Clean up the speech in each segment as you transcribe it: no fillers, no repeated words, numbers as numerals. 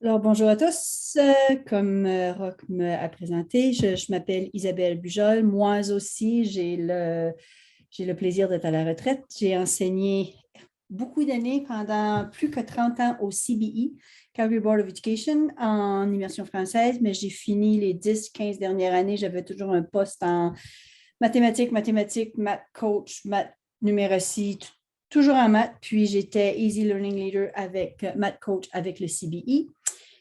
Alors, bonjour à tous. Comme Roch m'a présenté, je m'appelle Isabelle Bujol. Moi aussi, j'ai le plaisir d'être à la retraite. J'ai enseigné beaucoup d'années, pendant plus que 30 ans au CBE, Calgary Board of Education, en immersion française, mais j'ai fini les 10-15 dernières années. J'avais toujours un poste en mathématiques, maths coach, maths numératie, toujours en maths. Puis j'étais Easy Learning Leader avec maths coach avec le CBE.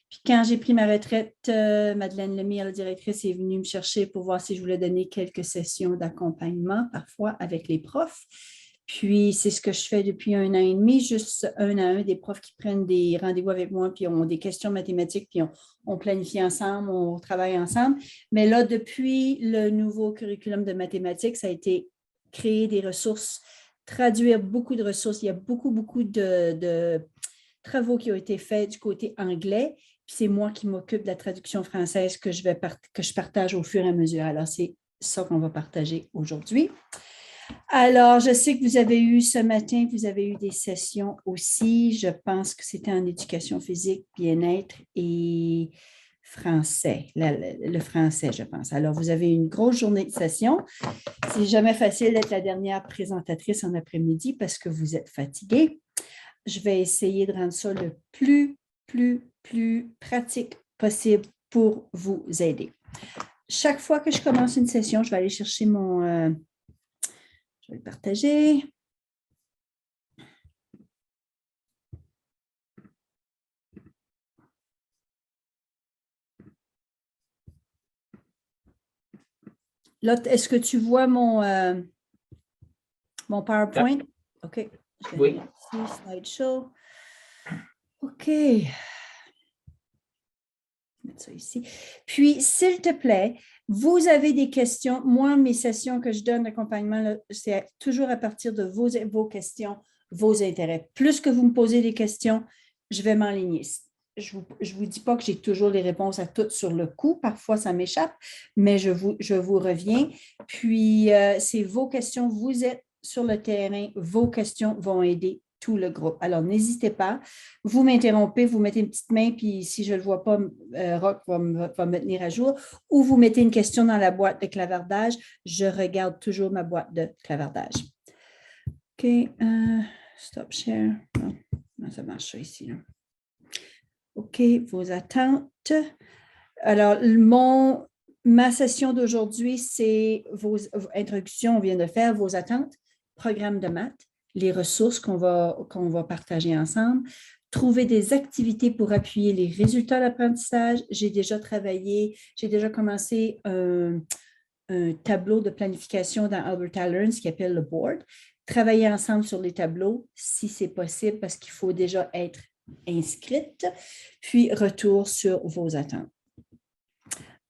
Puis quand j'ai pris ma retraite, Madeleine Lemire, la directrice, est venue me chercher pour voir si je voulais donner quelques sessions d'accompagnement, parfois avec les profs. Puis c'est ce que je fais depuis 1 an et demi, juste un à un, des profs qui prennent des rendez-vous avec moi, puis ont des questions mathématiques, puis on planifie ensemble, on travaille ensemble. Mais là, depuis le nouveau curriculum de mathématiques, ça a été créer des ressources, traduire beaucoup de ressources. Il y a beaucoup de travaux qui ont été faits du côté anglais. Puis c'est moi qui m'occupe de la traduction française que je partage au fur et à mesure. Alors, c'est ça qu'on va partager aujourd'hui. Alors, je sais que vous avez eu ce matin, vous avez eu des sessions aussi. Je pense que c'était en éducation physique, bien-être et français, le français, je pense. Alors, vous avez une grosse journée de session. C'est jamais facile d'être la dernière présentatrice en après-midi parce que vous êtes fatigué. Je vais essayer de rendre ça le plus pratique possible pour vous aider. Chaque fois que je commence une session, je vais aller chercher je vais le partager. Là, est-ce que tu vois mon PowerPoint? OK. Je vais venir ici, slideshow. OK. Mettre ça ici. Puis, s'il te plaît, vous avez des questions. Moi, mes sessions que je donne d'accompagnement, c'est toujours à partir de vos questions, vos intérêts. Plus que vous me posez des questions, je vais m'enligner. Je ne vous dis pas que j'ai toujours les réponses à toutes sur le coup. Parfois, ça m'échappe, mais je vous reviens. Puis, c'est vos questions. Vous êtes sur le terrain. Vos questions vont aider tout le groupe. Alors, n'hésitez pas. Vous m'interrompez, vous mettez une petite main, puis si je ne le vois pas, Roch va me tenir à jour. Ou vous mettez une question dans la boîte de clavardage. Je regarde toujours ma boîte de clavardage. OK. Stop share. Non, ça marche ça ici. Là. OK. Vos attentes. Alors, ma session d'aujourd'hui, c'est vos introductions, on vient de faire, vos attentes, programme de maths, les ressources qu'on va partager ensemble, trouver des activités pour appuyer les résultats d'apprentissage. J'ai déjà commencé un tableau de planification dans Alberta Learns qui appelle le board. Travailler ensemble sur les tableaux, si c'est possible, parce qu'il faut déjà être inscrite, puis retour sur vos attentes.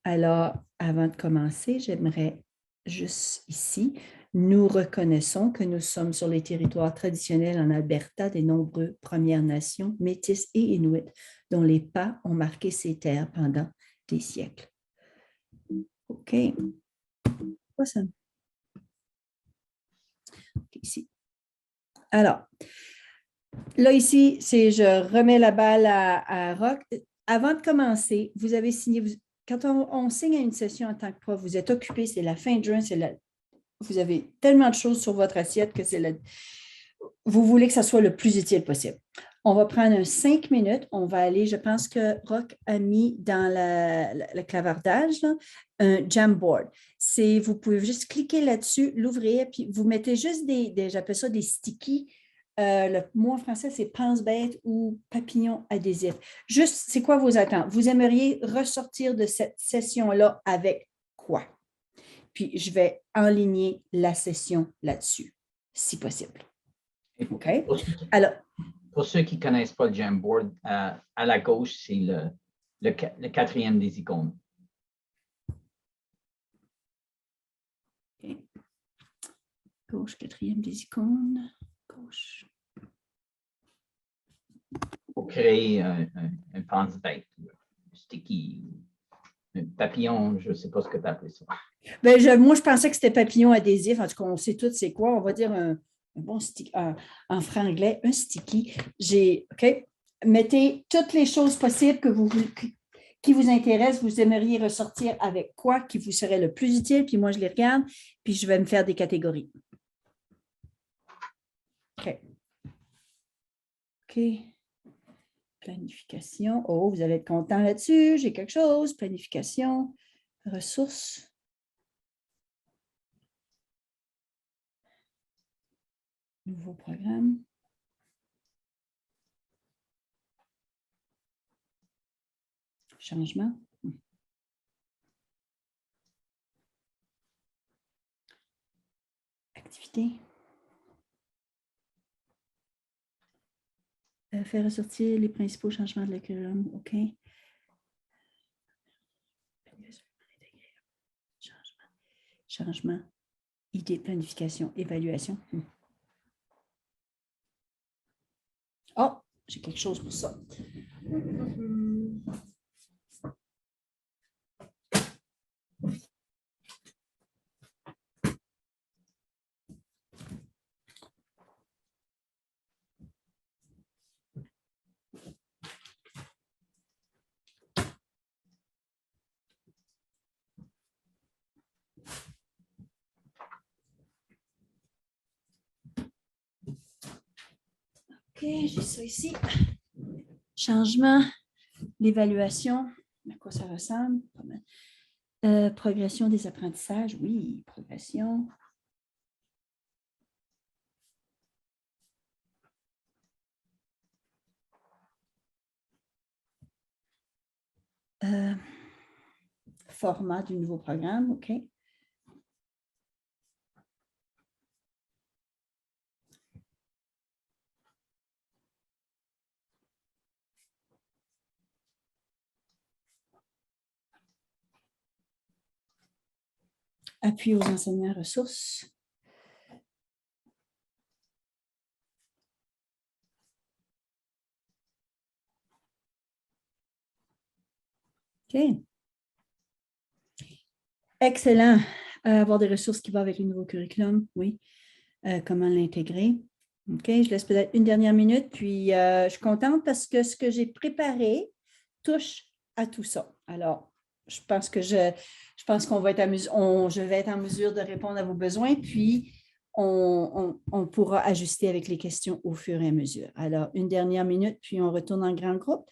Alors, avant de commencer, j'aimerais juste ici, nous reconnaissons que nous sommes sur les territoires traditionnels en Alberta des nombreuses Premières Nations, Métis et Inuits, dont les pas ont marqué ces terres pendant des siècles. OK. Quoi ça? OK, ici. Alors, là, ici, je remets la balle à Roch. Avant de commencer, vous avez signé, quand on signe à une session en tant que prof, vous êtes occupé, c'est la fin de juin, vous avez tellement de choses sur votre assiette que vous voulez que ça soit le plus utile possible. On va prendre 5 minutes. On va aller, je pense que Roch a mis dans le clavardage là, un Jamboard. Vous pouvez juste cliquer là-dessus, l'ouvrir, puis vous mettez juste j'appelle ça des stickies. Le mot en français, c'est pense-bête ou papillon adhésif. Juste, c'est quoi vos attentes? Vous aimeriez ressortir de cette session-là avec quoi? Puis, je vais enligner la session là-dessus, si possible. OK? Alors, pour ceux qui ne connaissent pas le Jamboard, à la gauche, c'est le quatrième des icônes. OK. Gauche, quatrième des icônes. Gauche. Pour créer un pense-bête, un sticky, un papillon, je ne sais pas ce que tu appelles ça. Ben, moi, je pensais que c'était papillon adhésif. En tout cas, on sait tous c'est quoi. On va dire un bon sticky, en franglais, un sticky. OK. mettez toutes les choses possibles qui vous intéressent, vous aimeriez ressortir avec quoi qui vous serait le plus utile, puis moi, je les regarde, puis je vais me faire des catégories. OK. OK. Planification. Oh, vous allez être content là-dessus. J'ai quelque chose. Planification. Ressources. Nouveau programme. Changement. Activité. Faire ressortir les principaux changements de la curriculum. OK. Changement. Idée, planification, évaluation. Oh, j'ai quelque chose pour ça. OK, j'ai ça ici. Changement, l'évaluation, à quoi ça ressemble? Progression des apprentissages, oui, progression. Format du nouveau programme, OK. Appui aux enseignants ressources. OK. Excellent. Avoir des ressources qui vont avec le nouveau curriculum, oui. Comment l'intégrer. OK, je laisse peut-être une dernière minute, puis je suis contente parce que ce que j'ai préparé touche à tout ça. Alors, je pense que je vais être en mesure de répondre à vos besoins, puis on pourra ajuster avec les questions au fur et à mesure. Alors, une dernière minute, puis on retourne en grand groupe.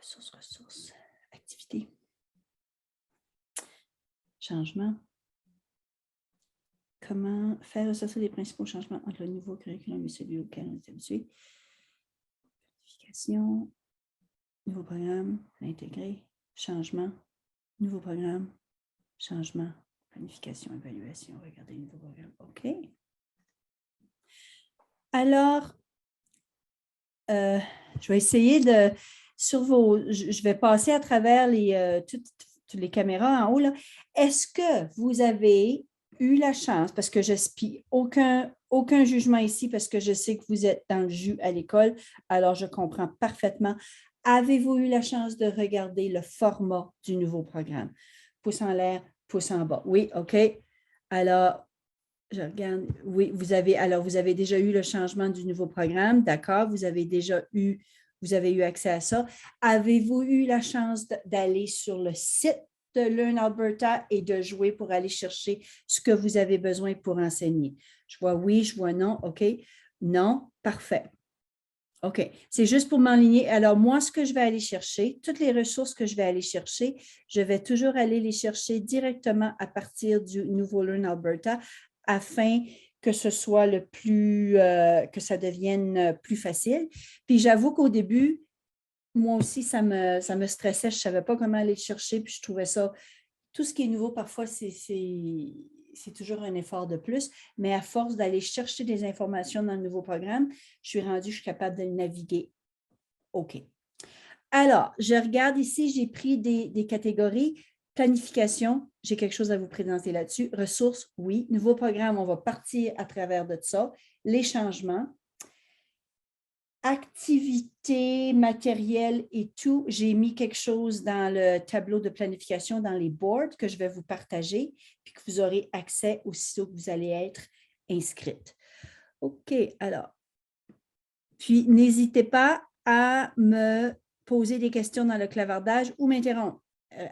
Ressources, activités, changement. Comment faire ressortir les principaux changements entre le nouveau curriculum et celui auquel on est habitué. Planification, nouveau programme, intégrer, changement, nouveau programme, changement, planification, évaluation, regarder le nouveau programme. OK. Alors, je vais essayer de, je vais passer à travers toutes les caméras en haut. Est-ce que vous avez eu la chance, parce que je n'espie aucun jugement ici, parce que je sais que vous êtes dans le jus à l'école, alors je comprends parfaitement. Avez-vous eu la chance de regarder le format du nouveau programme? Pouce en l'air, pouce en bas. Oui, OK. Alors, je regarde. Oui, vous avez déjà eu le changement du nouveau programme, d'accord? Vous avez eu accès à ça. Avez-vous eu la chance d'aller sur le site de Learn Alberta et de jouer pour aller chercher ce que vous avez besoin pour enseigner? Je vois oui, je vois non, OK. Non, parfait. OK, c'est juste pour m'enligner. Alors, moi, ce que je vais aller chercher, toutes les ressources que je vais aller chercher, je vais toujours aller les chercher directement à partir du nouveau Learn Alberta afin que ce soit que ça devienne plus facile. Puis j'avoue qu'au début, moi aussi, ça me stressait. Je ne savais pas comment aller le chercher, puis je trouvais ça, tout ce qui est nouveau, parfois, c'est toujours un effort de plus, mais à force d'aller chercher des informations dans le nouveau programme, je suis capable de le naviguer. OK. Alors, je regarde ici, j'ai pris des catégories. Planification, j'ai quelque chose à vous présenter là-dessus. Ressources, oui. Nouveau programme, on va partir à travers de ça. Les changements. Activités, matériel et tout, j'ai mis quelque chose dans le tableau de planification, dans les boards que je vais vous partager, puis que vous aurez accès aussitôt que vous allez être inscrite. OK, alors, Puis, n'hésitez pas à me poser des questions dans le clavardage ou m'interrompre.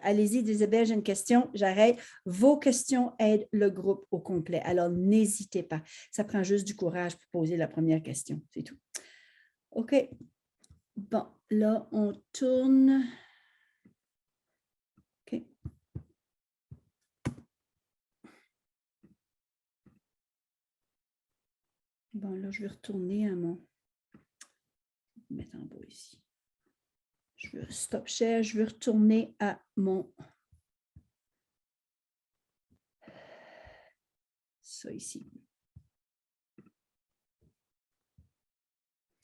Allez-y, Isabelle, j'ai une question, j'arrête. Vos questions aident le groupe au complet. Alors, n'hésitez pas. Ça prend juste du courage pour poser la première question. C'est tout. OK. Bon, là, on tourne. OK. Bon, là, je vais retourner à mon... Je vais mettre en bas ici. Je veux stop share. Je veux retourner à mon... Ça ici.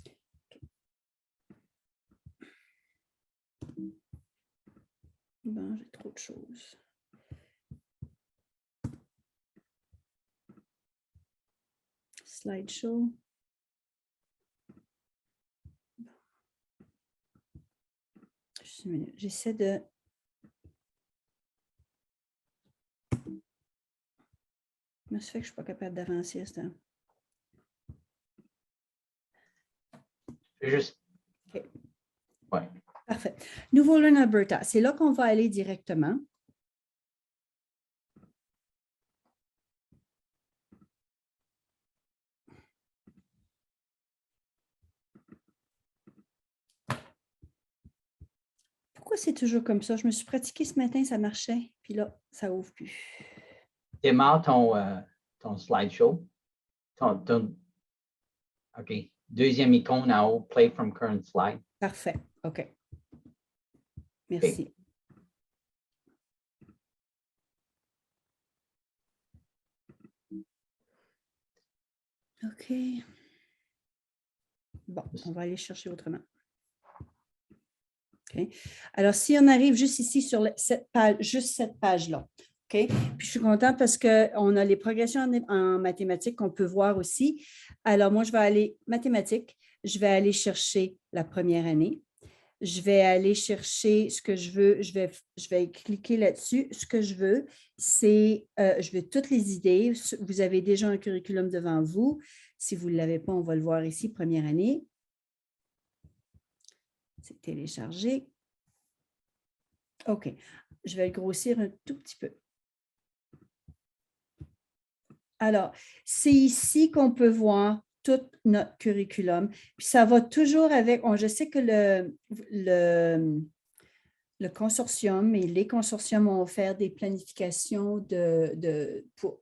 Okay. Bon, j'ai trop de choses. Slideshow. Juste une minute. J'essaie de... Mais ça fait que je ne suis pas capable d'avancer à ce temps. Juste. OK. Ouais. Parfait. Nouveau-Learn Alberta, c'est là qu'on va aller directement. Pourquoi c'est toujours comme ça? Je me suis pratiquée ce matin, ça marchait. Puis là, ça n'ouvre plus. Démarre ton slideshow. OK. Deuxième icône en haut, Play from current slide. Parfait. OK. Merci. OK. Bon, on va aller chercher autrement. OK. Alors, si on arrive juste ici sur cette page, juste cette page-là, OK? Puis, je suis contente parce qu'on a les progressions en mathématiques qu'on peut voir aussi. Alors, moi, je vais aller mathématiques. Je vais aller chercher la première année. Je vais aller chercher ce que je veux. Je vais cliquer là-dessus. Ce que je veux, c'est, je veux toutes les idées. Vous avez déjà un curriculum devant vous. Si vous ne l'avez pas, on va le voir ici, première année. C'est téléchargé. OK. Je vais le grossir un tout petit peu. Alors, c'est ici qu'on peut voir tout notre curriculum. Puis ça va toujours avec, je sais que le consortium et les consortiums ont offert des planifications pour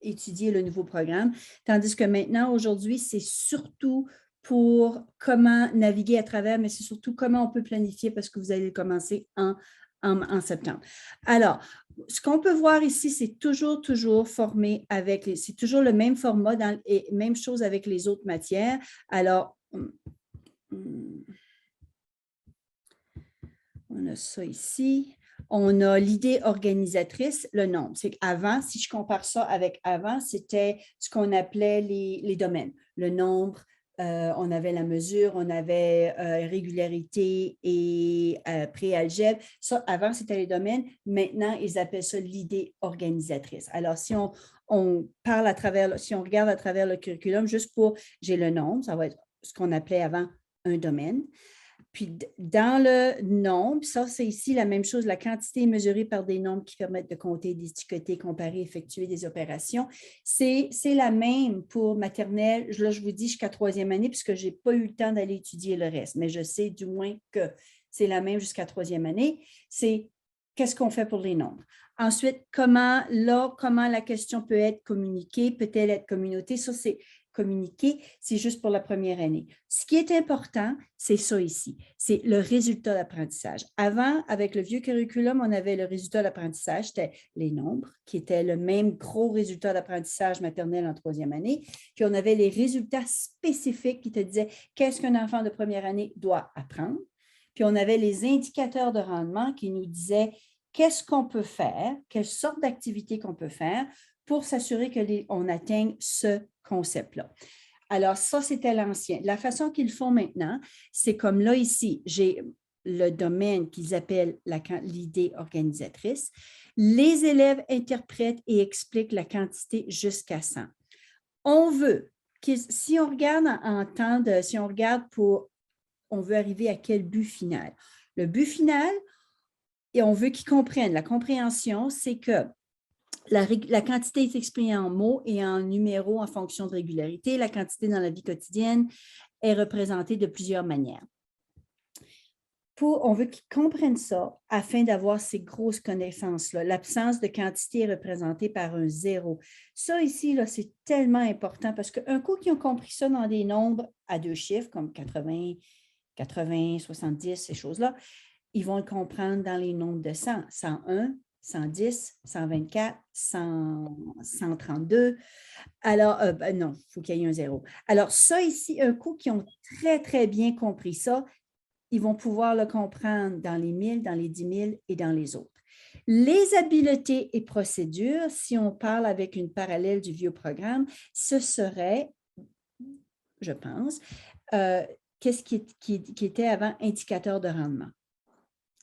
étudier le nouveau programme, tandis que maintenant, aujourd'hui, c'est surtout pour comment naviguer à travers, mais c'est surtout comment on peut planifier parce que vous allez commencer en septembre. Alors, ce qu'on peut voir ici, c'est toujours formé avec, c'est toujours le même format et même chose avec les autres matières. Alors, on a ça ici. On a l'idée organisatrice, le nombre. C'est qu'avant, si je compare ça avec avant, c'était ce qu'on appelait les domaines. Le nombre, on avait la mesure, on avait régularité et pré-algèbre. Ça, avant, c'était les domaines. Maintenant, ils appellent ça l'idée organisatrice. Alors, si on parle à travers, si on regarde à travers le curriculum, juste pour, j'ai le nombre, ça va être ce qu'on appelait avant un domaine. Puis, dans le nombre, ça, c'est ici la même chose. La quantité est mesurée par des nombres qui permettent de compter, d'étiqueter, comparer, effectuer des opérations. C'est la même pour maternelle. Là, je vous dis jusqu'à troisième année puisque je n'ai pas eu le temps d'aller étudier le reste, mais je sais du moins que c'est la même jusqu'à troisième année. C'est qu'est-ce qu'on fait pour les nombres. Ensuite, comment la question peut être communiquée, peut-elle être communautée? Ça, c'est communiquer, c'est juste pour la première année. Ce qui est important, c'est ça ici, c'est le résultat d'apprentissage. Avant, avec le vieux curriculum, on avait le résultat d'apprentissage, c'était les nombres, qui étaient le même gros résultat d'apprentissage maternel en troisième année, puis on avait les résultats spécifiques qui te disaient qu'est-ce qu'un enfant de première année doit apprendre, puis on avait les indicateurs de rendement qui nous disaient qu'est-ce qu'on peut faire, quelle sorte d'activité qu'on peut faire pour s'assurer qu'on atteigne ce concept-là. Alors, ça, c'était l'ancien. La façon qu'ils font maintenant, c'est comme là, ici, j'ai le domaine qu'ils appellent l'idée organisatrice. Les élèves interprètent et expliquent la quantité jusqu'à 100. On veut si on regarde en temps de, si on regarde on veut arriver à quel but final? Le but final, et on veut qu'ils comprennent. La compréhension, c'est que la quantité est exprimée en mots et en numéros en fonction de régularité. La quantité dans la vie quotidienne est représentée de plusieurs manières. On veut qu'ils comprennent ça afin d'avoir ces grosses connaissances-là. L'absence de quantité est représentée par un 0. Ça ici, là, c'est tellement important parce qu'un coup qu'ils ont compris ça dans des nombres à 2 chiffres, comme 80, 70, ces choses-là, ils vont le comprendre dans les nombres de 100, 101, 110, 124, 132. Alors, non, il faut qu'il y ait un 0. Alors, ça ici, un coup qu'ils ont très, très bien compris ça, ils vont pouvoir le comprendre dans les 1000, dans les 10 000 et dans les autres. Les habiletés et procédures, si on parle avec une parallèle du vieux programme, ce serait, je pense, qu'est-ce qui était avant indicateur de rendement.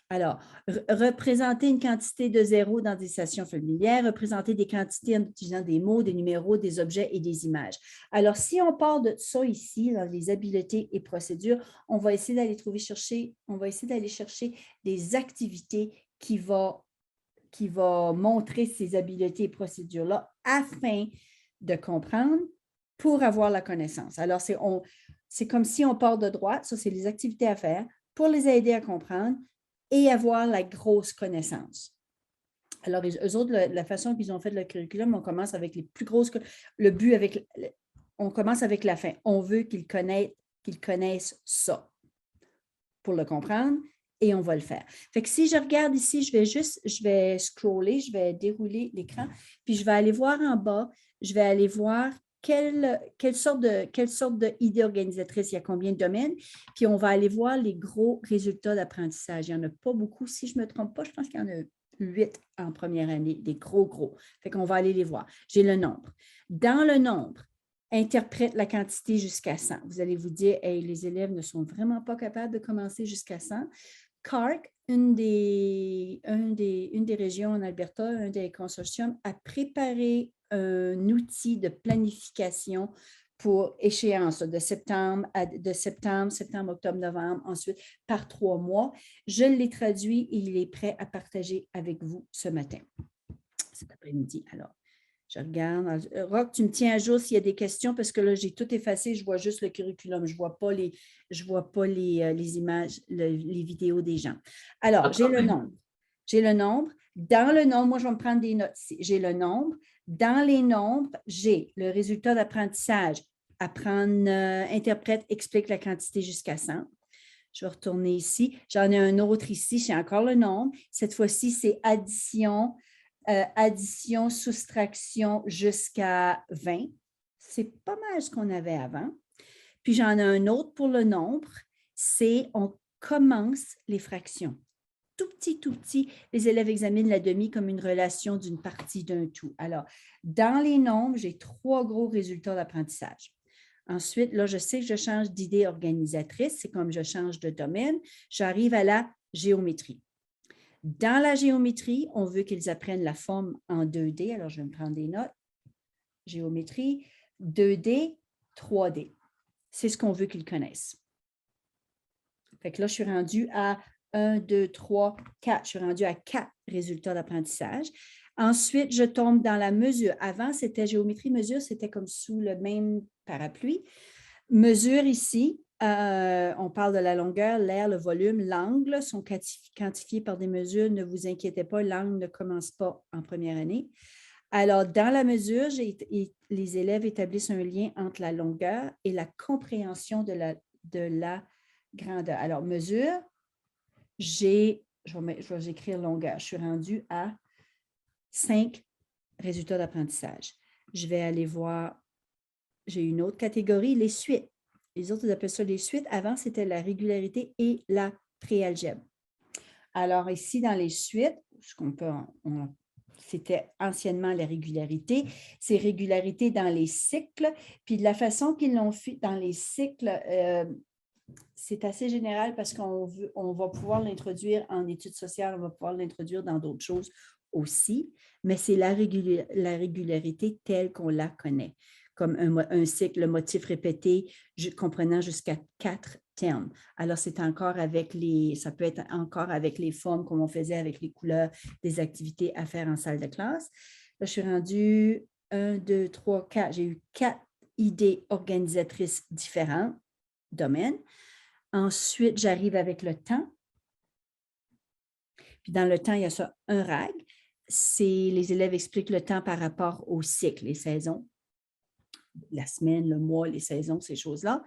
Alors, représenter une quantité de zéro dans des stations familières, représenter des quantités en utilisant des mots, des numéros, des objets et des images. Alors, si on part de ça ici, dans les habiletés et procédures, on va essayer d'aller chercher des activités qui vont montrer ces habiletés et procédures-là afin de comprendre pour avoir la connaissance. Alors, c'est comme si on part de droite, ça, c'est les activités à faire pour les aider à comprendre et avoir la grosse connaissance. Alors, eux autres, la façon qu'ils ont fait le curriculum, on commence avec les plus grosses, le but on commence avec la fin. On veut qu'ils connaissent ça pour le comprendre et on va le faire. Fait que si je regarde ici, je vais scroller, je vais dérouler l'écran, puis je vais aller voir en bas, je vais aller voir quelle sorte d'idée organisatrice, il y a combien de domaines, puis on va aller voir les gros résultats d'apprentissage. Il n'y en a pas beaucoup. Si je ne me trompe pas, je pense qu'il y en a 8 en première année, des gros. Fait qu'on va aller les voir. J'ai le nombre. Dans le nombre, interprète la quantité jusqu'à 100. Vous allez vous dire, hey, les élèves ne sont vraiment pas capables de commencer jusqu'à 100. CARC, une des régions en Alberta, un des consortiums, a préparé un outil de planification pour échéance de septembre, octobre, novembre, ensuite par 3 mois. Je l'ai traduit et il est prêt à partager avec vous ce matin, cet après-midi. Alors, je regarde. Roch, tu me tiens à jour s'il y a des questions parce que là, j'ai tout effacé. Je vois juste le curriculum. Je ne vois pas les images, les vidéos des gens. Alors, j'ai le nombre. Dans le nombre, moi, je vais me prendre des notes ici. J'ai le nombre. Dans les nombres, j'ai le résultat d'apprentissage. Apprendre, interprète, explique la quantité jusqu'à 100. Je vais retourner ici. J'en ai un autre ici. J'ai encore le nombre. Cette fois-ci, c'est addition, soustraction jusqu'à 20. C'est pas mal ce qu'on avait avant. Puis j'en ai un autre pour le nombre, c'est on commence les fractions. Tout petit, les élèves examinent la demi comme une relation d'une partie d'un tout. Alors, dans les nombres, j'ai 3 gros résultats d'apprentissage. Ensuite, là, je sais que je change d'idée organisatrice, c'est comme je change de domaine. J'arrive à la géométrie. Dans la géométrie, on veut qu'ils apprennent la forme en 2D. Alors, je vais me prendre des notes. Géométrie, 2D, 3D. C'est ce qu'on veut qu'ils connaissent. Fait que là, je suis rendue à 1, 2, 3, 4. Je suis rendue à 4 résultats d'apprentissage. Ensuite, je tombe dans la mesure. Avant, c'était géométrie, mesure, c'était comme sous le même parapluie. Mesure ici, on parle de la longueur, l'air, le volume, l'angle sont quantifiés par des mesures. Ne vous inquiétez pas, l'angle ne commence pas en première année. Alors, dans la mesure, les élèves établissent un lien entre la longueur et la compréhension de la grandeur. Alors, mesure, je vais écrire longueur. Je suis rendue à 5 résultats d'apprentissage. Je vais aller voir, j'ai une autre catégorie, les suites. Les autres, ils appellent ça les suites. Avant, c'était la régularité et la préalgèbre. Alors, ici, dans les suites, c'était anciennement la régularité. C'est régularité dans les cycles. Puis de la façon qu'ils l'ont fait dans les cycles, c'est assez général parce qu'on va pouvoir l'introduire en études sociales, on va pouvoir l'introduire dans d'autres choses aussi, mais c'est la régularité telle qu'on la connaît, comme un cycle, le motif répété comprenant jusqu'à 4 termes. Alors, c'est encore avec ça peut être encore avec les formes comme on faisait avec les couleurs des activités à faire en salle de classe. Là, je suis rendue 1, 2, 3, 4. J'ai eu 4 idées organisatrices différentes, domaines. Ensuite, j'arrive avec le temps. Puis dans le temps, il y a ça, un RAG. Les élèves expliquent le temps par rapport au cycle, les saisons, la semaine, le mois, les saisons, ces choses-là.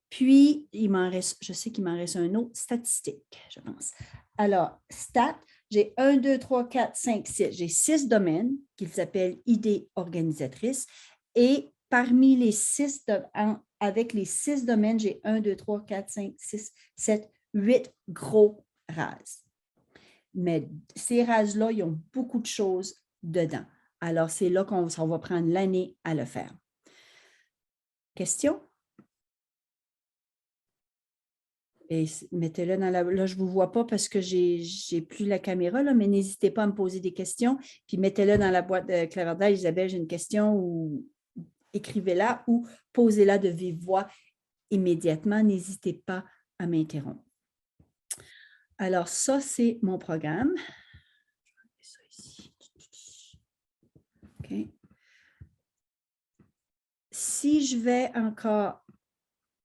Puis, je sais qu'il m'en reste un autre, statistique, je pense. Alors, stat, j'ai 1, 2, 3, 4, 5, 6. J'ai 6 domaines qu'ils s'appellent idées organisatrices. Et parmi les 6, avec les 6 domaines, j'ai 1, 2, 3, 4, 5, 6, 7, 8 gros RAS. Mais ces RAS-là, ils ont beaucoup de choses dedans. Alors, c'est là qu'on va prendre l'année à le faire. Question? Et mettez-le dans la... Là, je ne vous vois pas parce que je n'ai plus la caméra, là, mais n'hésitez pas à me poser des questions. Puis mettez-le dans la boîte de clavardage. Isabelle, j'ai une question ou écrivez-la ou posez-la de vive voix immédiatement. N'hésitez pas à m'interrompre. Alors, ça, c'est mon programme. Je vais ça ici. OK. Si je vais encore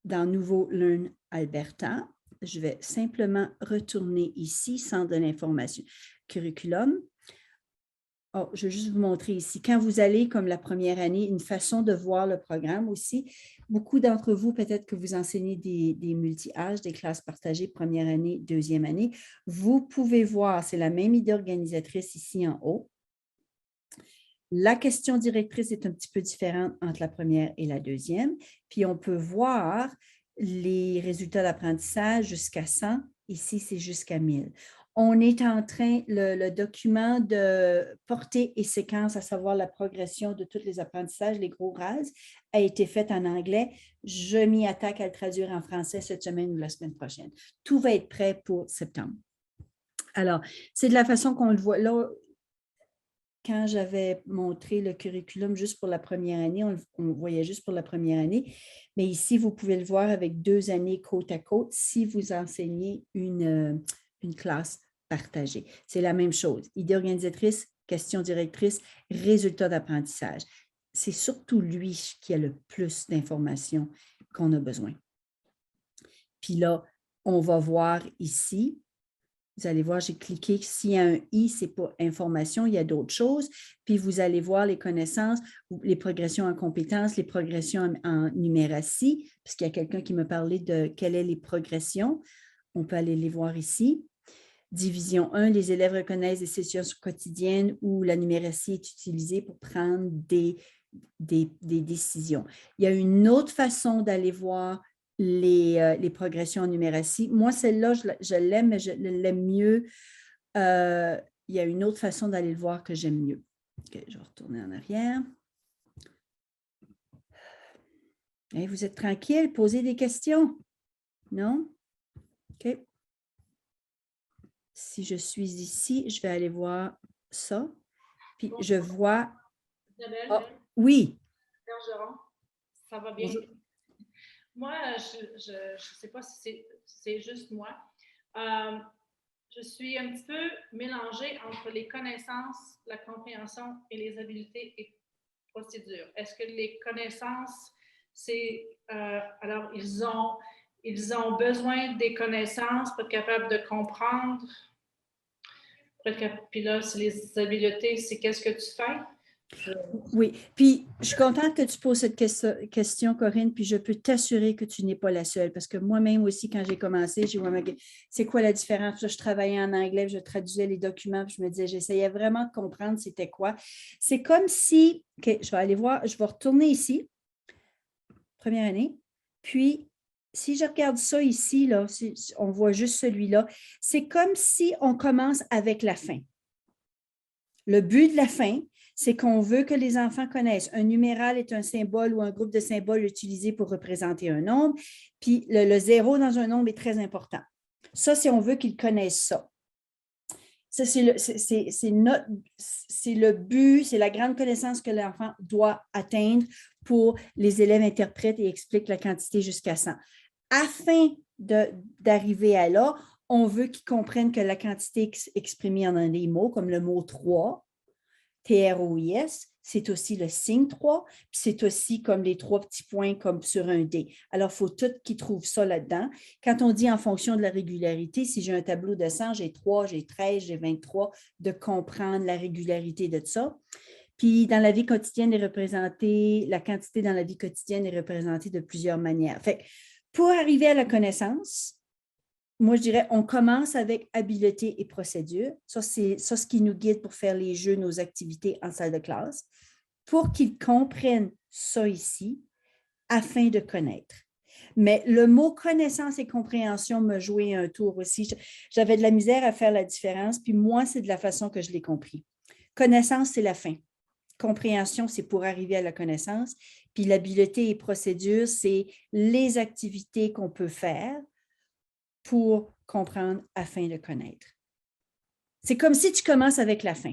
dans Nouveau Learn Alberta, je vais simplement retourner ici, Centre de l'information, curriculum. Oh, je vais juste vous montrer ici. Quand vous allez, comme la première année, une façon de voir le programme aussi. Beaucoup d'entre vous, peut-être que vous enseignez des multi-âges, des classes partagées, première année, deuxième année. Vous pouvez voir, c'est la même idée organisatrice ici en haut. La question directrice est un petit peu différente entre la première et la deuxième. Puis, on peut voir les résultats d'apprentissage jusqu'à 100. Ici, c'est jusqu'à 1000. On est en train, le document de portée et séquence, à savoir la progression de tous les apprentissages, les gros RAS, a été fait en anglais. Je m'y attaque à le traduire en français cette semaine ou la semaine prochaine. Tout va être prêt pour septembre. Alors, c'est de la façon qu'on le voit. Là, quand j'avais montré le curriculum juste pour la première année, on voyait juste pour la première année. Mais ici, vous pouvez le voir avec 2 années côte à côte si vous enseignez une classe partagée. C'est la même chose. Idée organisatrice, question directrice, résultat d'apprentissage. C'est surtout lui qui a le plus d'informations qu'on a besoin. Puis là, on va voir ici. Vous allez voir, j'ai cliqué, s'il y a un I, ce n'est pas information, il y a d'autres choses. Puis vous allez voir les connaissances, les progressions en compétences, les progressions en numératie, puisqu'il y a quelqu'un qui me parlait de quelles sont les progressions. On peut aller les voir ici. Division 1, les élèves reconnaissent des situations quotidiennes où la numératie est utilisée pour prendre des décisions. Il y a une autre façon d'aller voir les progressions en numératie. Moi, celle-là, je l'aime, mais je l'aime mieux. Il y a une autre façon d'aller le voir que j'aime mieux. Okay, je vais retourner en arrière. Hey, vous êtes tranquille? Posez des questions? Non? OK. Si je suis ici, je vais aller voir ça. Puis bonjour. Je vois... Isabelle? Oh, oui. Bergeron, ça va bien? Bonjour. Moi, je ne sais pas si c'est juste moi. Je suis un petit peu mélangée entre les connaissances, la compréhension et les habiletés et procédures. Est-ce que les connaissances, c'est... alors, ils ont besoin des connaissances pour être capables de comprendre. Puis là, c'est les habiletés, c'est qu'est-ce que tu fais? Oui, puis je suis contente que tu poses cette question, Corinne, puis je peux t'assurer que tu n'es pas la seule, parce que moi-même aussi, quand j'ai commencé, j'ai dit, c'est quoi la différence? Je travaillais en anglais, je traduisais les documents, puis je me disais, j'essayais vraiment de comprendre c'était quoi. C'est comme si, OK, je vais aller voir, je vais retourner ici, première année, puis si je regarde ça ici, là, on voit juste celui-là, c'est comme si on commence avec la fin. Le but de la fin, c'est qu'on veut que les enfants connaissent. Un numéral est un symbole ou un groupe de symboles utilisé pour représenter un nombre, puis le 0 dans un nombre est très important. Ça, si on veut qu'ils connaissent ça. Ça, c'est le but, c'est la grande connaissance que l'enfant doit atteindre pour les élèves interprètent et expliquent la quantité jusqu'à 100. Afin d'arriver à là, on veut qu'ils comprennent que la quantité exprimée en des mots, comme le mot 3, T-R-O-I-S, c'est aussi le signe 3, puis c'est aussi comme les 3 petits points comme sur un dé. Alors, il faut tout qu'ils trouvent ça là-dedans. Quand on dit en fonction de la régularité, si j'ai un tableau de 100, j'ai 3, j'ai 13, j'ai 23, de comprendre la régularité de ça. Puis, dans la vie quotidienne est représentée, la quantité dans la vie quotidienne est représentée de plusieurs manières. Fait que pour arriver à la connaissance, moi, je dirais, on commence avec habileté et procédure. Ça, c'est ce qui nous guide pour faire les jeux, nos activités en salle de classe, pour qu'ils comprennent ça ici, afin de connaître. Mais le mot connaissance et compréhension me jouait un tour aussi. J'avais de la misère à faire la différence, puis moi, c'est de la façon que je l'ai compris. Connaissance, c'est la fin. Compréhension, c'est pour arriver à la connaissance. Puis l'habileté et procédure, c'est les activités qu'on peut faire pour comprendre afin de connaître. C'est comme si tu commences avec la fin.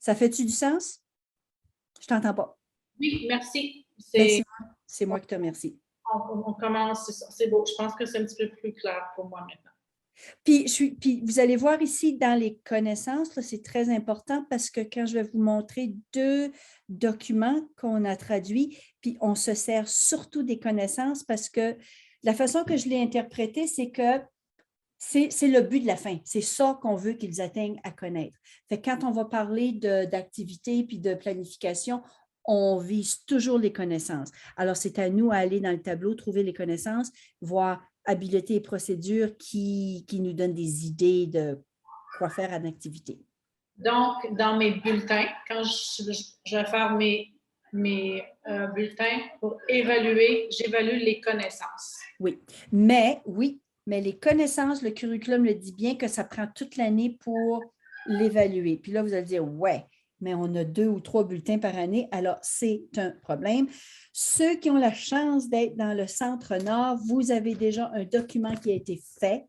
Ça fait-tu du sens? Je ne t'entends pas. Oui, merci. C'est moi qui te remercie. On commence, c'est beau. Je pense que c'est un petit peu plus clair pour moi maintenant. Puis vous allez voir ici dans les connaissances, c'est très important parce que quand je vais vous montrer 2 documents qu'on a traduits, puis on se sert surtout des connaissances parce que la façon que je l'ai interprété, c'est que c'est le but de la fin. C'est ça qu'on veut qu'ils atteignent à connaître. Fait que quand on va parler d'activité puis de planification, on vise toujours les connaissances. Alors, c'est à nous à aller dans le tableau, trouver les connaissances, voir habileté et procédure qui nous donnent des idées de quoi faire en activité. Donc, dans mes bulletins, quand je vais faire mes bulletins pour évaluer, j'évalue les connaissances. Oui, mais les connaissances, le curriculum le dit bien que ça prend toute l'année pour l'évaluer. Puis là, vous allez dire, ouais, mais on a 2 ou 3 bulletins par année, alors c'est un problème. Ceux qui ont la chance d'être dans le Centre-Nord, vous avez déjà un document qui a été fait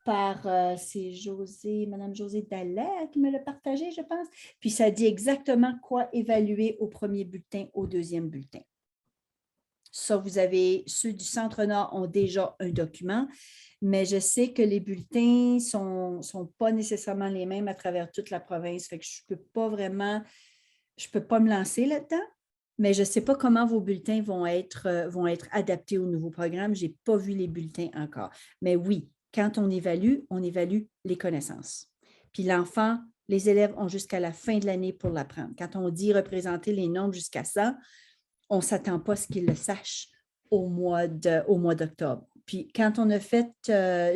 par, c'est Mme Josée Dallaire qui me l'a partagé, je pense. Puis ça dit exactement quoi évaluer au premier bulletin, au deuxième bulletin. Ça, vous avez, ceux du Centre-Nord ont déjà un document, mais je sais que les bulletins ne sont pas nécessairement les mêmes à travers toute la province. Fait que je ne peux pas me lancer là-dedans, mais je ne sais pas comment vos bulletins vont être adaptés au nouveau programme. Je n'ai pas vu les bulletins encore. Mais oui, quand on évalue les connaissances. Puis l'enfant, les élèves ont jusqu'à la fin de l'année pour l'apprendre. Quand on dit représenter les nombres jusqu'à 100, on ne s'attend pas à ce qu'ils le sachent au mois d'octobre. Puis quand on a fait,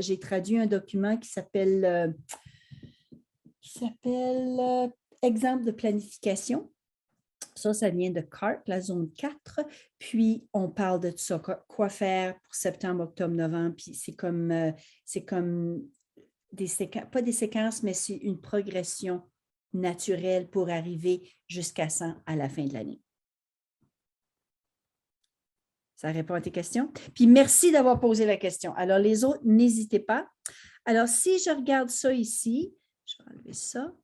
j'ai traduit un document qui s'appelle Exemple de planification. Ça vient de CART, la zone 4. Puis on parle de tout ça, quoi faire pour septembre, octobre, novembre. Puis c'est comme des séquences, pas des séquences, mais c'est une progression naturelle pour arriver jusqu'à 100 à la fin de l'année. Ça répond à tes questions. Puis merci d'avoir posé la question. Alors, les autres, n'hésitez pas. Alors, si je regarde ça ici, je vais enlever ça.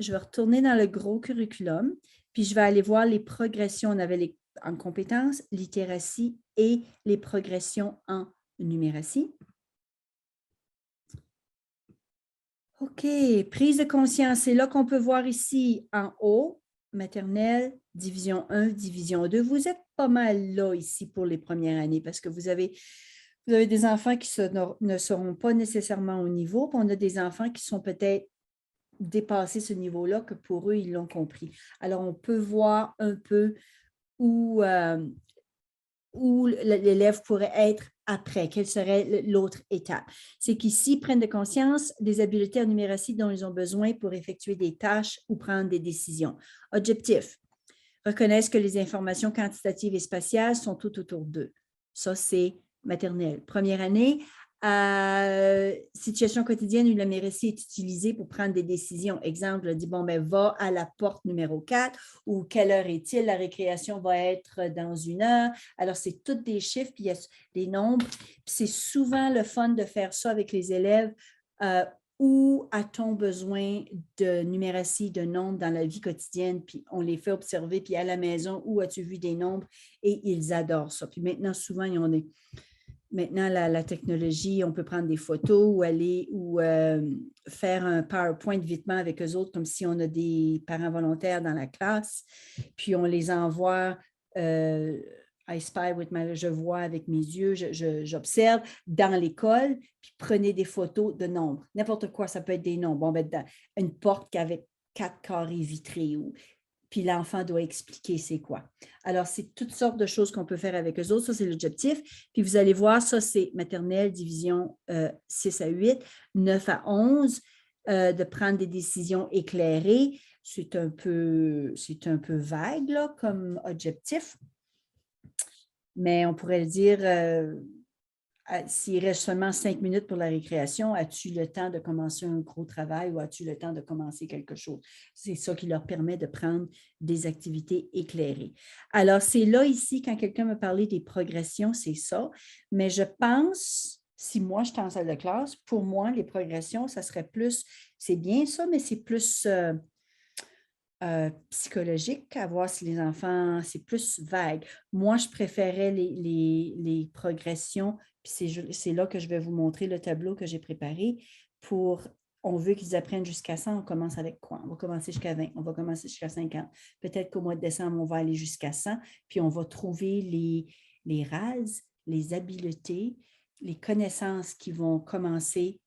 Je vais retourner dans le gros curriculum, puis je vais aller voir les progressions. On avait en compétences, littératie et les progressions en numératie. OK, prise de conscience. C'est là qu'on peut voir ici en haut, maternelle, division 1, division 2. Vous êtes pas mal là ici pour les premières années parce que vous avez des enfants qui ne seront pas nécessairement au niveau, puis on a des enfants qui sont peut-être dépassés ce niveau-là, que pour eux, ils l'ont compris. Alors, on peut voir un peu où l'élève pourrait être après, quelle serait l'autre étape. C'est qu'ici, ils prennent de conscience des habiletés en numératie dont ils ont besoin pour effectuer des tâches ou prendre des décisions. Objectif, reconnaissent que les informations quantitatives et spatiales sont tout autour d'eux. Ça, c'est maternelle. Première année, situation quotidienne où le numératie est utilisé pour prendre des décisions. Exemple, je dis, bon, ben, va à la porte numéro 4 ou quelle heure est-il? La récréation va être dans 1 heure. Alors, c'est tous des chiffres, puis il y a des nombres. C'est souvent le fun de faire ça avec les élèves où a-t-on besoin de numératie de nombres dans la vie quotidienne, puis on les fait observer, puis à la maison, où as-tu vu des nombres? Et ils adorent ça. Puis maintenant, souvent, ils ont des... Maintenant, la technologie, on peut prendre des photos ou aller ou faire un PowerPoint vitement avec eux autres, comme si on a des parents volontaires dans la classe, puis on les envoie. I spy with my, je vois avec mes yeux, j'observe dans l'école, puis prenez des photos de nombres. N'importe quoi, ça peut être des nombres. On va être dans une porte avec 4 carrés vitrés ou puis l'enfant doit expliquer c'est quoi. Alors, c'est toutes sortes de choses qu'on peut faire avec eux autres. Ça, c'est l'objectif. Puis vous allez voir, ça, c'est maternelle, division 6 à 8, 9 à 11, de prendre des décisions éclairées. C'est un peu vague là, comme objectif. Mais on pourrait dire, s'il reste seulement 5 minutes pour la récréation, as-tu le temps de commencer un gros travail ou as-tu le temps de commencer quelque chose? C'est ça qui leur permet de prendre des activités éclairées. Alors, c'est là ici, quand quelqu'un me parlait des progressions, c'est ça. Mais je pense, si moi, j'étais en salle de classe, pour moi, les progressions, ça serait plus, c'est bien ça, mais c'est plus psychologique, à voir si les enfants, c'est plus vague. Moi, je préférais les progressions, puis c'est là que je vais vous montrer le tableau que j'ai préparé pour, on veut qu'ils apprennent jusqu'à 100, on commence avec quoi? On va commencer jusqu'à 20, on va commencer jusqu'à 50. Peut-être qu'au mois de décembre, on va aller jusqu'à 100, puis on va trouver les rases, les habiletés, les connaissances qui vont commencer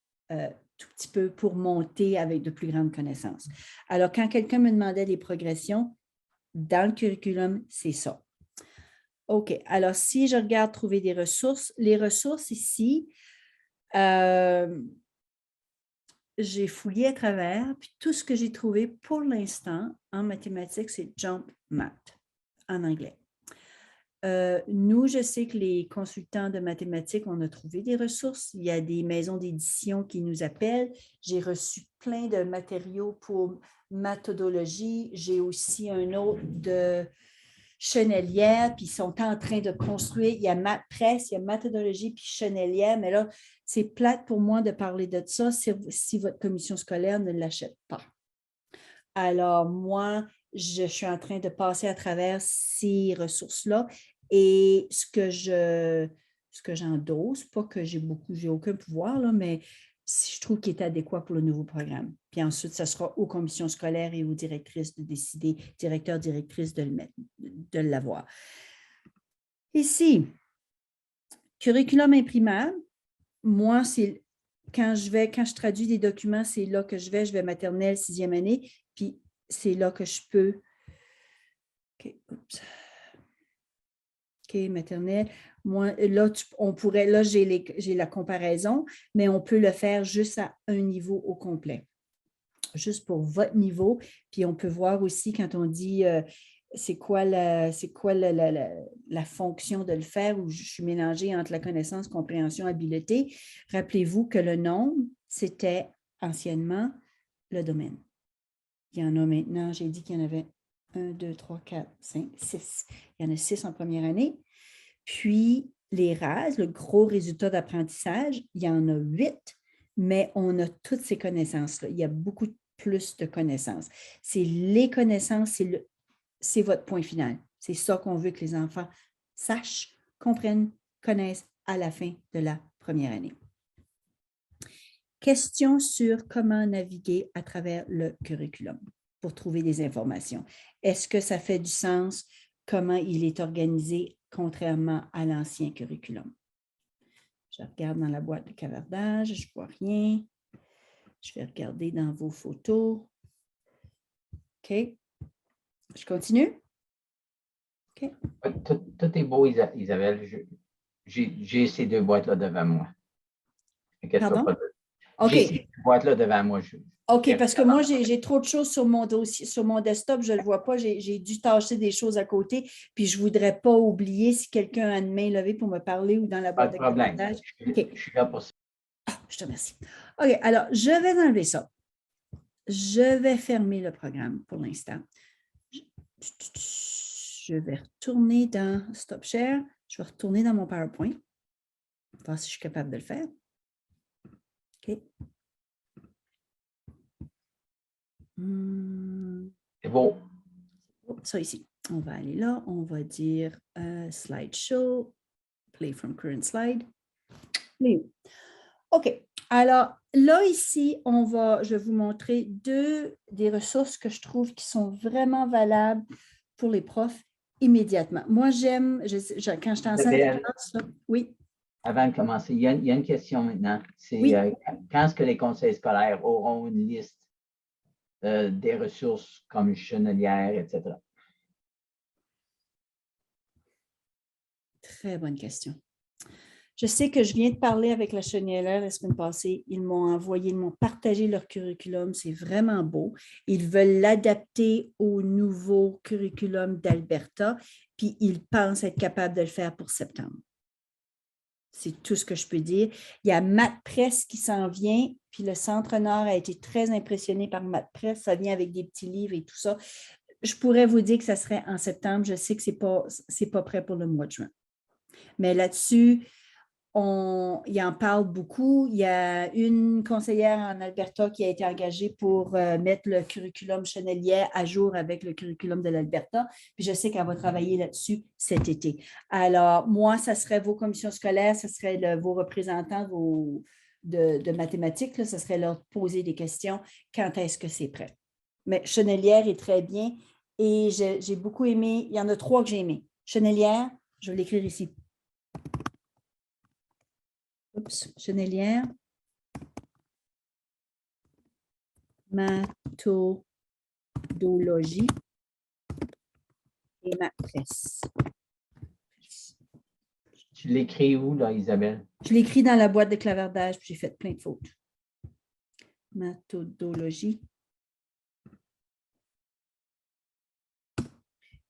tout petit peu pour monter avec de plus grandes connaissances. Alors, quand quelqu'un me demandait des progressions, dans le curriculum, c'est ça. OK. Alors, si je regarde trouver des ressources, les ressources ici, j'ai fouillé à travers, puis tout ce que j'ai trouvé pour l'instant en mathématiques, c'est Jump Math en anglais. Nous, je sais que les consultants de mathématiques, on a trouvé des ressources. Il y a des maisons d'édition qui nous appellent. J'ai reçu plein de matériaux pour méthodologie. J'ai aussi un autre de Chenelière, puis ils sont en train de construire. Il y a MathPress, il y a méthodologie, puis Chenelière. Mais là, c'est plate pour moi de parler de ça si votre commission scolaire ne l'achète pas. Alors, moi, je suis en train de passer à travers ces ressources-là et ce que j'endosse, pas que j'ai aucun pouvoir, là, mais si je trouve qu'il est adéquat pour le nouveau programme. Puis ensuite, ça sera aux commissions scolaires et aux directrices de décider, directeurs, directrices de l'avoir. Ici, curriculum imprimable, moi, c'est quand je traduis des documents, c'est là que je vais maternelle, 6e année, puis c'est là que je peux. OK, oups. OK, maternelle. Moi, là, j'ai la comparaison, mais on peut le faire juste à un niveau au complet, juste pour votre niveau. Puis on peut voir aussi quand on dit c'est quoi la fonction de le faire, où je suis mélangée entre la connaissance, compréhension, habileté. Rappelez-vous que le nombre, c'était anciennement le domaine. Il y en a maintenant, j'ai dit qu'il y en avait 1, 2, 3, 4, 5, 6. Il y en a 6 en première année. Puis, les RAS, le gros résultat d'apprentissage, il y en a 8, mais on a toutes ces connaissances-là. Il y a beaucoup plus de connaissances. C'est les connaissances, c'est votre point final. C'est ça qu'on veut que les enfants sachent, comprennent, connaissent à la fin de la première année. Question sur comment naviguer à travers le curriculum pour trouver des informations. Est-ce que ça fait du sens? Comment il est organisé contrairement à l'ancien curriculum? Je regarde dans la boîte de cavardage, je ne vois rien. Je vais regarder dans vos photos. OK. Je continue? OK. Tout est beau, Isabelle. J'ai ces 2 boîtes-là devant moi. Pardon? J'ai ces 2 boîtes-là devant moi. OK, parce que moi, j'ai trop de choses sur mon dossier, sur mon desktop, je ne le vois pas. J'ai dû tâcher des choses à côté, puis je ne voudrais pas oublier si quelqu'un a une main levée pour me parler ou dans la boîte de cavardage. Okay. Je suis là pour ça. Ah, je te remercie. OK, alors, je vais enlever ça. Je vais fermer le programme pour l'instant. Je vais retourner dans Stop Share. Je vais retourner dans mon PowerPoint. Voir si je suis capable de le faire. OK. C'est beau. Ça ici. On va aller là. On va dire slideshow. Play from current slide. Play. OK. Alors, là, ici, je vais vous montrer des ressources que je trouve qui sont vraiment valables pour les profs immédiatement. Moi, j'aime, quand je t'enseigne la classe, oui. Avant de commencer, il y a une question maintenant. C'est Oui. Quand est-ce que les conseils scolaires auront une liste des ressources comme Chenelière, etc.? Très bonne question. Je sais que je viens de parler avec la Chenelière la semaine passée. Ils m'ont partagé leur curriculum. C'est vraiment beau. Ils veulent l'adapter au nouveau curriculum d'Alberta, puis ils pensent être capables de le faire pour septembre. C'est tout ce que je peux dire. Il y a MathPress qui s'en vient, puis le Centre Nord a été très impressionné par MathPress. Ça vient avec des petits livres et tout ça. Je pourrais vous dire que ça serait en septembre. Je sais que ce n'est pas prêt pour le mois de juin. Mais là-dessus, il en parle beaucoup. Il y a une conseillère en Alberta qui a été engagée pour mettre le curriculum Chenelière à jour avec le curriculum de l'Alberta. Puis je sais qu'elle va travailler là-dessus cet été. Alors, moi, ça serait vos commissions scolaires, ça serait vos représentants de mathématiques, là, ça serait leur poser des questions. Quand est-ce que c'est prêt? Mais Chenelière est très bien et j'ai beaucoup aimé. Il y en a 3 que j'ai aimés. Chenelière, je vais l'écrire ici. Oups, Chenelière. Méthodologie et MathPress. Tu l'écris où, là, Isabelle? Je l'écris dans la boîte de clavardage, puis j'ai fait plein de fautes. Méthodologie.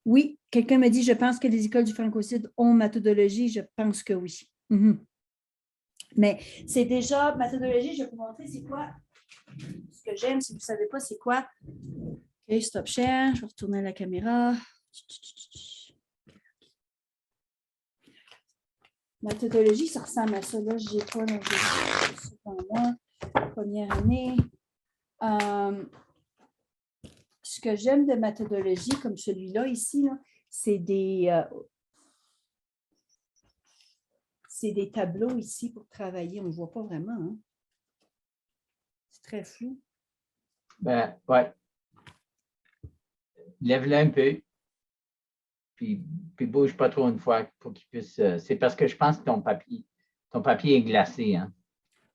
Oui, quelqu'un me dit, je pense que les écoles du Franco-Sud ont méthodologie. Je pense que oui. Mais c'est déjà, méthodologie, je vais vous montrer c'est quoi. Ce que j'aime, si vous ne savez pas c'est quoi. OK, stop share. Je vais retourner à la caméra. Méthodologie, ça ressemble à ça. Là, j'ai pas moi. Première année. Ce que j'aime de méthodologie, comme celui-là ici, c'est des tableaux ici pour travailler. On ne voit pas vraiment. Hein? C'est très flou. Ben, ouais. Lève-le un peu. Puis bouge pas trop une fois pour qu'il puisse. C'est parce que je pense que ton papier est glacé, hein?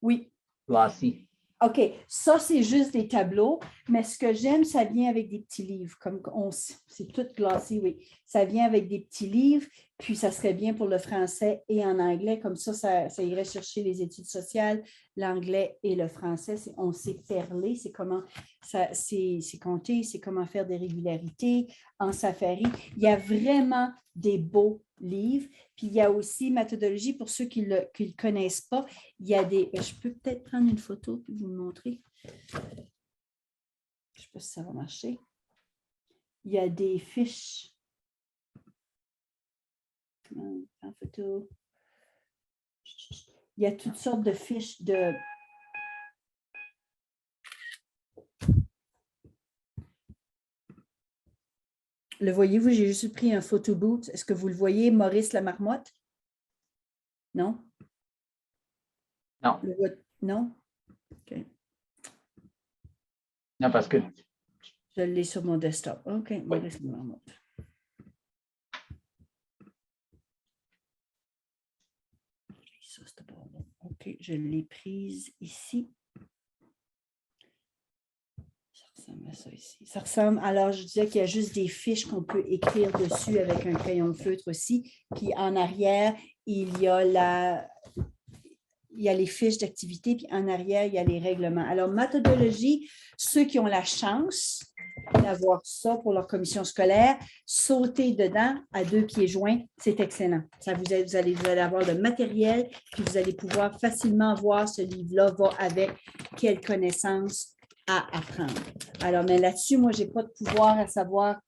Oui. Glossy. OK, ça, c'est juste des tableaux, mais ce que j'aime, ça vient avec des petits livres, comme c'est tout glacé, oui. Ça vient avec des petits livres, puis ça serait bien pour le français et en anglais, comme ça irait chercher les études sociales, l'anglais et le français. On sait perler, c'est comment, c'est compter, c'est comment faire des régularités en Safari. Il y a vraiment des beaux livres. Puis il y a aussi méthodologie pour ceux qui ne le connaissent pas. Il y a des. Je peux peut-être prendre une photo et vous le montrer. Je ne sais pas si ça va marcher. Il y a des fiches. En photo. Il y a toutes sortes de fiches de. Le voyez-vous, j'ai juste pris un photo boot. Est-ce que vous le voyez, Maurice la marmotte? Non? Non. Non? OK. Non, parce que. Je l'ai sur mon desktop. OK, Oui. Maurice la marmotte. Ça, c'est pas bon. OK, je l'ai prise ici. Ça ressemble à ça ici. Ça ressemble, alors je disais qu'il y a juste des fiches qu'on peut écrire dessus avec un crayon de feutre aussi. Puis en arrière, il y a les fiches d'activité, puis en arrière, il y a les règlements. Alors, méthodologie, ceux qui ont la chance d'avoir ça pour leur commission scolaire, sauter dedans à 2 pieds joints, c'est excellent. Ça vous allez avoir le matériel, puis vous allez pouvoir facilement voir ce livre-là va avec quelles connaissances à apprendre. Alors, mais là-dessus, moi, je n'ai pas de pouvoir à savoir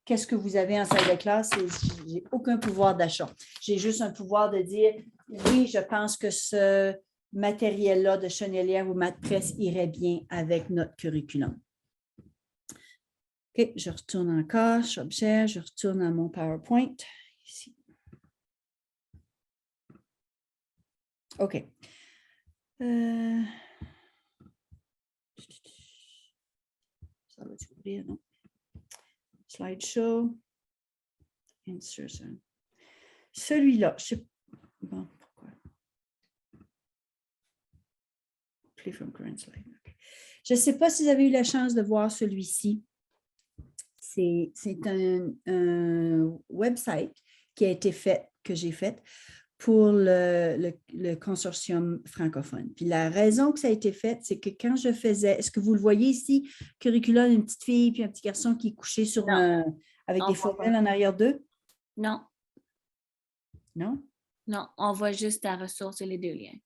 qu'est-ce que vous avez en salle de classe. Je n'ai aucun pouvoir d'achat. J'ai juste un pouvoir de dire, oui, je pense que ce matériel-là de Chenelière ou MathPress irait bien avec notre curriculum. OK, je retourne encore, objet, je retourne à mon PowerPoint. Ici. OK. Ça va ouvrir, non? Slideshow. Insertion. Celui-là, je sais bon, pourquoi? Play from current slide. Okay. Je ne sais pas si vous avez eu la chance de voir celui-ci. C'est un website qui a été fait, que j'ai fait pour le consortium francophone. Puis la raison que ça a été fait, c'est que quand je faisais, est-ce que vous le voyez ici, curriculum, une petite fille puis un petit garçon qui est couché sur avec des formelles en arrière d'eux? Non. Non? Non, on voit juste ta ressource et les deux liens.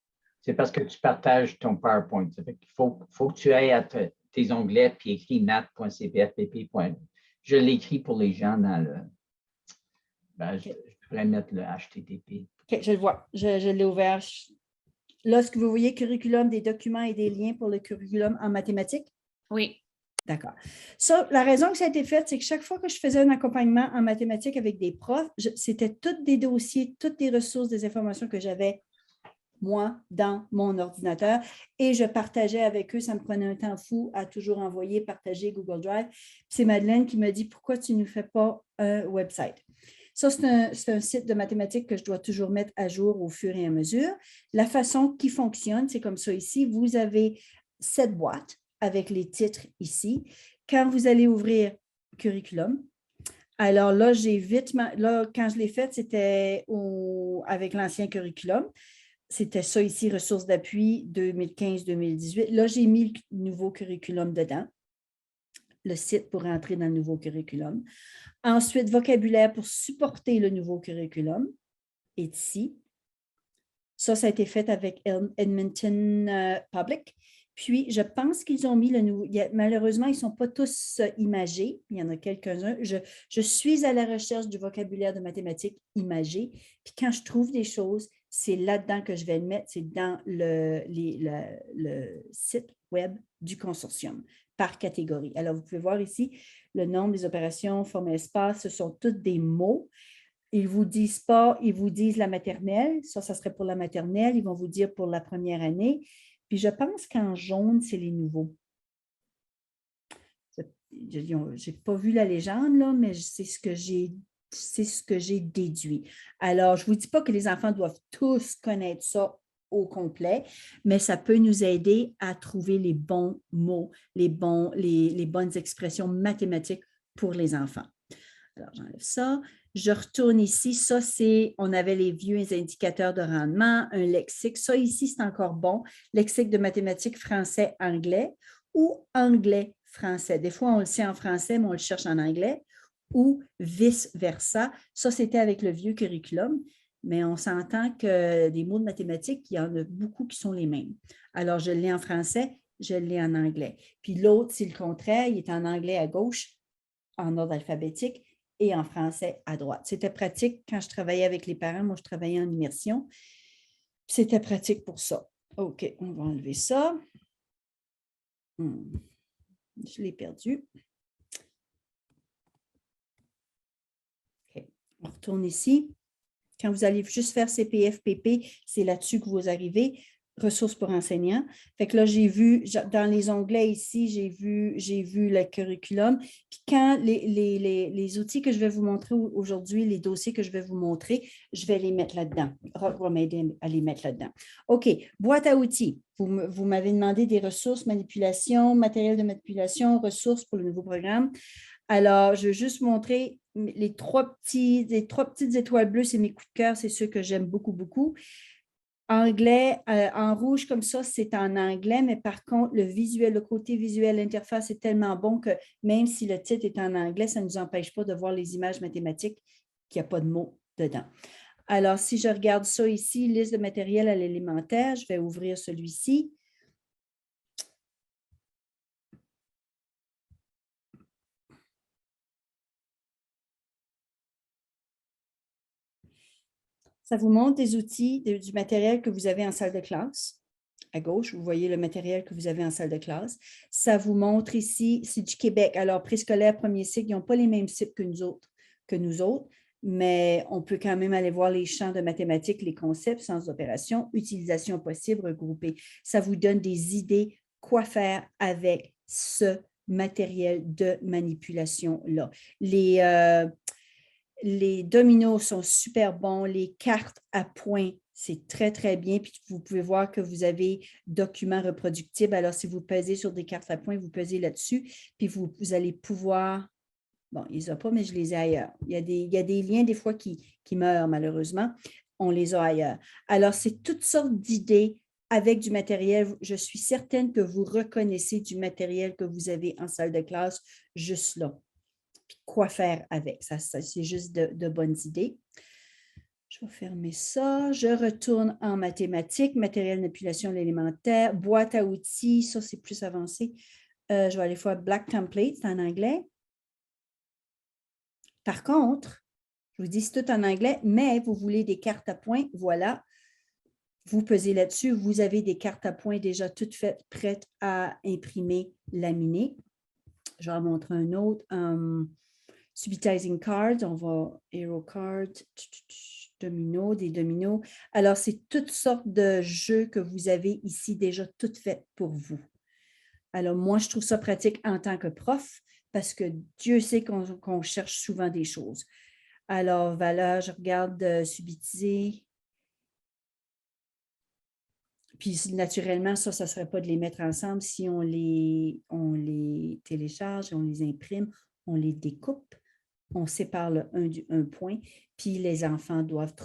C'est parce que tu partages ton PowerPoint. Ça fait qu'il faut que tu ailles à tes onglets puis écris nat.cpfpp. Je l'écris pour les gens dans le... je pourrais mettre le HTTP. OK, je le vois. Je l'ai ouvert. Là, est-ce que vous voyez curriculum, des documents et des liens pour le curriculum en mathématiques? Oui. D'accord. Ça, la raison que ça a été fait, c'est que chaque fois que je faisais un accompagnement en mathématiques avec des profs, c'était tous des dossiers, toutes des ressources, des informations que j'avais, moi, dans mon ordinateur, et je partageais avec eux. Ça me prenait un temps fou à toujours envoyer, partager Google Drive. C'est Madeleine qui me dit, pourquoi tu ne nous fais pas un website? Ça, c'est un site de mathématiques que je dois toujours mettre à jour au fur et à mesure. La façon qui fonctionne, c'est comme ça ici. Vous avez cette boîte avec les titres ici. Quand vous allez ouvrir curriculum, alors là, quand je l'ai fait, c'était avec l'ancien curriculum. C'était ça ici, ressources d'appui 2015-2018. Là, j'ai mis le nouveau curriculum dedans. Le site pour entrer dans le nouveau curriculum. Ensuite, vocabulaire pour supporter le nouveau curriculum est ici. Ça a été fait avec Edmonton Public. Puis, je pense qu'ils ont mis le nouveau. Malheureusement, ils ne sont pas tous imagés. Il y en a quelques-uns. Je suis à la recherche du vocabulaire de mathématiques imagé. Puis, quand je trouve des choses, c'est là-dedans que je vais le mettre. C'est dans le site web du consortium par catégorie. Alors, vous pouvez voir ici le nombre des opérations, forme espace. Ce sont tous des mots. Ils ne vous disent pas, ils vous disent la maternelle. Ça serait pour la maternelle. Ils vont vous dire pour la première année. Puis je pense qu'en jaune, c'est les nouveaux. Je n'ai pas vu la légende, là, mais c'est ce que j'ai déduit. Alors, je ne vous dis pas que les enfants doivent tous connaître ça au complet, mais ça peut nous aider à trouver les bons mots, les bonnes expressions mathématiques pour les enfants. Alors, j'enlève ça. Je retourne ici. Ça, on avait les vieux indicateurs de rendement, un lexique. Ça, ici, c'est encore bon. Lexique de mathématiques français-anglais ou anglais-français. Des fois, on le sait en français, mais on le cherche en anglais ou vice-versa. Ça, c'était avec le vieux curriculum, mais on s'entend que des mots de mathématiques, il y en a beaucoup qui sont les mêmes. Alors, je l'ai en français, je l'ai en anglais. Puis l'autre, c'est le contraire, il est en anglais à gauche, en ordre alphabétique, et en français à droite. C'était pratique quand je travaillais avec les parents. Moi, je travaillais en immersion. C'était pratique pour ça. OK, on va enlever ça. Je l'ai perdu. OK, on retourne ici. Quand vous allez juste faire CPF-PP, c'est là-dessus que vous arrivez. Ressources pour enseignants. Fait que là, j'ai vu, dans les onglets ici, j'ai vu le curriculum. Puis quand les outils que je vais vous montrer aujourd'hui, les dossiers que je vais vous montrer, je vais les mettre là-dedans. Rock va m'aider à les mettre là-dedans. OK, boîte à outils. Vous m'avez demandé des ressources, manipulation, matériel de manipulation, ressources pour le nouveau programme. Alors, je vais juste montrer les trois petites étoiles bleues, c'est mes coups de cœur, c'est ceux que j'aime beaucoup, beaucoup. Anglais, en rouge comme ça, c'est en anglais, mais par contre, le côté visuel, l'interface est tellement bon que même si le titre est en anglais, ça ne nous empêche pas de voir les images mathématiques qu'il n'y a pas de mots dedans. Alors, si je regarde ça ici, liste de matériel à l'élémentaire, je vais ouvrir celui-ci. Ça vous montre des outils, du matériel que vous avez en salle de classe. à gauche, vous voyez le matériel que vous avez en salle de classe. Ça vous montre ici, c'est du Québec. Alors, préscolaire, premier cycle, ils n'ont pas les mêmes cycles que nous autres, mais on peut quand même aller voir les champs de mathématiques, les concepts, sens d'opération, utilisation possible, regroupée. Ça vous donne des idées quoi faire avec ce matériel de manipulation-là. Les dominos sont super bons, les cartes à points, c'est très, très bien. Puis vous pouvez voir que vous avez documents reproductibles. Alors, si vous pesez sur des cartes à points, vous pesez là-dessus, puis vous allez pouvoir. Bon, il les a pas, mais je les ai ailleurs. Il y a des liens des fois qui meurent, malheureusement. On les a ailleurs. Alors, c'est toutes sortes d'idées avec du matériel. Je suis certaine que vous reconnaissez du matériel que vous avez en salle de classe juste là. Puis quoi faire avec? Ça c'est juste de bonnes idées. Je vais fermer ça. Je retourne en mathématiques, matériel manipulation élémentaire, boîte à outils. Ça, c'est plus avancé. Je vais aller faire Black Template, c'est en anglais. Par contre, je vous dis, c'est tout en anglais, mais vous voulez des cartes à points, voilà. Vous pesez là-dessus, vous avez des cartes à points déjà toutes faites, prêtes à imprimer, laminer. Je vais en montrer un autre. Subitizing cards, on va Hero Card, domino, des dominos. Alors, c'est toutes sortes de jeux que vous avez ici déjà toutes faites pour vous. Alors, moi, je trouve ça pratique en tant que prof parce que Dieu sait qu'on cherche souvent des choses. Alors, valeur, je regarde subitiser. Puis, naturellement, ça ne serait pas de les mettre ensemble si on les télécharge, on les imprime, on les découpe, on sépare le 1 du 1 point, puis les enfants doivent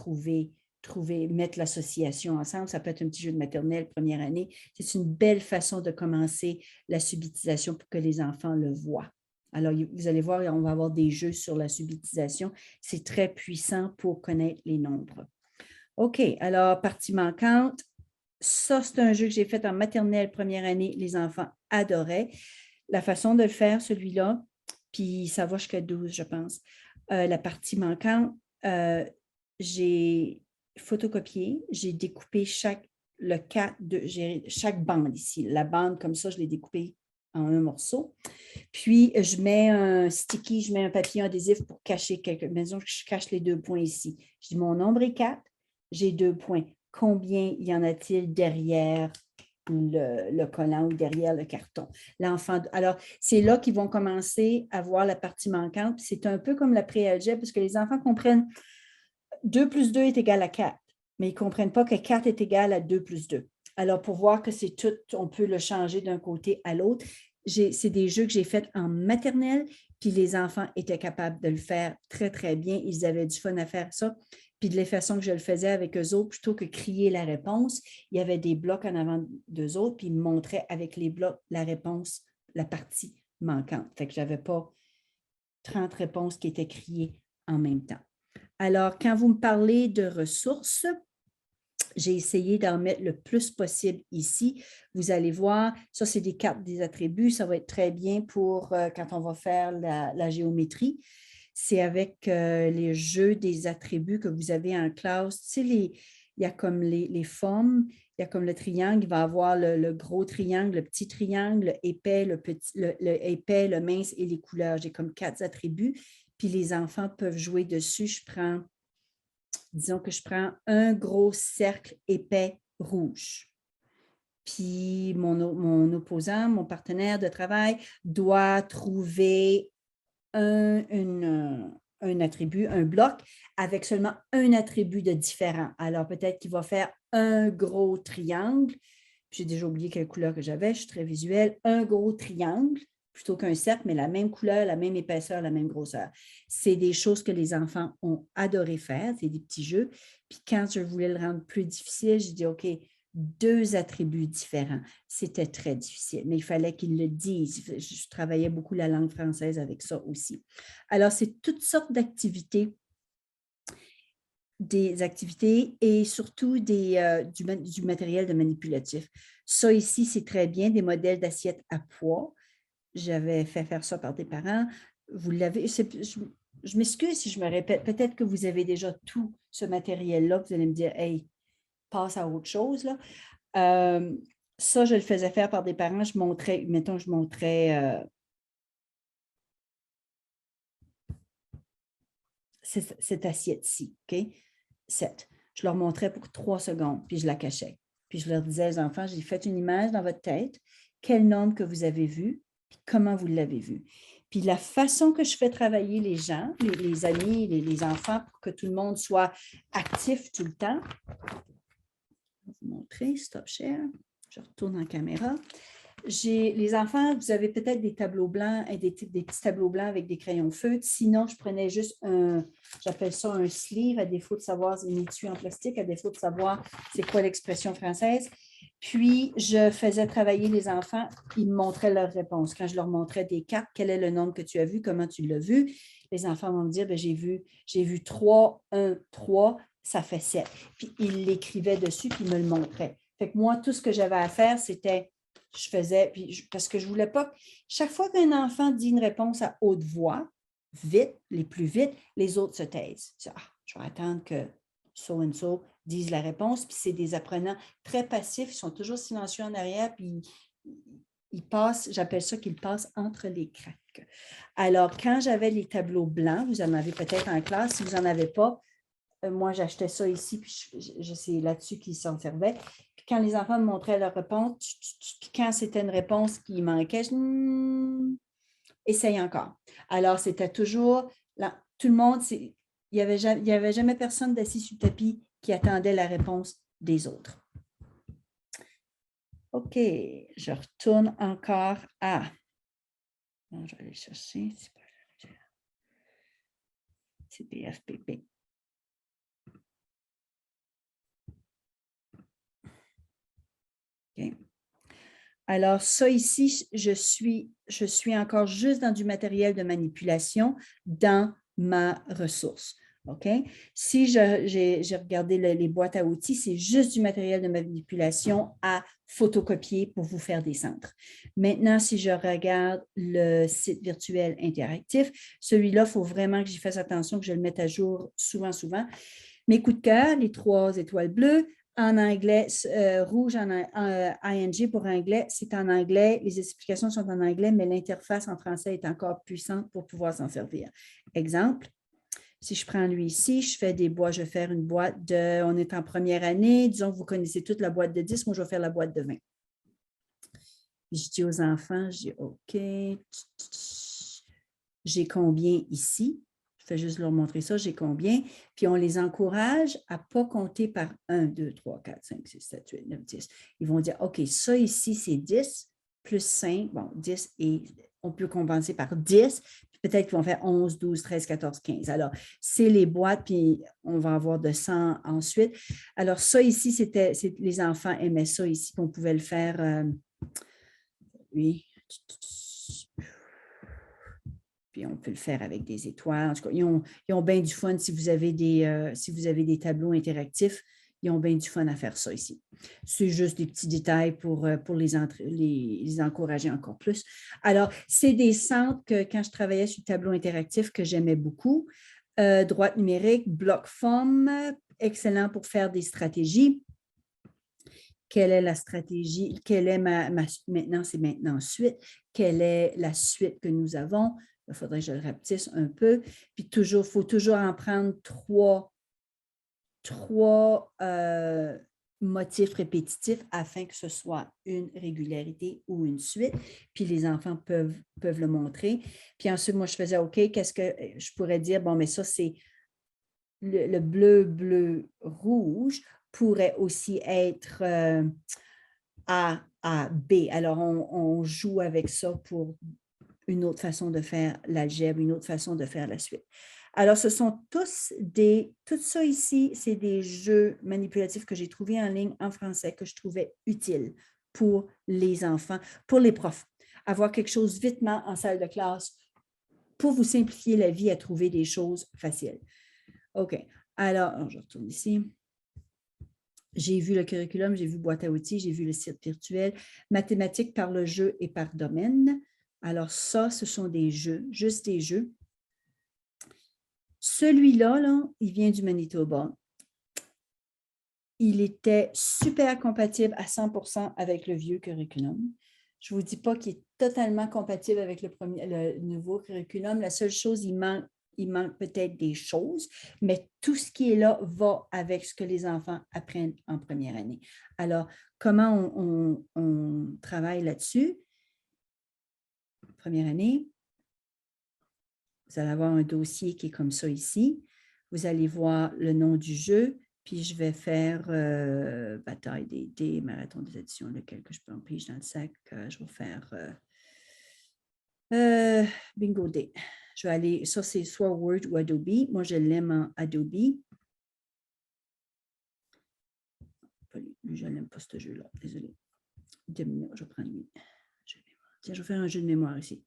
mettre l'association ensemble. Ça peut être un petit jeu de maternelle, première année. C'est une belle façon de commencer la subitisation pour que les enfants le voient. Alors, vous allez voir, on va avoir des jeux sur la subitisation. C'est très puissant pour connaître les nombres. OK, alors, partie manquante. Ça, c'est un jeu que j'ai fait en maternelle, première année. Les enfants adoraient. La façon de le faire, celui-là, puis ça va jusqu'à 12, je pense. La partie manquante, j'ai photocopié, j'ai découpé chaque bande ici. La bande, comme ça, je l'ai découpée en un morceau. Puis, je mets un sticky, je mets un papier adhésif pour cacher disons que je cache les 2 points ici. Je dis mon nombre est 4, j'ai 2 points. Combien y en a-t-il derrière le collant ou derrière le carton? L'enfant, alors, c'est là qu'ils vont commencer à voir la partie manquante. C'est un peu comme la pré-algèbre, parce que les enfants comprennent 2 plus 2 est égal à 4, mais ils ne comprennent pas que 4 est égal à 2 plus 2. Alors, pour voir que c'est tout, on peut le changer d'un côté à l'autre. C'est des jeux que j'ai faits en maternelle, puis les enfants étaient capables de le faire très, très bien. Ils avaient du fun à faire ça. Puis de la façon que je le faisais avec eux autres, plutôt que crier la réponse, il y avait des blocs en avant d'eux autres, puis ils me montraient avec les blocs la réponse, la partie manquante. Fait que je n'avais pas 30 réponses qui étaient criées en même temps. Alors, quand vous me parlez de ressources, j'ai essayé d'en mettre le plus possible ici. Vous allez voir, ça, c'est des cartes des attributs. Ça va être très bien pour quand on va faire la géométrie. C'est avec les jeux des attributs que vous avez en classe. Tu sais, il y a comme les formes, il y a comme le triangle, il va avoir le gros triangle, le petit triangle, le épais, le épais, le mince et les couleurs. J'ai comme 4 attributs, puis les enfants peuvent jouer dessus. Disons que je prends un gros cercle épais rouge. Puis mon opposant, mon partenaire de travail doit trouver un attribut, un bloc avec seulement un attribut de différent. Alors, peut-être qu'il va faire un gros triangle. J'ai déjà oublié quelle couleur que j'avais, je suis très visuelle. Un gros triangle plutôt qu'un cercle, mais la même couleur, la même épaisseur, la même grosseur. C'est des choses que les enfants ont adoré faire, c'est des petits jeux. Puis quand je voulais le rendre plus difficile, j'ai dit, OK, 2 attributs différents. C'était très difficile, mais il fallait qu'ils le disent. Je travaillais beaucoup la langue française avec ça aussi. Alors, c'est toutes sortes d'activités, et surtout du matériel de manipulatif. Ça ici, c'est très bien, des modèles d'assiettes à poids. J'avais fait faire ça par des parents. Vous l'avez, je m'excuse si je me répète, peut-être que vous avez déjà tout ce matériel-là, vous allez me dire, hey, passe à autre chose, là. Ça, je le faisais faire par des parents. Je montrais, mettons, je montrais cette assiette-ci, OK? 7. Je leur montrais pour 3 secondes, puis je la cachais. Puis je leur disais aux enfants, j'ai fait une image dans votre tête, quel nombre que vous avez vu, puis comment vous l'avez vu. Puis la façon que je fais travailler les gens, les amis, les enfants, pour que tout le monde soit actif tout le temps. Je vais vous montrer, stop share. Je retourne en caméra. Les enfants, vous avez peut-être des tableaux blancs et des petits tableaux blancs avec des crayons feutres. Sinon, je prenais juste j'appelle ça un sleeve, à défaut de savoir, un étui en plastique, à défaut de savoir c'est quoi l'expression française. Puis, je faisais travailler les enfants, ils me montraient leurs réponses. Quand je leur montrais des cartes, quel est le nombre que tu as vu, comment tu l'as vu, les enfants vont me dire, j'ai vu 3, 1, 3, ça fait 7. Puis, ils l'écrivaient dessus, puis ils me le montraient. Fait que moi, tout ce que j'avais à faire, c'était je faisais, parce que je ne voulais pas, chaque fois qu'un enfant dit une réponse à haute voix, vite, les plus vite, les autres se taisent. Je vais attendre que so and so dise la réponse, puis c'est des apprenants très passifs, ils sont toujours silencieux en arrière, puis ils passent, j'appelle ça qu'ils passent entre les craques. Alors, quand j'avais les tableaux blancs, vous en avez peut-être en classe, si vous n'en avez pas, moi, j'achetais ça ici, puis c'est là-dessus qu'ils s'en servaient. Puis quand les enfants me montraient leur réponse, quand c'était une réponse qui manquait, essaye encore. Alors, c'était toujours, là, tout le monde, il n'y avait jamais personne d'assis sur le tapis qui attendait la réponse des autres. OK, je retourne encore à... Non, je vais aller chercher. C'est PFPP. OK. Alors, ça ici, je suis encore juste dans du matériel de manipulation dans ma ressource. OK? Si j'ai regardé les boîtes à outils, c'est juste du matériel de manipulation à photocopier pour vous faire des centres. Maintenant, si je regarde le site virtuel interactif, celui-là, il faut vraiment que j'y fasse attention, que je le mette à jour souvent. Mes coups de cœur, les 3 étoiles bleues, en anglais, rouge en ING pour anglais, c'est en anglais, les explications sont en anglais, mais l'interface en français est encore puissante pour pouvoir s'en servir. Exemple, si je prends lui ici, je fais des boîtes, je vais faire une boîte on est en première année, disons que vous connaissez toute la boîte de 10, moi je vais faire la boîte de 20. Je dis aux enfants, je dis OK, j'ai combien ici? Je fais juste leur montrer ça, j'ai combien. Puis on les encourage à ne pas compter par 1, 2, 3, 4, 5, 6, 7, 8, 9, 10. Ils vont dire, OK, ça ici, c'est 10 plus 5. Bon, 10 et on peut compenser par 10. Peut-être qu'ils vont faire 11, 12, 13, 14, 15. Alors, c'est les boîtes, puis on va avoir de 100 ensuite. Alors, ça ici, les enfants aimaient ça ici, puis on pouvait le faire. Oui. Puis on peut le faire avec des étoiles. En tout cas, ils ont bien du fun si vous avez des tableaux interactifs. Ils ont bien du fun à faire ça ici. C'est juste des petits détails pour les encourager encore plus. Alors, c'est des centres que quand je travaillais sur le tableau interactif que j'aimais beaucoup. Droite numérique, bloc forme, excellent pour faire des stratégies. Quelle est la stratégie? Quelle est maintenant, c'est maintenant suite. Quelle est la suite que nous avons? Il faudrait que je le rapetisse un peu. Puis il faut toujours en prendre trois motifs répétitifs afin que ce soit une régularité ou une suite. Puis les enfants peuvent le montrer. Puis ensuite, moi, je faisais OK, qu'est-ce que je pourrais dire? Bon, mais ça, c'est le bleu, bleu, rouge pourrait aussi être A, B. Alors, on joue avec ça pour une autre façon de faire l'algèbre, une autre façon de faire la suite. Alors, ce sont tout ça ici, c'est des jeux manipulatifs que j'ai trouvés en ligne en français que je trouvais utiles pour les enfants, pour les profs. Avoir quelque chose vitement en salle de classe pour vous simplifier la vie à trouver des choses faciles. OK. Alors, je retourne ici. J'ai vu le curriculum, j'ai vu boîte à outils, j'ai vu le site virtuel, mathématiques par le jeu et par domaine. Alors ça, ce sont des jeux, juste des jeux. Celui-là, là, il vient du Manitoba. il était super compatible à 100% avec le vieux curriculum. Je ne vous dis pas qu'il est totalement compatible avec le nouveau curriculum. La seule chose, il manque peut-être des choses, mais tout ce qui est là va avec ce que les enfants apprennent en première année. Alors, comment on travaille là-dessus? Première année, vous allez avoir un dossier qui est comme ça ici. Vous allez voir le nom du jeu, puis je vais faire bataille des dés, marathon des additions, lequel que je peux en pige dans le sac. Je vais faire bingo dé. Je vais aller, ça c'est soit Word ou Adobe. Moi, je l'aime en Adobe. Lui, je n'aime pas ce jeu-là. Désolé. 2 minutes, je vais prendre lui. Tiens, je vais faire un jeu de mémoire ici.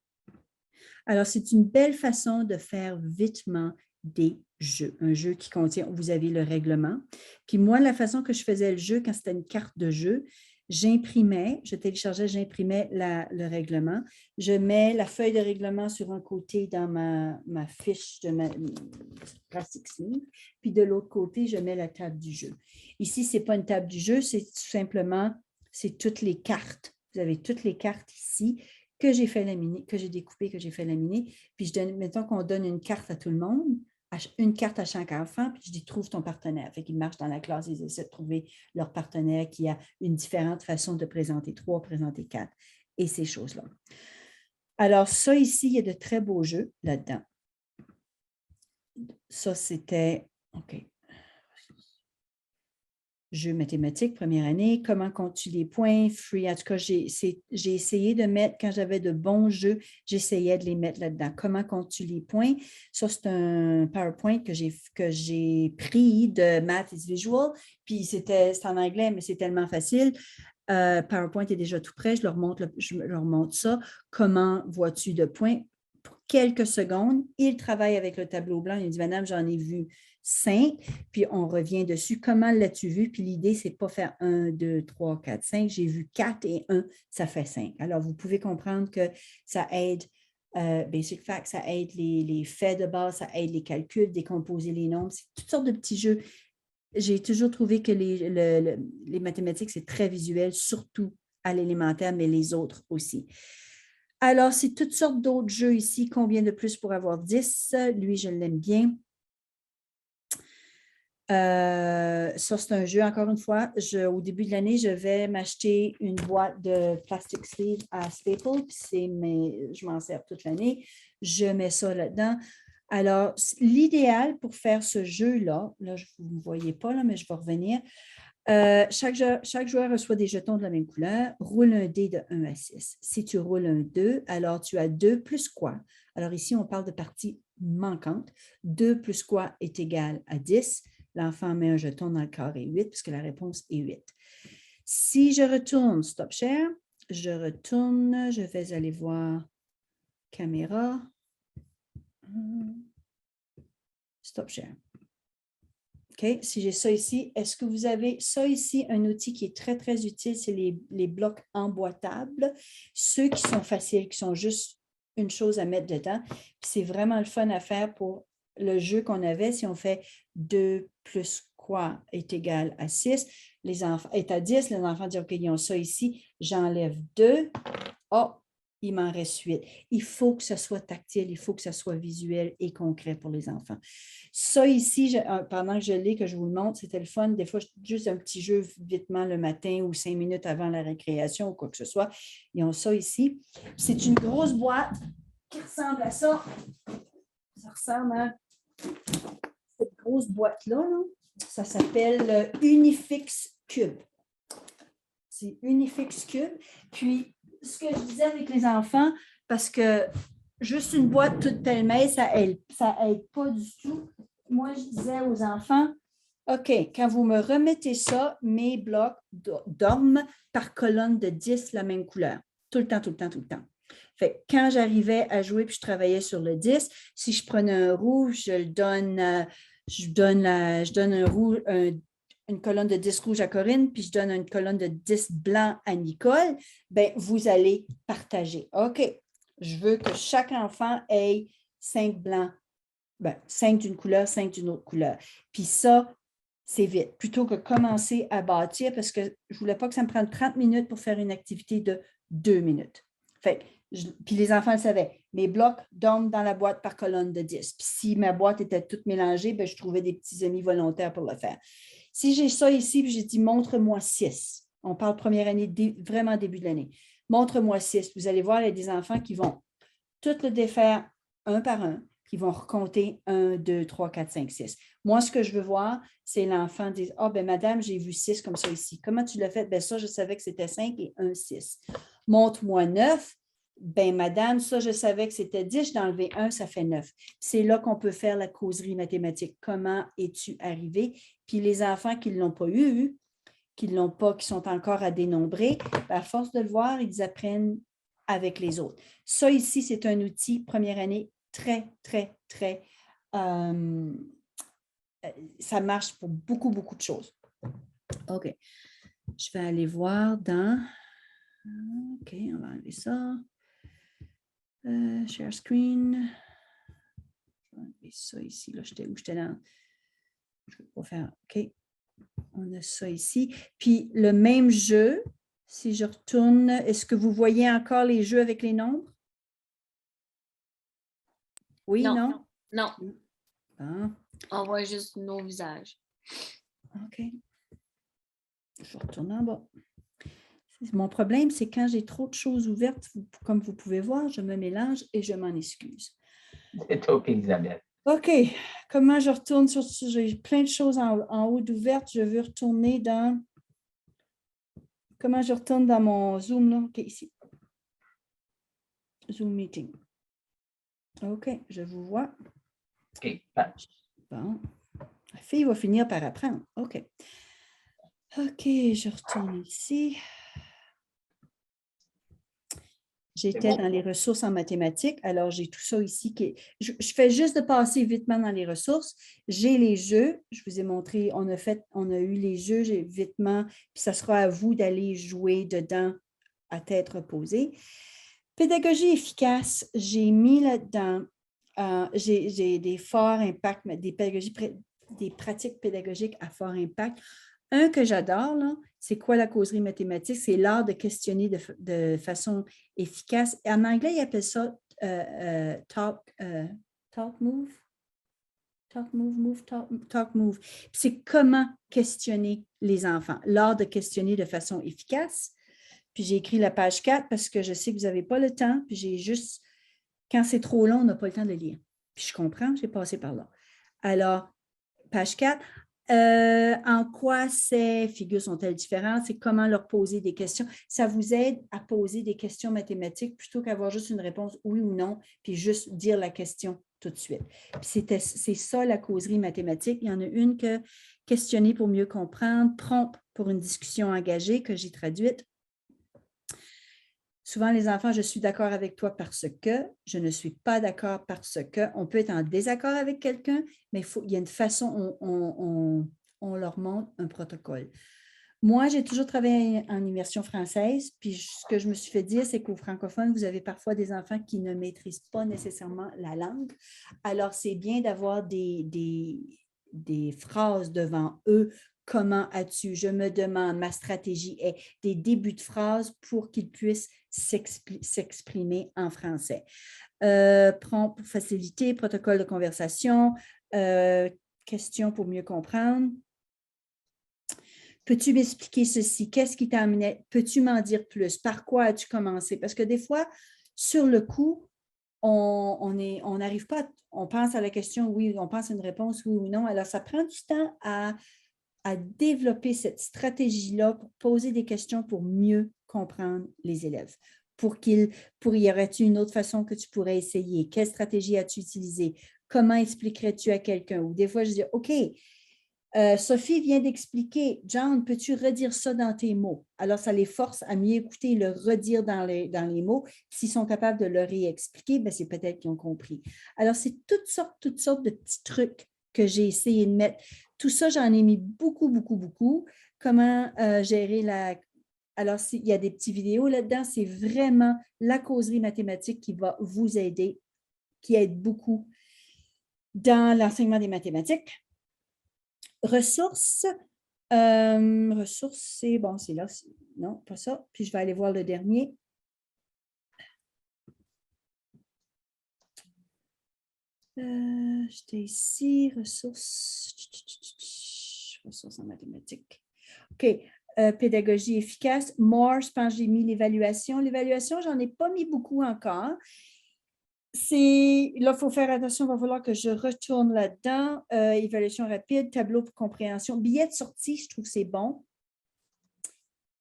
Alors, c'est une belle façon de faire vitement des jeux. Un jeu qui contient, vous avez le règlement. Puis moi, la façon que je faisais le jeu, quand c'était une carte de jeu, je téléchargeais, j'imprimais le règlement. Je mets la feuille de règlement sur un côté dans ma fiche de ma plastic sleeve, puis de l'autre côté, je mets la table du jeu. Ici, ce n'est pas une table du jeu, c'est tout simplement, c'est toutes les cartes. Vous avez toutes les cartes ici que j'ai fait laminer, que j'ai découpé, que j'ai fait laminer. Puis, mettons qu'on donne une carte à tout le monde, une carte à chaque enfant, puis je dis, trouve ton partenaire. Fait qu'ils marchent dans la classe, ils essaient de trouver leur partenaire qui a une différente façon de présenter 3, présenter 4 et ces choses-là. Alors, ça ici, il y a de très beaux jeux là-dedans. Ça, c'était, OK. Jeux mathématiques, première année, comment comptes-tu les points, free, en tout cas, j'ai essayé de mettre, quand j'avais de bons jeux, j'essayais de les mettre là-dedans. Comment comptes-tu les points? Ça, c'est un PowerPoint que j'ai pris de Math is Visual, puis c'est en anglais, mais c'est tellement facile. PowerPoint est déjà tout prêt, je leur montre ça. Comment vois-tu de points? Pour quelques secondes, il travaille avec le tableau blanc, il dit, madame, j'en ai vu 5, puis on revient dessus. Comment l'as-tu vu? Puis l'idée, c'est pas faire 1, 2, 3, 4, 5. J'ai vu 4 et 1, ça fait 5. Alors, vous pouvez comprendre que ça aide, Basic Facts, ça aide les faits de base, ça aide les calculs, décomposer les nombres. C'est toutes sortes de petits jeux. J'ai toujours trouvé que les mathématiques, c'est très visuel, surtout à l'élémentaire, mais les autres aussi. Alors, c'est toutes sortes d'autres jeux ici. Combien de plus pour avoir 10? Lui, je l'aime bien. Ça, c'est un jeu, encore une fois. Au début de l'année, je vais m'acheter une boîte de plastic sleeve à Staples. Je m'en sers toute l'année. Je mets ça là-dedans. Alors, l'idéal pour faire ce jeu-là, vous ne me voyez pas, là, mais je vais revenir. Chaque joueur reçoit des jetons de la même couleur, roule un dé de 1 à 6. Si tu roules un 2, alors tu as 2 plus quoi? Alors ici, on parle de partie manquante. 2 plus quoi est égal à 10. L'enfant met un jeton dans le carré 8 puisque la réponse est 8. Si je retourne Stop Share, je vais aller voir caméra. Stop Share. OK, si j'ai ça ici, est-ce que vous avez ça ici, un outil qui est très, très utile, c'est les blocs emboîtables, ceux qui sont faciles, qui sont juste une chose à mettre dedans. C'est vraiment le fun à faire pour le jeu qu'on avait. Si on fait 2 plus quoi est égal à 6, les enfants est à 10, les enfants disent, OK, ils ont ça ici, j'enlève 2. Oh, il m'en reste 8. Il faut que ce soit tactile, il faut que ce soit visuel et concret pour les enfants. Ça ici, pendant que je l'ai, que je vous le montre, c'était le fun. Des fois, juste un petit jeu vitement le matin ou 5 minutes avant la récréation ou quoi que ce soit. Ils ont ça ici. C'est une grosse boîte qui ressemble à ça. Ça ressemble à cette grosse boîte-là. Là. Ça s'appelle Unifix Cube. C'est Unifix Cube. Puis, ce que je disais avec les enfants, parce que juste une boîte toute pêle-mêle, ça aide pas du tout. Moi, je disais aux enfants, OK, quand vous me remettez ça, mes blocs dorment par colonne de 10 la même couleur. Tout le temps, tout le temps, tout le temps. Fait que quand j'arrivais à jouer puis je travaillais sur le 10, si je prenais un rouge, je donne un rouge, une colonne de 10 rouge à Corinne, puis je donne une colonne de 10 blanc à Nicole, bien, vous allez partager. OK, je veux que chaque enfant ait 5 blancs, 5 d'une couleur, 5 d'une autre couleur. Puis ça, c'est vite, plutôt que commencer à bâtir parce que je ne voulais pas que ça me prenne 30 minutes pour faire une activité de 2 minutes. Fait puis les enfants le savaient. Mes blocs dorment dans la boîte par colonne de 10. Puis si ma boîte était toute mélangée, bien, je trouvais des petits amis volontaires pour le faire. Si j'ai ça ici, puis j'ai dit montre-moi 6. On parle première année, vraiment début de l'année. Montre-moi 6. Vous allez voir, il y a des enfants qui vont tout le défaire un par un, qui vont recompter 1, 2, 3, 4, 5, 6. Moi, ce que je veux voir, c'est l'enfant dire « Ah, ben madame, j'ai vu 6 comme ça ici. Comment tu l'as fait? Ben ça, je savais que c'était 5 et 1, 6. Montre-moi 9. Ben madame, ça, je savais que c'était 10. J'ai enlevé 1, ça fait 9. C'est là qu'on peut faire la causerie mathématique. Comment es-tu arrivé? Puis les enfants qui ne l'ont pas eu, qui l'ont pas, qui sont encore à dénombrer, ben à force de le voir, ils apprennent avec les autres. Ça ici, c'est un outil première année très, très, très, ça marche pour beaucoup, beaucoup de choses. OK. Je vais aller voir dans, OK, on va enlever ça. Share screen. Je vais enlever ça ici. Là, j'étais où? J'étais dans, je vais pas faire, OK. On a ça ici. Puis le même jeu, si je retourne, est-ce que vous voyez encore les jeux avec les nombres? Oui, non? Non. Bon. On voit juste nos visages. OK. Je retourne en bas. Mon problème, c'est quand j'ai trop de choses ouvertes, comme vous pouvez voir, je me mélange et je m'en excuse. C'est OK, Isabelle. OK. Comment je retourne sur... J'ai plein de choses en haut d'ouvertes. Je veux retourner dans... Comment je retourne dans mon Zoom, là? OK, ici. Zoom meeting. OK, je vous vois. OK. Bon. La fille va finir par apprendre. OK. OK, je retourne ici. J'étais dans les ressources en mathématiques. Alors, j'ai tout ça ici. Je fais juste de passer vitement dans les ressources. J'ai les jeux. Je vous ai montré, on a eu les jeux vitement, puis ça sera à vous d'aller jouer dedans à tête reposée. Pédagogie efficace, j'ai mis là-dedans, j'ai des forts impacts, des pratiques pédagogiques à fort impact. Un que j'adore, c'est quoi la causerie mathématique? C'est l'art de questionner de façon efficace. En anglais, ils appellent ça talk move. Talk, move. C'est comment questionner les enfants. L'art de questionner de façon efficace. Puis j'ai écrit la page 4 parce que je sais que vous n'avez pas le temps. Puis j'ai juste, quand c'est trop long, on n'a pas le temps de le lire. Puis je comprends, j'ai passé par là. Alors, page 4. En quoi ces figures sont-elles différentes? C'est comment leur poser des questions. Ça vous aide à poser des questions mathématiques plutôt qu'avoir juste une réponse oui ou non, puis juste dire la question tout de suite. C'est ça la causerie mathématique. Il y en a une que questionner pour mieux comprendre, prompt pour une discussion engagée que j'ai traduite. Souvent, les enfants, je suis d'accord avec toi parce que, je ne suis pas d'accord parce que. On peut être en désaccord avec quelqu'un, mais il y a une façon, on leur montre un protocole. Moi, j'ai toujours travaillé en immersion française, puis ce que je me suis fait dire, c'est qu'aux francophones, vous avez parfois des enfants qui ne maîtrisent pas nécessairement la langue. Alors, c'est bien d'avoir des phrases devant eux. Comment as-tu? Je me demande, ma stratégie est des débuts de phrases pour qu'ils puissent s'exprimer en français. Prompt pour faciliter, protocole de conversation, question pour mieux comprendre. Peux-tu m'expliquer ceci? Qu'est-ce qui t'a amené? Peux-tu m'en dire plus? Par quoi as-tu commencé? Parce que des fois, sur le coup, on n'arrive pas, on pense à la question oui, on pense à une réponse oui ou non. Alors, ça prend du temps à développer cette stratégie-là pour poser des questions pour mieux comprendre les élèves. Y aurait-il une autre façon que tu pourrais essayer? Quelle stratégie as-tu utilisée? Comment expliquerais-tu à quelqu'un? Ou des fois, je dis, OK, Sophie vient d'expliquer, John, peux-tu redire ça dans tes mots? Alors, ça les force à mieux écouter et le redire dans les mots. S'ils sont capables de le réexpliquer, ben, c'est peut-être qu'ils ont compris. Alors, c'est toutes sortes de petits trucs que j'ai essayé de mettre. Tout ça, j'en ai mis beaucoup, beaucoup, beaucoup. Comment gérer la... Alors, il y a des petites vidéos là-dedans. C'est vraiment la causerie mathématique qui va vous aider, qui aide beaucoup dans l'enseignement des mathématiques. Ressources. Ressources, c'est bon, c'est là. Non, pas ça. Puis je vais aller voir le dernier. J'étais ici, ressources. Ressources en mathématiques. OK. Pédagogie efficace. More, je pense que j'ai mis l'évaluation. L'évaluation, j'en ai pas mis beaucoup encore. Là, il faut faire attention, il va falloir que je retourne là-dedans. Évaluation rapide, tableau pour compréhension. Billet de sortie, je trouve que c'est bon.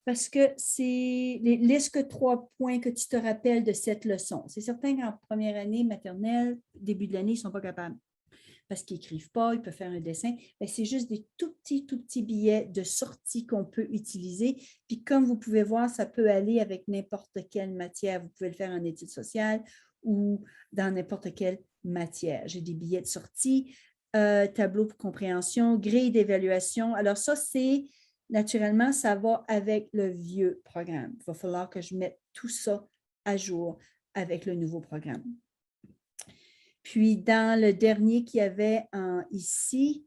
Parce que c'est laisse que 3 points que tu te rappelles de cette leçon. C'est certain qu'en première année maternelle, début de l'année, ils ne sont pas capables. Parce qu'ils n'écrivent pas, ils peuvent faire un dessin. Mais c'est juste des tout petits billets de sortie qu'on peut utiliser. Puis comme vous pouvez voir, ça peut aller avec n'importe quelle matière. Vous pouvez le faire en études sociales ou dans n'importe quelle matière. J'ai des billets de sortie, tableau pour compréhension, grille d'évaluation. Alors ça, c'est naturellement, ça va avec le vieux programme. Il va falloir que je mette tout ça à jour avec le nouveau programme. Puis, dans le dernier qu'il y avait ici,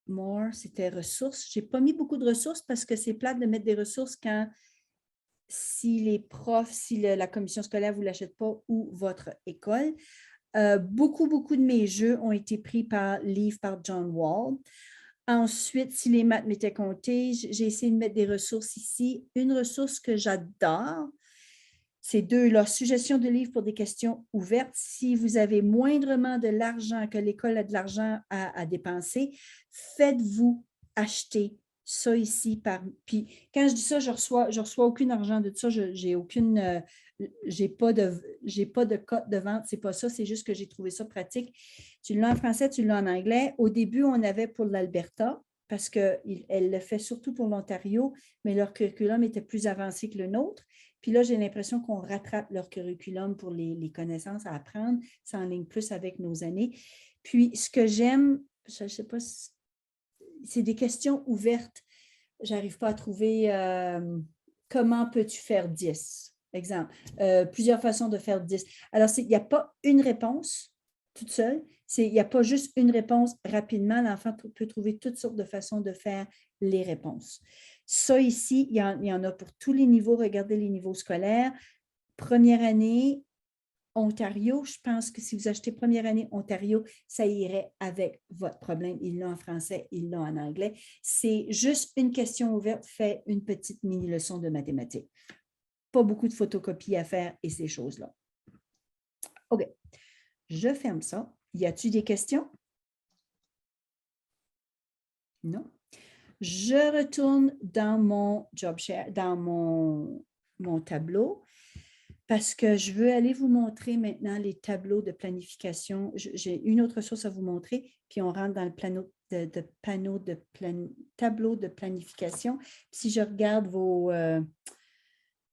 more, c'était ressources. Je n'ai pas mis beaucoup de ressources parce que c'est plate de mettre des ressources quand si les profs, si la commission scolaire ne vous l'achète pas ou votre école. Beaucoup de mes jeux ont été pris par livre par John Wall. Ensuite, si les maths m'étaient comptées, j'ai essayé de mettre des ressources ici. Une ressource que j'adore, c'est 2, la suggestion de livres pour des questions ouvertes. Si vous avez moindrement de l'argent, que l'école a de l'argent à dépenser, faites-vous acheter ça ici. Puis quand je dis ça, je reçois aucun argent de ça. J'ai aucune, j'ai pas de cote de vente. C'est pas ça, c'est juste que j'ai trouvé ça pratique. Tu l'as en français, tu l'as en anglais. Au début, on avait pour l'Alberta, parce qu'elle le fait surtout pour l'Ontario, mais leur curriculum était plus avancé que le nôtre. Puis là, j'ai l'impression qu'on rattrape leur curriculum pour les connaissances à apprendre. Ça en ligne plus avec nos années. Puis, ce que j'aime, je ne sais pas, c'est des questions ouvertes. Je n'arrive pas à trouver comment peux-tu faire 10? Exemple, plusieurs façons de faire 10. Alors, il n'y a pas une réponse toute seule. Il n'y a pas juste une réponse rapidement. L'enfant peut trouver toutes sortes de façons de faire les réponses. Ça ici, il y en a pour tous les niveaux. Regardez les niveaux scolaires. Première année, Ontario, je pense que si vous achetez première année Ontario, ça irait avec votre problème. Ils l'ont en français, ils l'ont en anglais. C'est juste une question ouverte, fait une petite mini-leçon de mathématiques. Pas beaucoup de photocopies à faire et ces choses-là. OK. Je ferme ça. Y a-t-il des questions? Non. Je retourne dans mon job share, dans mon tableau, parce que je veux aller vous montrer maintenant les tableaux de planification. J'ai une autre source à vous montrer, puis on rentre dans le tableau de planification. Si je regarde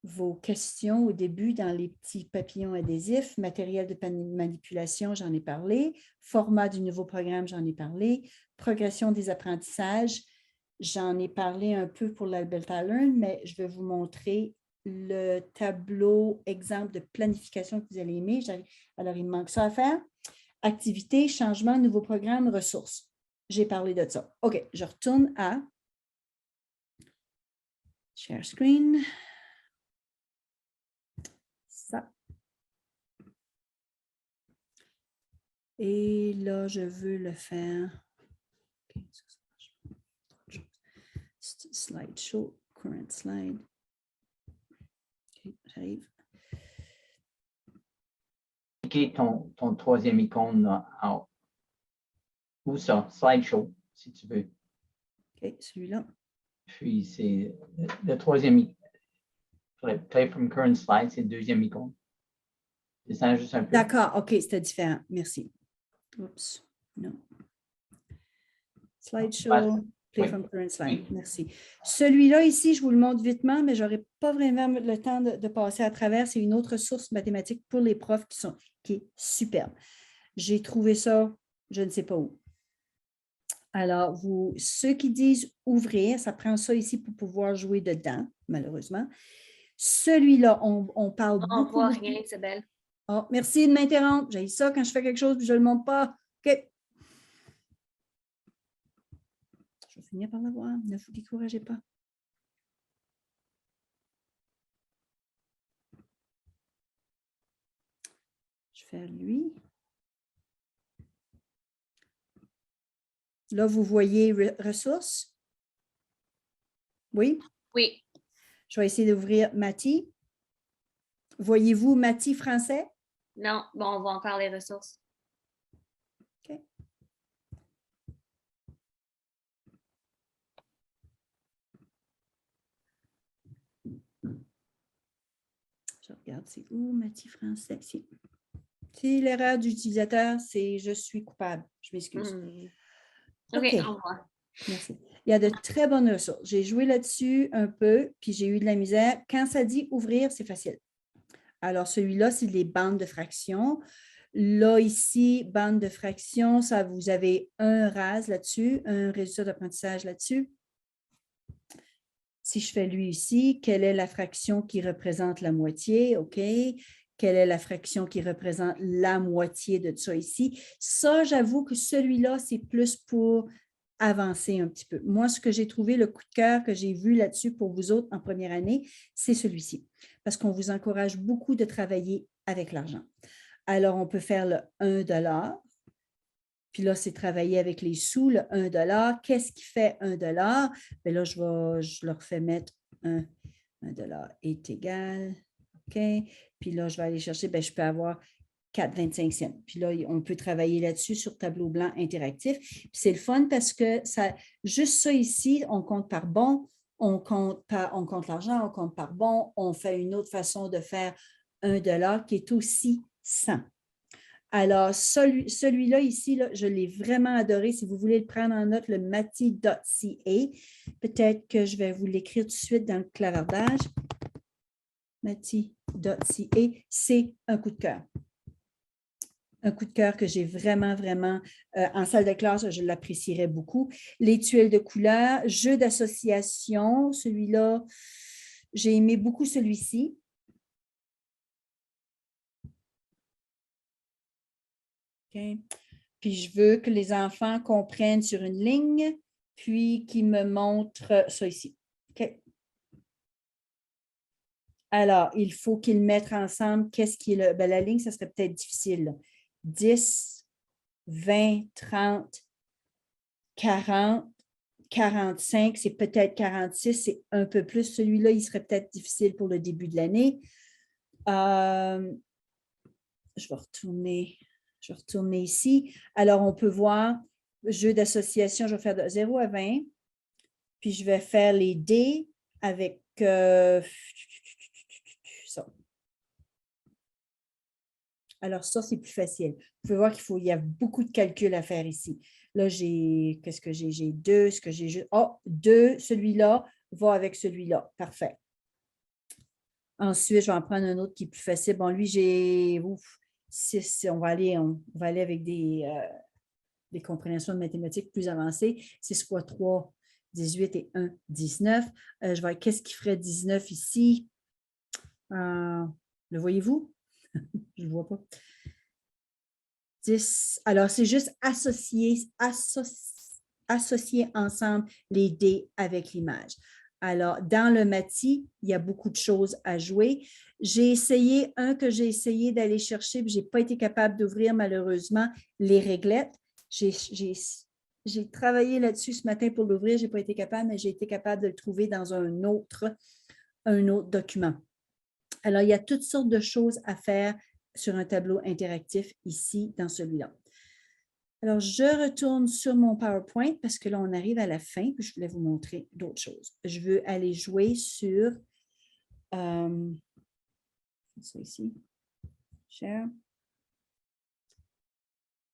vos questions au début dans les petits papillons adhésifs, matériel de manipulation, j'en ai parlé, format du nouveau programme, j'en ai parlé, progression des apprentissages, j'en ai parlé un peu pour l'Alberta Learn, mais je vais vous montrer le tableau exemple de planification que vous allez aimer. Alors, il me manque ça à faire. Activité, changement, nouveau programme, ressources. J'ai parlé de ça. OK, je retourne à Share Screen. Ça. Et là, je veux le faire. Okay, slideshow, current slide. OK, j'arrive. Cliquez ton troisième icône en haut. Où ça? Slideshow, si tu veux. OK, celui-là. Puis, c'est le troisième. Play from current slide, c'est le deuxième icône. Descends juste un peu. D'accord, OK, c'était différent. Merci. Oups, non. Slideshow, play from current slide. Merci. Celui-là ici, je vous le montre vitement, mais je n'aurai pas vraiment le temps de passer à travers. C'est une autre source mathématique pour les profs qui est superbe. J'ai trouvé ça, je ne sais pas où. Alors, ceux qui disent ouvrir, ça prend ça ici pour pouvoir jouer dedans, malheureusement. Celui-là, on parle beaucoup. On ne voit rien, Isabelle. Oh, merci de m'interrompre. J'ai ça quand je fais quelque chose et je ne le montre pas. OK. finir par l'avoir. Ne vous découragez pas. Je vais faire lui. Là, vous voyez ressources? Oui? Oui. Je vais essayer d'ouvrir Mati. Voyez-vous Mati français? Non, bon, on va encore les ressources. OK. Je regarde, c'est où Mati français? Si. C'est l'erreur d'utilisateur, c'est je suis coupable. Je m'excuse. OK, OK. au revoir. Merci. Il y a de très bonnes ressources. J'ai joué là-dessus un peu, puis j'ai eu de la misère. Quand ça dit ouvrir, c'est facile. Alors, celui-là, c'est les bandes de fractions. Là, ici, bande de fractions, ça, vous avez un RAS là-dessus, un résultat d'apprentissage là-dessus. Si je fais lui ici, quelle est la fraction qui représente la moitié? OK. Quelle est la fraction qui représente la moitié de ça ici? Ça, j'avoue que celui-là, c'est plus pour avancer un petit peu. Moi, ce que j'ai trouvé, le coup de cœur que j'ai vu là-dessus pour vous autres en première année, c'est celui-ci, parce qu'on vous encourage beaucoup de travailler avec l'argent. Alors, on peut faire le 1 $. Puis là, c'est travailler avec les sous, le 1 $. Qu'est-ce qui fait 1 $? Bien là, je leur fais mettre 1 $ est égal. OK. Puis là, je vais aller chercher, bien, je peux avoir 4,25 cents. Puis là, on peut travailler là-dessus sur tableau blanc interactif. Puis c'est le fun parce que ça, juste ça ici, on compte par bon, on compte l'argent, on compte par bon, on fait une autre façon de faire 1 $ qui est aussi 100. Alors, celui-là ici, là, je l'ai vraiment adoré. Si vous voulez le prendre en note, le mati.ca, peut-être que je vais vous l'écrire tout de suite dans le clavardage. Mati.ca, c'est un coup de cœur. Un coup de cœur que j'ai vraiment, vraiment, en salle de classe, je l'apprécierais beaucoup. Les tuiles de couleurs, jeu d'association, celui-là, j'ai aimé beaucoup celui-ci. OK. Puis je veux que les enfants comprennent sur une ligne, puis qu'ils me montrent ça ici. OK. Alors, il faut qu'ils mettent ensemble qu'est-ce qui est le. Bien, la ligne, ça serait peut-être difficile. Là. 10, 20, 30, 40, 45, c'est peut-être 46, c'est un peu plus. Celui-là, il serait peut-être difficile pour le début de l'année. Je vais retourner ici. Alors, on peut voir jeu d'association, je vais faire de 0 à 20. Puis, je vais faire les dés avec ça. Alors, ça, c'est plus facile. Vous pouvez voir qu'il y a beaucoup de calculs à faire ici. Là, qu'est-ce que j'ai? J'ai 2, ce que j'ai juste. Oh, 2, celui-là va avec celui-là. Parfait. Ensuite, je vais en prendre un autre qui est plus facile. Bon, lui, j'ai 6. On va aller avec des compréhensions de mathématiques plus avancées. 6 fois 3, 18 et 1, 19. Je vais qu'est-ce qui ferait 19 ici? Le voyez-vous? Je ne vois pas. 10. Alors, c'est juste associer ensemble les dés avec l'image. Alors, dans le Mati, il y a beaucoup de choses à jouer. J'ai essayé d'aller chercher, puis je n'ai pas été capable d'ouvrir malheureusement les réglettes. J'ai travaillé là-dessus ce matin pour l'ouvrir, je n'ai pas été capable, mais j'ai été capable de le trouver dans un autre document. Alors, il y a toutes sortes de choses à faire sur un tableau interactif ici, dans celui-là. Alors, je retourne sur mon PowerPoint parce que là, on arrive à la fin, puis je voulais vous montrer d'autres choses. Je veux aller jouer sur ça ici. Share.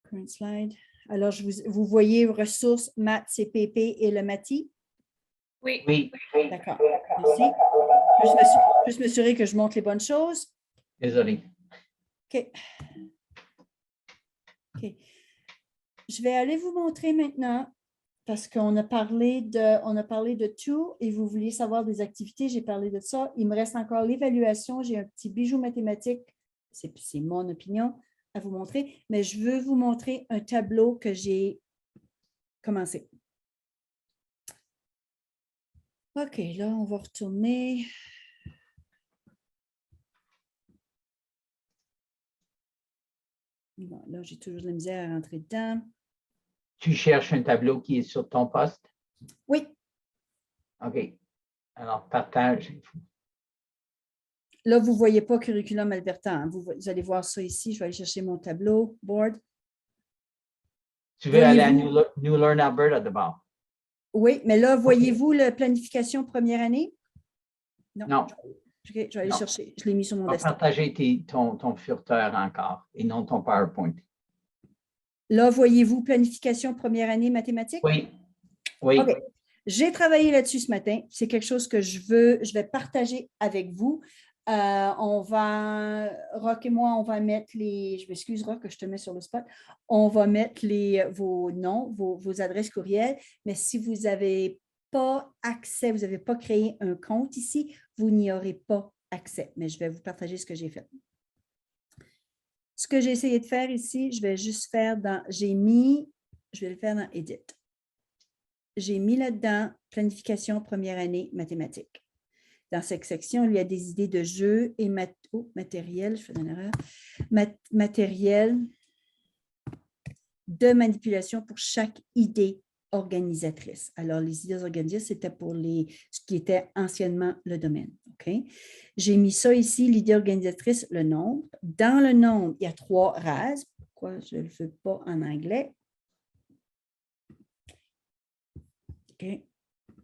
Current slide. Alors, vous voyez ressources, maths, CPP et le Mati? Oui. Oui. D'accord. Merci. Juste m'assurer que je montre les bonnes choses. Désolé. OK. OK. Je vais aller vous montrer maintenant parce qu'on a parlé de tout et vous vouliez savoir des activités. J'ai parlé de ça. Il me reste encore l'évaluation. J'ai un petit bijou mathématique. C'est mon opinion à vous montrer, mais je veux vous montrer un tableau que j'ai commencé. OK, là, on va retourner. Bon, là, j'ai toujours de la misère à rentrer dedans. Tu cherches un tableau qui est sur ton poste? Oui, OK. Alors, partage. là, vous ne voyez pas Curriculum Alberta. Hein. Vous allez voir ça ici. Je vais aller chercher mon tableau, board. Tu veux aller à Voyez-vous? New Learn Alberta d'abord? Oui, mais là, voyez-vous la planification première année? Non. OK, je vais aller Non. chercher. Je l'ai mis sur mon On va desktop. partager ton furteur encore et non ton PowerPoint. Là, voyez-vous planification première année mathématiques? Oui. Oui. OK. J'ai travaillé là-dessus ce matin. C'est quelque chose que je vais partager avec vous. Rock et moi, on va mettre je m'excuse, Rock, que je te mets sur le spot. On va mettre vos noms, vos adresses courriel. Mais si vous n'avez pas accès, vous n'avez pas créé un compte ici, vous n'y aurez pas accès. Mais je vais vous partager ce que j'ai fait. Ce que j'ai essayé de faire ici, je vais juste faire je vais le faire dans Edit. J'ai mis là-dedans planification première année mathématiques. Dans cette section, il y a des idées de jeu et matériel, je fais une erreur, matériel de manipulation pour chaque idée organisatrice. Alors, les idées organisatrices, c'était pour ce qui était anciennement le domaine. OK? J'ai mis ça ici, l'idée organisatrice, le nombre. Dans le nombre, il y a 3 rases. Pourquoi je ne le fais pas en anglais? OK.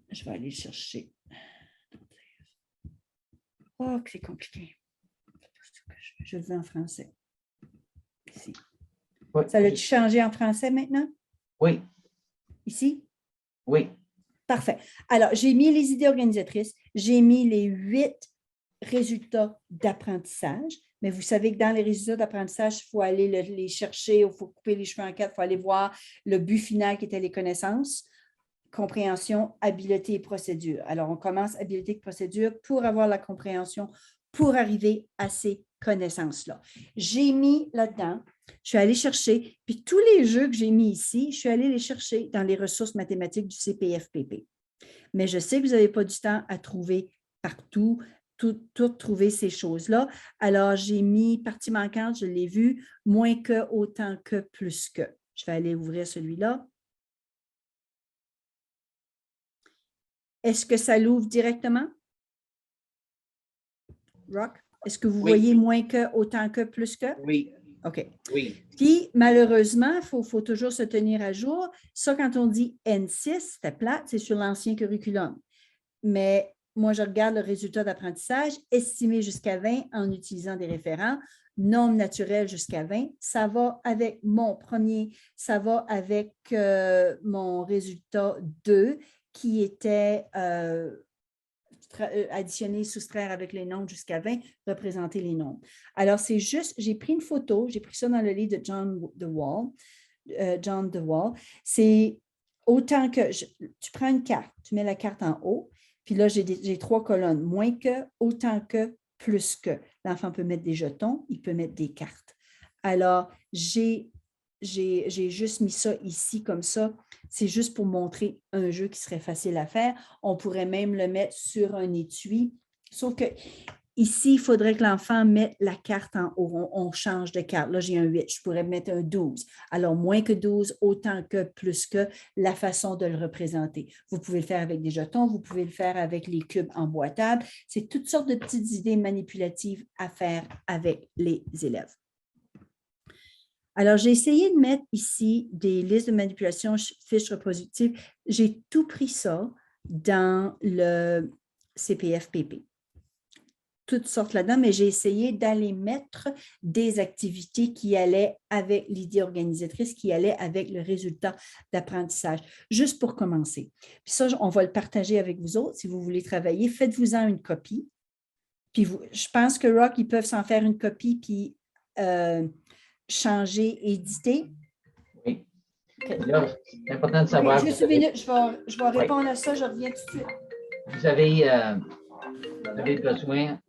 Je vais aller chercher. Oh, que c'est compliqué. Je le veux en français. Ici. Oui. Ça l'a-tu changé en français maintenant? Oui. Ici? Oui. Parfait. Alors, j'ai mis les idées organisatrices. J'ai mis les 8 résultats d'apprentissage. Mais vous savez que dans les résultats d'apprentissage, il faut aller les chercher, il faut couper les cheveux en 4, il faut aller voir le but final qui était les connaissances, compréhension, habileté et procédure. Alors, on commence habileté et procédure pour avoir la compréhension, pour arriver à ces connaissances-là. J'ai mis là-dedans, je suis allée chercher, puis tous les jeux que j'ai mis ici, je suis allée les chercher dans les ressources mathématiques du CPFPP. Mais je sais que vous n'avez pas du temps à trouver partout, tout trouver ces choses-là. Alors, j'ai mis partie manquante, je l'ai vu, moins que, autant que, plus que. Je vais aller ouvrir celui-là. Est-ce que ça l'ouvre directement? Rock? Est-ce que vous voyez moins que, autant que, plus que? Oui. OK. Oui. Puis, malheureusement, il faut toujours se tenir à jour. Ça, quand on dit N6, c'était plate, c'est sur l'ancien curriculum. Mais moi, je regarde le résultat d'apprentissage estimé jusqu'à 20 en utilisant des référents. Nombre naturel jusqu'à 20, ça va avec mon premier, ça va avec mon résultat 2 qui était additionner, soustraire avec les nombres jusqu'à 20, représenter les nombres. Alors, c'est juste, j'ai pris une photo, j'ai pris ça dans le livre de John DeWall. C'est autant que, tu prends une carte, tu mets la carte en haut, puis là, j'ai 3 colonnes, moins que, autant que, plus que. L'enfant peut mettre des jetons, il peut mettre des cartes. Alors, j'ai juste mis ça ici comme ça. C'est juste pour montrer un jeu qui serait facile à faire. On pourrait même le mettre sur un étui. Sauf que ici, il faudrait que l'enfant mette la carte en haut. On change de carte. Là, j'ai un 8. Je pourrais mettre un 12. Alors, moins que 12, autant que, plus que, la façon de le représenter. Vous pouvez le faire avec des jetons. Vous pouvez le faire avec les cubes emboîtables. C'est toutes sortes de petites idées manipulatives à faire avec les élèves. Alors, j'ai essayé de mettre ici des listes de manipulation, fiches reproductives. J'ai tout pris ça dans le CPFPP. Toutes sortes là-dedans, mais j'ai essayé d'aller mettre des activités qui allaient avec l'idée organisatrice, qui allaient avec le résultat d'apprentissage, juste pour commencer. Puis ça, on va le partager avec vous autres. Si vous voulez travailler, faites-vous-en une copie. Puis je pense que Rock, ils peuvent s'en faire une copie, puis changer, éditer. Oui. Là, c'est important de savoir. Juste une minute, je vais répondre à ça, je reviens tout de suite. Vous avez besoin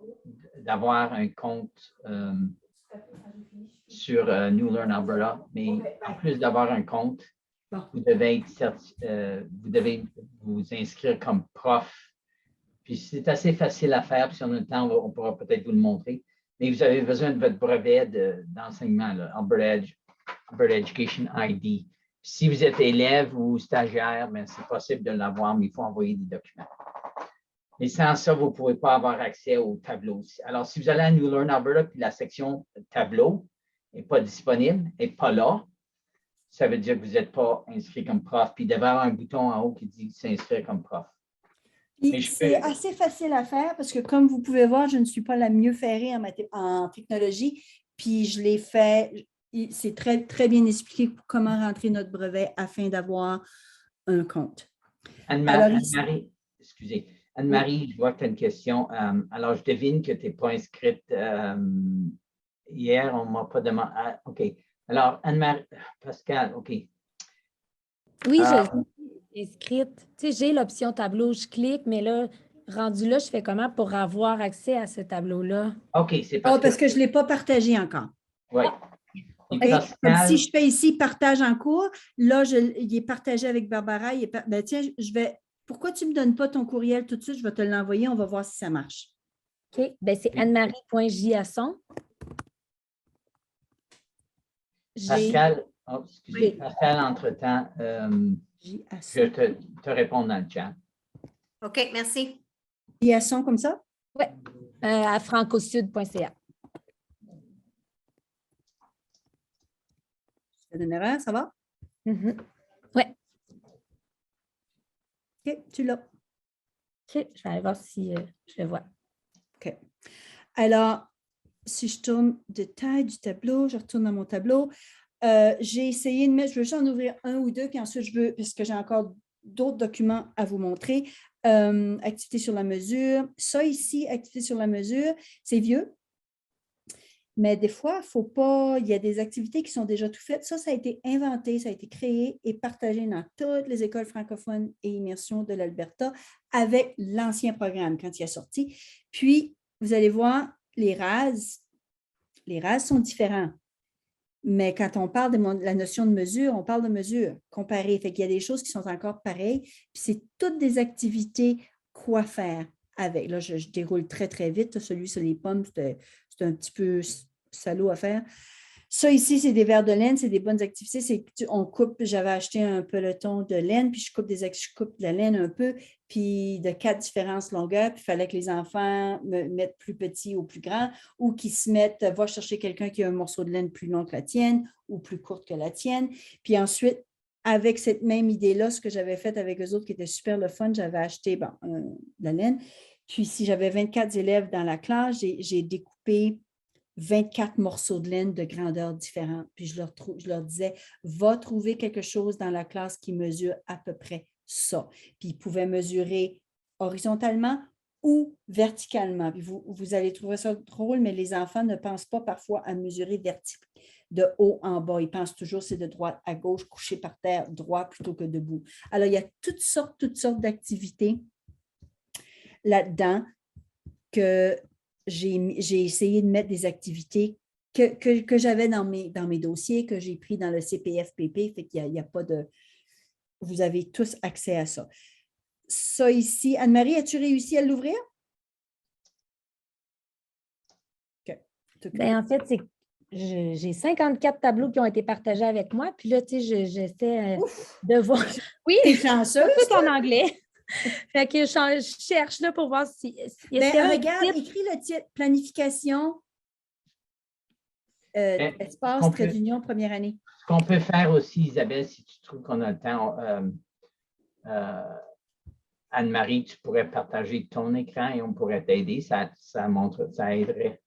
d'avoir un compte sur New Learn Alberta, mais en plus d'avoir un compte, vous devez vous inscrire comme prof Puis c'est assez facile à faire. Puis si on a le temps, on pourra peut-être vous le montrer. Mais vous avez besoin de votre brevet d'enseignement, Alberta Education ID. Si vous êtes élève ou stagiaire, c'est possible de l'avoir, mais il faut envoyer des documents. Et sans ça, vous ne pouvez pas avoir accès au tableau. Alors, si vous allez à New Learn Alberta, puis la section tableau n'est pas disponible, n'est pas là, ça veut dire que vous n'êtes pas inscrit comme prof. Puis il devrait y avoir un bouton en haut qui dit s'inscrire comme prof. C'est assez facile à faire parce que, comme vous pouvez voir, je ne suis pas la mieux ferrée en technologie. Puis je l'ai fait, c'est très, très bien expliqué comment rentrer notre brevet afin d'avoir un compte. Anne-Marie, excusez. Anne-Marie, je vois que tu as une question. Alors, je devine que tu n'es pas inscrite hier. On ne m'a pas demandé. Ah, OK. Alors, Anne-Marie, Pascal, OK. Oui, je suis inscrite. Tu sais, j'ai l'option tableau, je clique, mais là, rendu là, je fais comment pour avoir accès à ce tableau-là? OK, c'est parce que je ne l'ai pas partagé encore. Oui. Comme si je fais ici partage en cours, là, il est partagé avec Barbara. Tiens, pourquoi tu ne me donnes pas ton courriel tout de suite? Je vais te l'envoyer, on va voir si ça marche. OK. Bien, c'est annemarie.jasson. Pascal, excusez, Pascal, entre-temps, je te réponds dans le chat. OK, merci. Jasson comme ça? Oui, à francosud.ca. C'est une erreur, ça va? Oui. OK, tu l'as. OK, je vais aller voir si je le vois. OK. Alors, si je tourne de taille du tableau, je retourne dans mon tableau. J'ai essayé de mettre, je veux juste en ouvrir un ou deux, puis ensuite, parce que j'ai encore d'autres documents à vous montrer. Activité sur la mesure. Ça ici, activité sur la mesure, c'est vieux. Mais des fois, il faut pas, il y a des activités qui sont déjà tout faites. Ça a été inventé, ça a été créé et partagé dans toutes les écoles francophones et immersion de l'Alberta avec l'ancien programme quand il est sorti. Puis, vous allez voir, les RAS sont différents. Mais quand on parle de la notion de mesure, on parle de mesure comparée. Fait qu'il y a des choses qui sont encore pareilles. Puis, c'est toutes des activités quoi faire avec. Là, je déroule très, très vite. Celui sur les pommes, c'est un petit peu salaud à faire. Ça ici, c'est des vers de laine, c'est des bonnes activités. On coupe, j'avais acheté un peloton de laine, puis je coupe de la laine un peu, puis de 4 différentes longueurs, puis il fallait que les enfants me mettent plus petit ou plus grand, ou qu'ils se mettent, va chercher quelqu'un qui a un morceau de laine plus long que la tienne, ou plus courte que la tienne. Puis ensuite, avec cette même idée-là, ce que j'avais fait avec eux autres, qui était super le fun, j'avais acheté de la laine. Puis si j'avais 24 élèves dans la classe, j'ai découpé 24 morceaux de laine de grandeur différentes. Puis je leur disais, va trouver quelque chose dans la classe qui mesure à peu près ça. Puis ils pouvaient mesurer horizontalement ou verticalement. Puis vous allez trouver ça drôle, mais les enfants ne pensent pas parfois à mesurer de haut en bas. Ils pensent toujours c'est de droite à gauche, couché par terre, droit plutôt que debout. Alors, il y a toutes sortes d'activités là-dedans que j'ai essayé de mettre des activités que j'avais dans mes dossiers, que j'ai pris dans le CPFPP, fait qu'il n'y a pas de... Vous avez tous accès à ça. Ça ici, Anne-Marie, as-tu réussi à l'ouvrir? OK. Bien, en fait, j'ai 54 tableaux qui ont été partagés avec moi, puis là, tu sais, j'essaie de voir... Oui, t'es chanceuse. Tout en anglais. Fait que je cherche là pour voir si... regarde, écris le titre « Planification, espace, trait d'union, première année ». Ce qu'on peut faire aussi, Isabelle, si tu trouves qu'on a le temps, Anne-Marie, tu pourrais partager ton écran et on pourrait t'aider. Ça aiderait.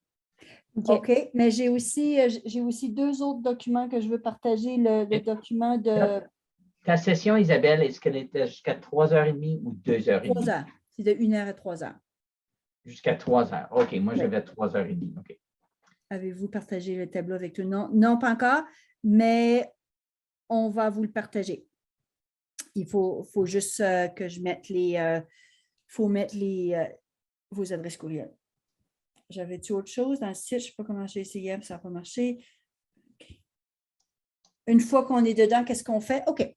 OK, mais j'ai aussi 2 autres documents que je veux partager. Le document de... Ta session, Isabelle, est-ce qu'elle était jusqu'à 3h30 ou 2h30? 3 heures. C'est de 1 heure à 3 heures. Jusqu'à 3 heures. OK, moi, j'avais 3h30. OK. Avez-vous partagé le tableau avec tout le monde? Non, pas encore, mais on va vous le partager. Il faut juste que je mette vos adresses courriel. J'avais-tu autre chose dans le site? Je ne sais pas comment j'ai essayé, mais ça n'a pas marché. Okay. Une fois qu'on est dedans, qu'est-ce qu'on fait? OK.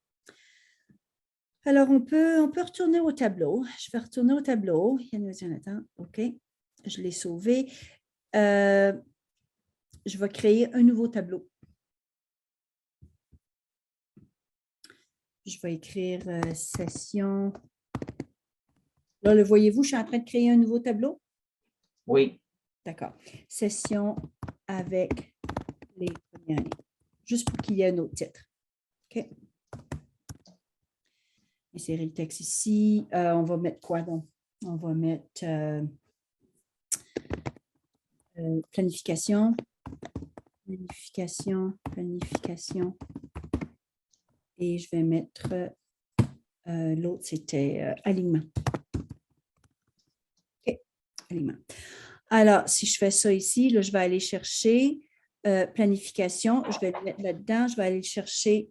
Alors, on peut retourner au tableau. Je vais retourner au tableau. Jonathan, OK. Je l'ai sauvé. Je vais créer un nouveau tableau. Je vais écrire session. Là, le voyez-vous, je suis en train de créer un nouveau tableau? Oui. D'accord. Session avec les premières années. Juste pour qu'il y ait un autre titre. OK. Insérer le texte ici. On va mettre quoi donc? On va mettre planification. Planification. Et je vais mettre l'autre, c'était alignement. OK, alignement. Alors, si je fais ça ici, là, je vais aller chercher planification. Je vais le mettre là-dedans. Je vais aller le chercher.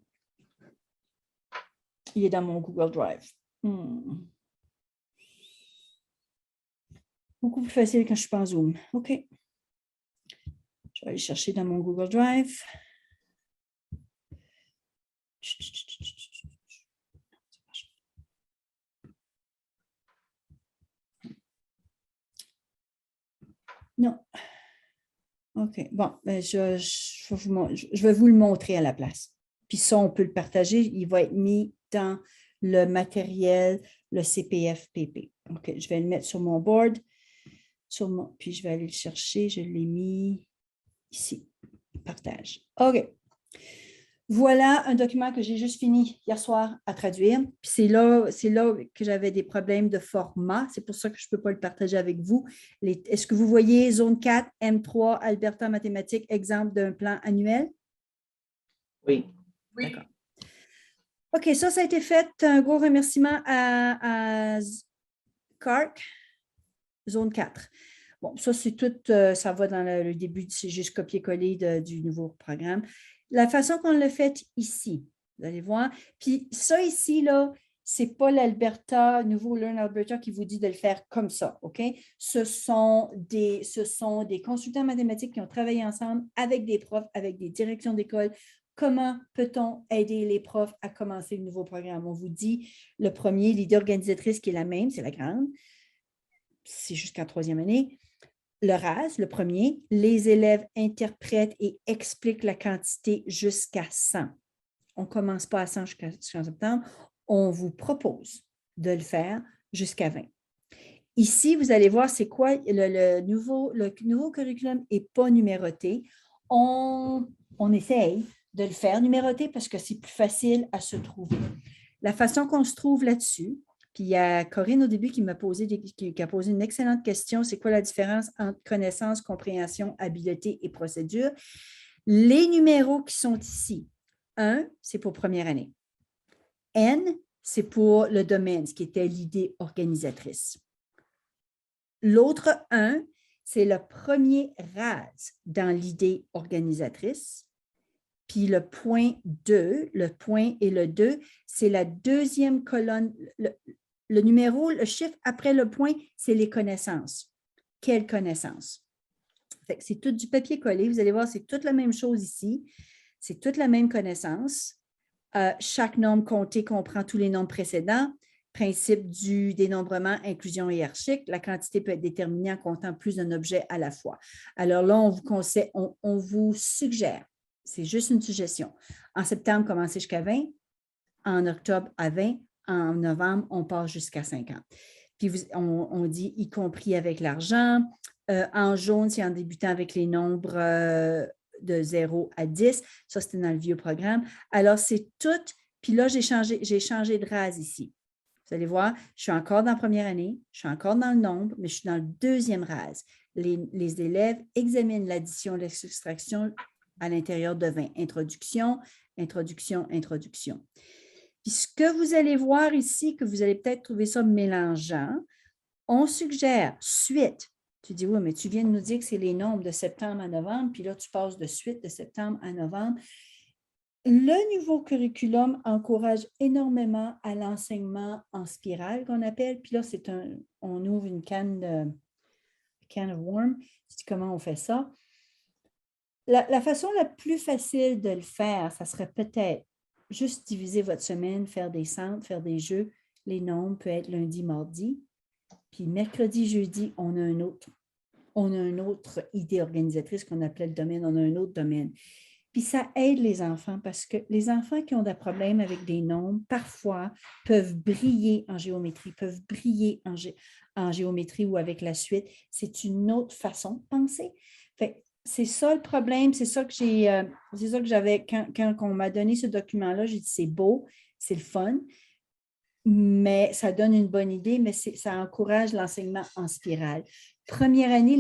Il est dans mon Google Drive. Beaucoup plus facile quand je suis pas en Zoom. OK. Je vais aller chercher dans mon Google Drive. Non. OK. Bon, ben je vais vous le montrer à la place. Puis ça, on peut le partager. Il va être mis dans le matériel, le CPF-PP. OK. Je vais le mettre sur mon board. Puis je vais aller le chercher. Je l'ai mis ici. Partage. OK. Voilà un document que j'ai juste fini hier soir à traduire. Puis c'est là que j'avais des problèmes de format. C'est pour ça que je ne peux pas le partager avec vous. Est-ce que vous voyez zone 4, M3, Alberta mathématiques, exemple d'un plan annuel? Oui. Oui. D'accord. OK, ça a été fait. Un gros remerciement à CARC, zone 4. Bon, ça, c'est tout, ça va dans le début, c'est juste copier-coller du nouveau programme. La façon qu'on l'a fait ici, vous allez voir. Puis ça ici, là, ce n'est pas l'Alberta, nouveau Learn Alberta qui vous dit de le faire comme ça, OK? Ce sont des consultants mathématiques qui ont travaillé ensemble avec des profs, avec des directions d'école. Comment peut-on aider les profs à commencer le nouveau programme? On vous dit le premier, l'idée organisatrice qui est la même, c'est la grande. C'est jusqu'à 3e année. Le RAS, le premier, les élèves interprètent et expliquent la quantité jusqu'à 100. On ne commence pas à 100 jusqu'en septembre. On vous propose de le faire jusqu'à 20. Ici, vous allez voir, c'est quoi le nouveau curriculum n'est pas numéroté. On essaye de le faire numéroté parce que c'est plus facile à se trouver. La façon qu'on se trouve là-dessus, puis il y a Corinne au début qui a posé une excellente question. C'est quoi la différence entre connaissance, compréhension, habileté et procédure? Les numéros qui sont ici, 1, c'est pour première année. N, c'est pour le domaine, ce qui était l'idée organisatrice. L'autre 1, c'est le premier RAS dans l'idée organisatrice. Puis le point 2, le point et le 2, c'est la deuxième colonne. Le numéro, le chiffre après le point, c'est les connaissances. Quelles connaissances? C'est tout du papier collé. Vous allez voir, c'est toute la même chose ici. C'est toute la même connaissance. Chaque nombre compté comprend tous les nombres précédents. Principe du dénombrement, inclusion hiérarchique. La quantité peut être déterminée en comptant plus d'un objet à la fois. Alors là, on vous suggère, c'est juste une suggestion. En septembre, commencez jusqu'à 20. En octobre, à 20. En novembre, on passe jusqu'à 50. Puis on dit y compris avec l'argent. En jaune, c'est en débutant avec les nombres de 0 à 10. Ça, c'était dans le vieux programme. Alors, c'est tout. Puis là, j'ai changé de RAS ici. Vous allez voir, je suis encore dans la première année, je suis encore dans le nombre, mais je suis dans le deuxième RAS. Les élèves examinent l'addition et l'extraction à l'intérieur de 20. Introduction, introduction, introduction. Puis ce que vous allez voir ici, que vous allez peut-être trouver ça mélangeant, on suggère suite. Tu dis, oui, mais tu viens de nous dire que c'est les nombres de septembre à novembre, puis là, tu passes de suite de septembre à novembre. Le nouveau curriculum encourage énormément à l'enseignement en spirale, qu'on appelle. Puis là, on ouvre une can of worms. Tu dis, comment on fait ça? La façon la plus facile de le faire, ça serait peut-être juste diviser votre semaine, faire des centres, faire des jeux. Les nombres peuvent être lundi, mardi. Puis mercredi, jeudi, on a une autre idée organisatrice qu'on appelait le domaine, on a un autre domaine. Puis ça aide les enfants parce que les enfants qui ont des problèmes avec des nombres, parfois, peuvent briller en géométrie, peuvent briller en géométrie ou avec la suite. C'est une autre façon de penser. Fait, c'est ça le problème, c'est ça que j'avais, quand on m'a donné ce document-là, j'ai dit c'est beau, c'est le fun, mais ça donne une bonne idée, mais ça encourage l'enseignement en spirale. Première année,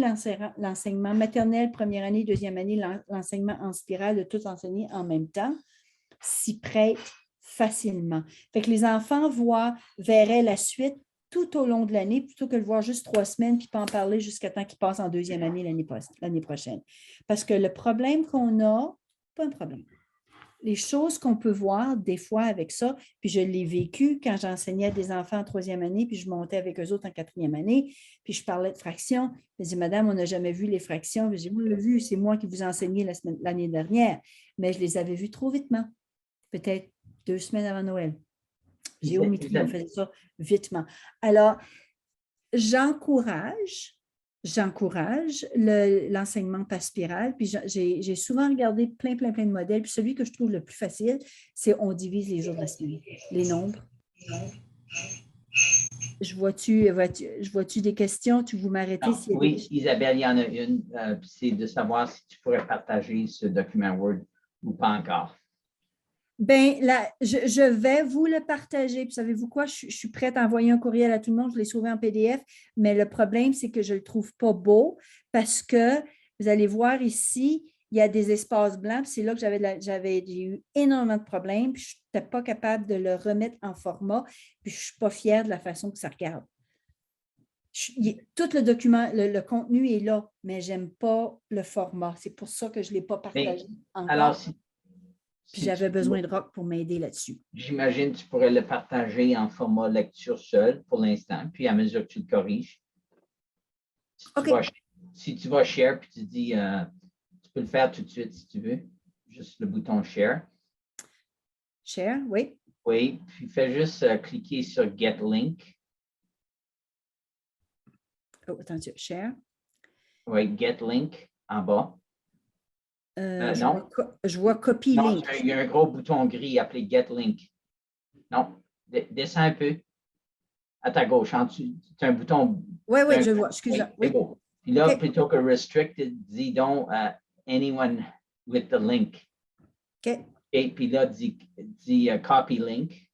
l'enseignement maternel, première année, deuxième année, l'enseignement en spirale, de tout enseigner en même temps, s'y prête facilement. Fait que les enfants verraient la suite tout au long de l'année, plutôt que de voir juste 3 semaines, puis pas en parler jusqu'à temps qu'ils passent en deuxième année l'année prochaine. Parce que le problème qu'on a, pas un problème. Les choses qu'on peut voir des fois avec ça, puis je l'ai vécu quand j'enseignais à des enfants en troisième année, puis je montais avec eux autres en quatrième année, puis je parlais de fractions. Je dis, madame, on n'a jamais vu les fractions. Je dis, vous l'avez vu, c'est moi qui vous enseignais l'année dernière, mais je les avais vues trop vitement, peut-être 2 semaines avant Noël. Géométrie, on faisait ça vitement. Alors, j'encourage l'enseignement par spirale. Puis j'ai souvent regardé plein de modèles. Puis celui que je trouve le plus facile, c'est on divise les jours de la semaine, les nombres. Je vois-tu des questions? Tu veux m'arrêter? Oui, Isabelle, il y en a une. C'est de savoir si tu pourrais partager ce document Word ou pas encore. Bien, je vais vous le partager. Puis savez-vous quoi? Je suis prête à envoyer un courriel à tout le monde. Je l'ai sauvé en PDF, mais le problème, c'est que je ne le trouve pas beau parce que vous allez voir ici, il y a des espaces blancs. C'est là que j'ai eu énormément de problèmes. Puis je n'étais pas capable de le remettre en format. Puis je ne suis pas fière de la façon que ça regarde. Tout le document, le contenu est là, mais je n'aime pas le format. C'est pour ça que je ne l'ai pas partagé encore. Alors, puis j'avais besoin de Rock pour m'aider là-dessus. J'imagine que tu pourrais le partager en format lecture seul pour l'instant, puis à mesure que tu le corriges. Si tu vas share, puis tu dis, tu peux le faire tout de suite si tu veux, juste le bouton share. Share, oui. Oui, puis fais juste cliquer sur Get Link. Oh, attention, share. Oui, Get Link en bas. Non. Je vois Copy non, Link. Il y a un gros bouton gris appelé Get Link. Non, descends un peu. À ta gauche, en dessous, tu as un bouton. Oui, je vois. Excuse-moi. Oui. Puis là, plutôt que Restricted, dis donc Anyone with the link. OK. Et puis là, dis Copy Link.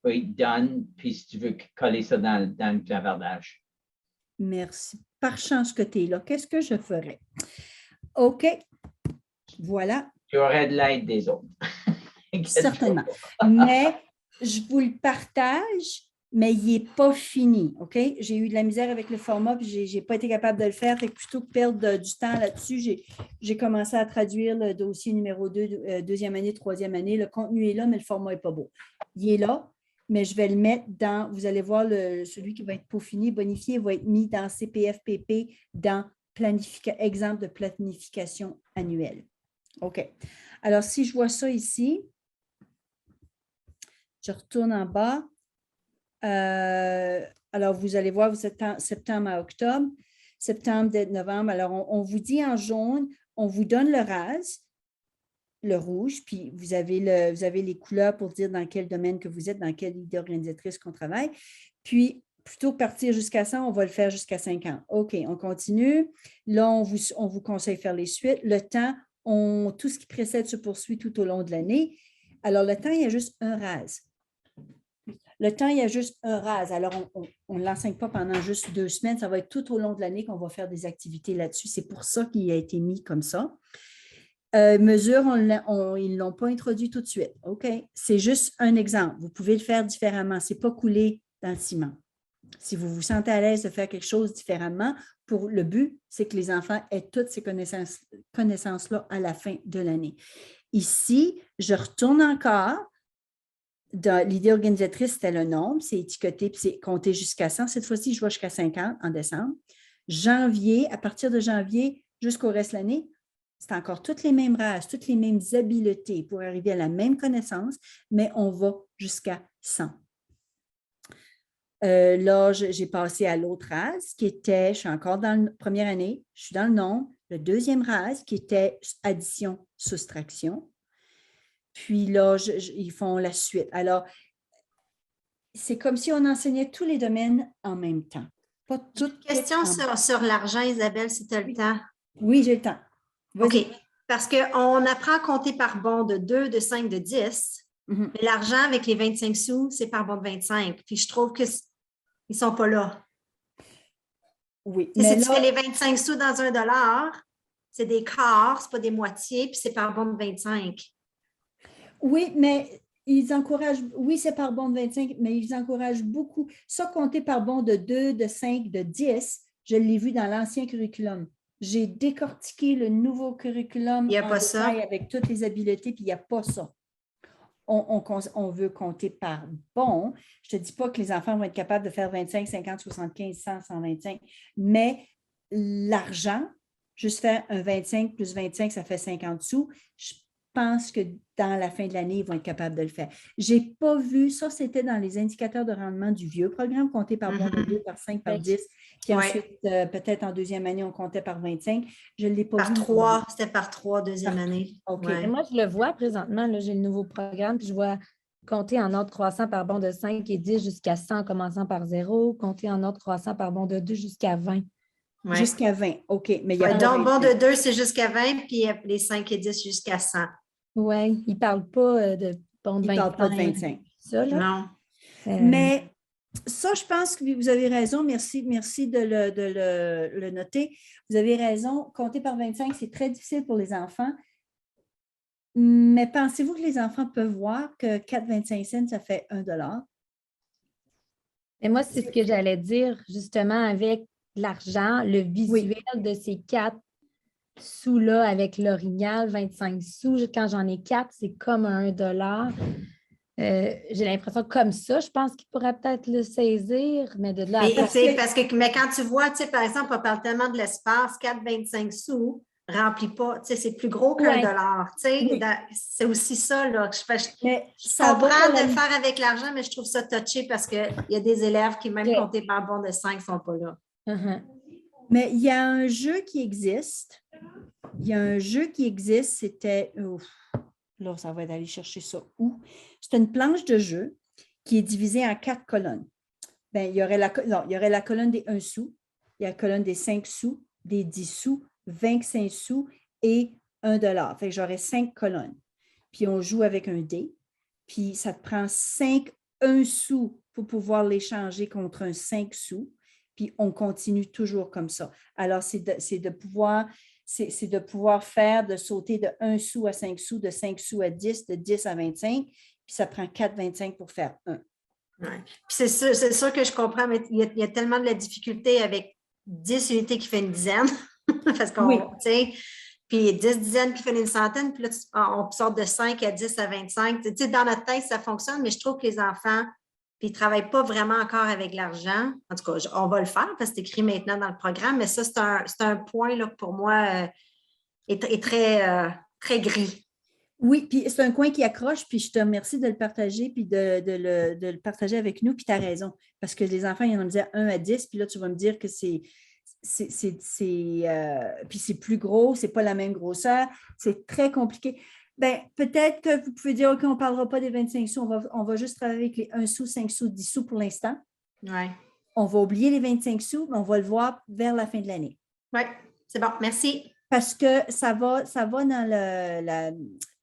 Oui, Done. Puis si tu veux coller ça dans le clavardage. Merci. Par chance que tu es là, qu'est-ce que je ferais? OK. Voilà. Tu aurais de l'aide des autres. Certainement. Mais je vous le partage, mais il n'est pas fini. OK? J'ai eu de la misère avec le format, puis je n'ai pas été capable de le faire. Fait que plutôt que perdre du temps là-dessus, j'ai commencé à traduire le dossier numéro 2, deuxième année, troisième année. Le contenu est là, mais le format n'est pas beau. Il est là, mais je vais le mettre dans, vous allez voir, celui qui va être peaufiné, bonifié, va être mis dans CPFPP, dans exemple de planification annuelle. OK. Alors, si je vois ça ici, je retourne en bas. Alors, vous allez voir, vous êtes en septembre à octobre, septembre, novembre. Alors, on vous dit en jaune, on vous donne le RAS, le rouge, puis vous avez les couleurs pour dire dans quel domaine que vous êtes, dans quelle idée organisatrice qu'on travaille. Puis, plutôt que partir jusqu'à 100, on va le faire jusqu'à 50. OK, on continue. Là, on vous conseille de faire les suites. Le temps, tout ce qui précède se poursuit tout au long de l'année. Alors, le temps, il y a juste un RAS. Le temps, il y a juste un RAS. Alors, on ne l'enseigne pas pendant juste 2 semaines. Ça va être tout au long de l'année qu'on va faire des activités là-dessus. C'est pour ça qu'il a été mis comme ça. Mesure, ils ne l'ont pas introduit tout de suite. OK? C'est juste un exemple. Vous pouvez le faire différemment. Ce n'est pas coulé dans le ciment. Si vous vous sentez à l'aise de faire quelque chose différemment, le but, c'est que les enfants aient toutes ces connaissances-là à la fin de l'année. Ici, je retourne encore. Dans l'idée organisatrice, c'était le nombre, c'est étiqueté, puis c'est compté jusqu'à 100. Cette fois-ci, je vois jusqu'à 50 en décembre. Janvier, à partir de janvier jusqu'au reste de l'année, C'est encore toutes les mêmes races, toutes les mêmes habiletés pour arriver à la même connaissance, mais on va jusqu'à 100. Là, j'ai passé à l'autre rase qui était, je suis encore dans la première année, je suis dans le nombre, le deuxième rase qui était addition, soustraction. Puis là, ils font la suite. Alors, c'est comme si on enseignait tous les domaines en même temps. Pas tout. Question sur l'argent, Isabelle, si tu as le temps. Oui, j'ai le temps. Vas-y. OK. Parce qu'on apprend à compter par bon de 2, de 5, de 10. Mhm. Mais l'argent avec les 25 sous, c'est par bon de 25. Puis je trouve qu'ils ne sont pas là. Oui. Si Mais tu là, fais les 25 sous dans $1, c'est des quarts, c'est pas des moitiés, puis c'est par bon de 25. oui, mais ils encouragent, oui, c'est par bon de 25, mais ils encouragent beaucoup. Ça, compter par bon de 2, de 5, de 10, je l'ai vu dans l'ancien curriculum. J'ai décortiqué le nouveau curriculum Il n'y a en pas ça. détail avec toutes les habiletés, puis il n'y a pas ça. On veut compter par bon. Je ne te dis pas que les enfants vont être capables de faire 25, 50, 75, 100, 125, mais l'argent, juste faire un 25 plus 25, ça fait 50 sous. Je pense que dans la fin de l'année, ils vont être capables de le faire. Je n'ai pas vu, ça c'était dans les indicateurs de rendement du vieux programme, compté par bon de 2, par 5, par 10, puis Ouais. ensuite, peut-être en deuxième année, on comptait par 25. Je ne l'ai pas Par vu. 3, c'était par 3, deuxième Par- année. OK. Ouais. Mais moi, je le vois présentement, là, j'ai le nouveau programme, puis je vois compter en ordre croissant par bond de 5 et 10 jusqu'à 100 en commençant par 0, compter en ordre croissant par bond de 2 jusqu'à 20. Ouais. Jusqu'à 20, OK. Mais il y a Ouais, pas donc, bon 25. de 2, c'est jusqu'à 20, puis les 5 et 10 jusqu'à 100. Oui, ils ne parlent pas de bond de Ils ne 25. parlent pas de 25. Ça, là. Non. Mais ça, je pense que vous avez raison. Merci de le noter. Vous avez raison. Compter par 25, c'est très difficile pour les enfants. Mais pensez-vous que les enfants peuvent voir que 4,25 cents, ça fait $1? Mais moi, c'est ce que j'allais dire, justement, avec l'argent, le visuel de ces 4 sous-là avec l'orignal, 25 sous. Quand j'en ai 4, c'est comme un $1. J'ai l'impression comme ça, je pense qu'il pourrait peut-être le saisir, mais de là à faire. Mais quand tu vois, tu sais, par exemple, on parle tellement de l'espace, 4,25 sous, remplit pas, tu sais, c'est plus gros qu'un Ouais. dollar. Tu sais, Oui. c'est aussi ça, là. Mais Je ça va comprends pour de la- le faire avec l'argent, mais je trouve ça touché parce qu'il y a des élèves qui, même Ouais. comptés par bon de 5, ne sont pas là. Uh-huh. Mais il y a un jeu qui existe. C'était... ouf, là, ça va être d'aller chercher ça où? C'est une planche de jeu qui est divisée en 4 colonnes. Bien, il y aurait la colonne des 1 sou, il y a la colonne des 5 sous, des 10 sous, 25 sous et $1. Fait que j'aurais 5 colonnes. Puis on joue avec un dé. Puis ça te prend 5 1 sou pour pouvoir l'échanger contre un 5 sous. Puis on continue toujours comme ça. Alors, c'est de pouvoir faire, de sauter de 1 sou à 5 sous, de 5 sous à 10, de 10 à 25. Puis ça prend 4,25 pour faire 1. Ouais. Puis c'est sûr que je comprends, mais il y a tellement de la difficulté avec 10 unités qui fait une dizaine. Parce qu'on, Oui. tu sais, puis 10 dizaines qui fait une centaine, puis là, on sort de 5 à 10 à 25. Tu sais, dans notre tête, ça fonctionne, mais je trouve que les enfants, puis ils ne travaillent pas vraiment encore avec l'argent. En tout cas, on va le faire parce que c'est écrit maintenant dans le programme, mais ça, c'est un point là, pour moi est très, très gris. Oui, puis c'est un coin qui accroche, puis je te remercie de le partager, puis de le partager avec nous, puis tu as raison, parce que les enfants, ils en disaient 1 à 10, puis là, tu vas me dire que puis c'est plus gros, c'est pas la même grosseur, c'est très compliqué. Bien, peut-être que vous pouvez dire, OK, on ne parlera pas des 25 sous, on va juste travailler avec les 1 sou, 5 sous, 10 sous pour l'instant. Oui. On va oublier les 25 sous, mais on va le voir vers la fin de l'année. Oui, c'est bon, merci. Parce que ça va dans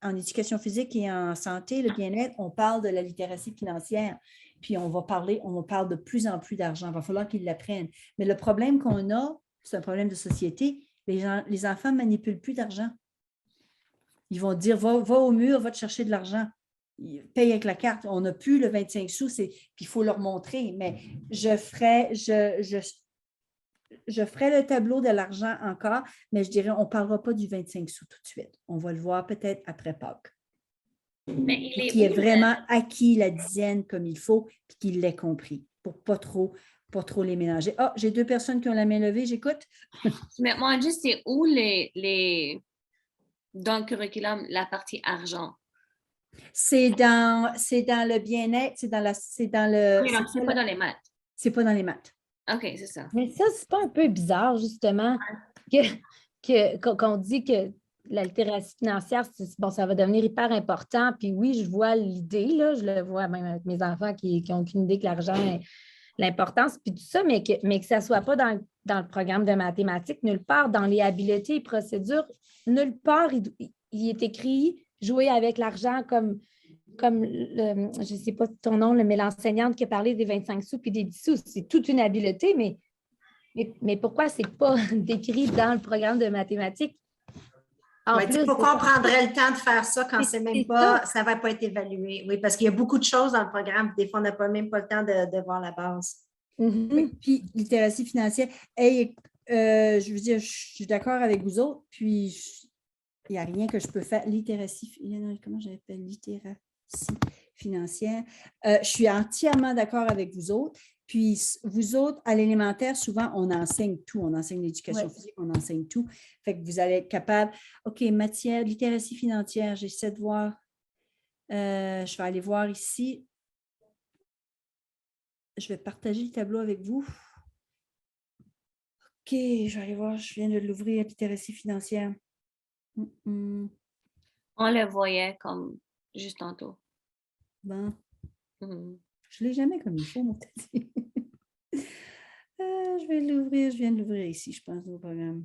en éducation physique et en santé, le bien-être, on parle de la littératie financière. Puis on parle de plus en plus d'argent. Il va falloir qu'ils l'apprennent. Mais le problème qu'on a, c'est un problème de société. Les enfants ne manipulent plus d'argent. Ils vont dire, va au mur, va te chercher de l'argent. Paye avec la carte. On n'a plus le 25 sous, puis il faut leur montrer. Mais je ferai le tableau de l'argent encore, mais je dirais, on ne parlera pas du 25 sous tout de suite. On va le voir peut-être après Pâques. Mais il est Qui ait où, vraiment acquis la dizaine comme il faut, puis qu'il l'ait compris, pour pas trop les mélanger. Ah, j'ai 2 personnes qui ont la main levée, j'écoute. Mais moi, juste, c'est où les dans le curriculum la partie argent? C'est dans le bien-être, c'est dans le. Oui, donc c'est pas dans les maths. C'est pas dans les maths. OK, c'est ça. Mais ça, c'est pas un peu bizarre, justement, qu'on dit que la littératie financière, bon, ça va devenir hyper important. Puis oui, je vois l'idée, là, je le vois même avec mes enfants qui n'ont aucune idée que l'argent est l'importance, puis tout ça, mais que ça ne soit pas dans le programme de mathématiques, nulle part, dans les habiletés et procédures, nulle part, il est écrit jouer avec l'argent comme je ne sais pas ton nom, mais l'enseignante qui a parlé des 25 sous puis des 10 sous. C'est toute une habileté, mais pourquoi ce n'est pas décrit dans le programme de mathématiques? Ouais, pourquoi on prendrait le temps de faire ça quand c'est même pas, ça ne va pas être évalué? Oui, parce qu'il y a beaucoup de choses dans le programme. Des fois, on n'a même pas le temps de voir la base. Oui, puis littératie financière. Hey, je veux dire, je suis d'accord avec vous autres, puis il n'y a rien que je peux faire. Comment j'appelle littératie financière? Je suis entièrement d'accord avec vous autres. Puis, vous autres, à l'élémentaire, souvent, on enseigne tout. On enseigne l'éducation physique, on enseigne tout. Fait que vous allez être capable. OK, matière, littératie financière, j'essaie de voir. Je vais aller voir ici. Je vais partager le tableau avec vous. OK, je vais aller voir. Je viens de l'ouvrir, littératie financière. On le voyait comme juste tantôt. Bon. Je ne l'ai jamais comme il faut, mon tati. Je vais l'ouvrir. Je viens de l'ouvrir ici, je pense, au programme.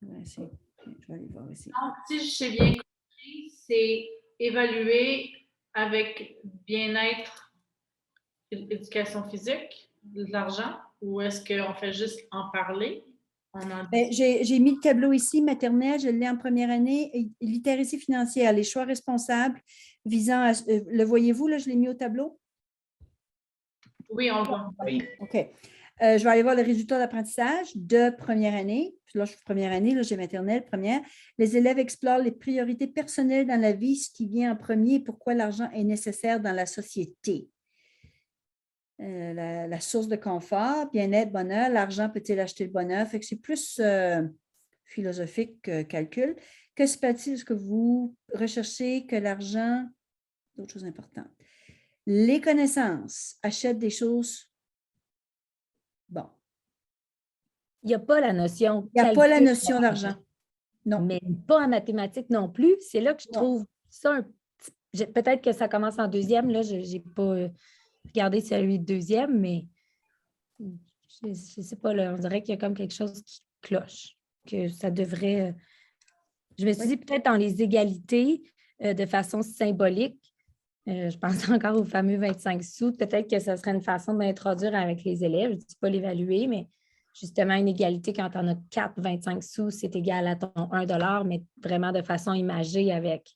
Je vais aller voir ici. Donc, si je sais bien compris, c'est évaluer avec bien-être, éducation physique, de l'argent, ou est-ce qu'on fait juste en parler? J'ai mis le tableau ici, maternelle, je l'ai en première année, littératie financière, les choix responsables visant à... le voyez-vous, là, je l'ai mis au tableau? Oui, on le voit. Oui. OK. Je vais aller voir les résultats d'apprentissage de première année. Puis là, je suis première année, là, j'ai maternelle, première. Les élèves explorent les priorités personnelles dans la vie, ce qui vient en premier et pourquoi l'argent est nécessaire dans la société. La source de confort, bien-être, bonheur, l'argent peut-il acheter le bonheur? Fait que c'est plus philosophique que calcul. Que se passe-t-il? Est-ce que vous recherchez que l'argent, d'autres choses importantes? Les connaissances achètent des choses. Bon. Il n'y a pas la notion. Il n'y a pas la notion d'argent. Non. Mais pas en mathématiques non plus. C'est là que je trouve ça peut-être que ça commence en deuxième. Là, je n'ai pas regardé celui de deuxième, mais je ne sais pas. Là, on dirait qu'il y a comme quelque chose qui cloche. Que ça devrait. Je me suis dit peut-être dans les égalités de façon symbolique. Je pense encore aux fameux 25 sous. Peut-être que ce serait une façon d'introduire avec les élèves. Je ne dis pas l'évaluer, mais justement, une égalité quand on a 4, 25 sous, c'est égal à ton 1 $, mais vraiment de façon imagée avec.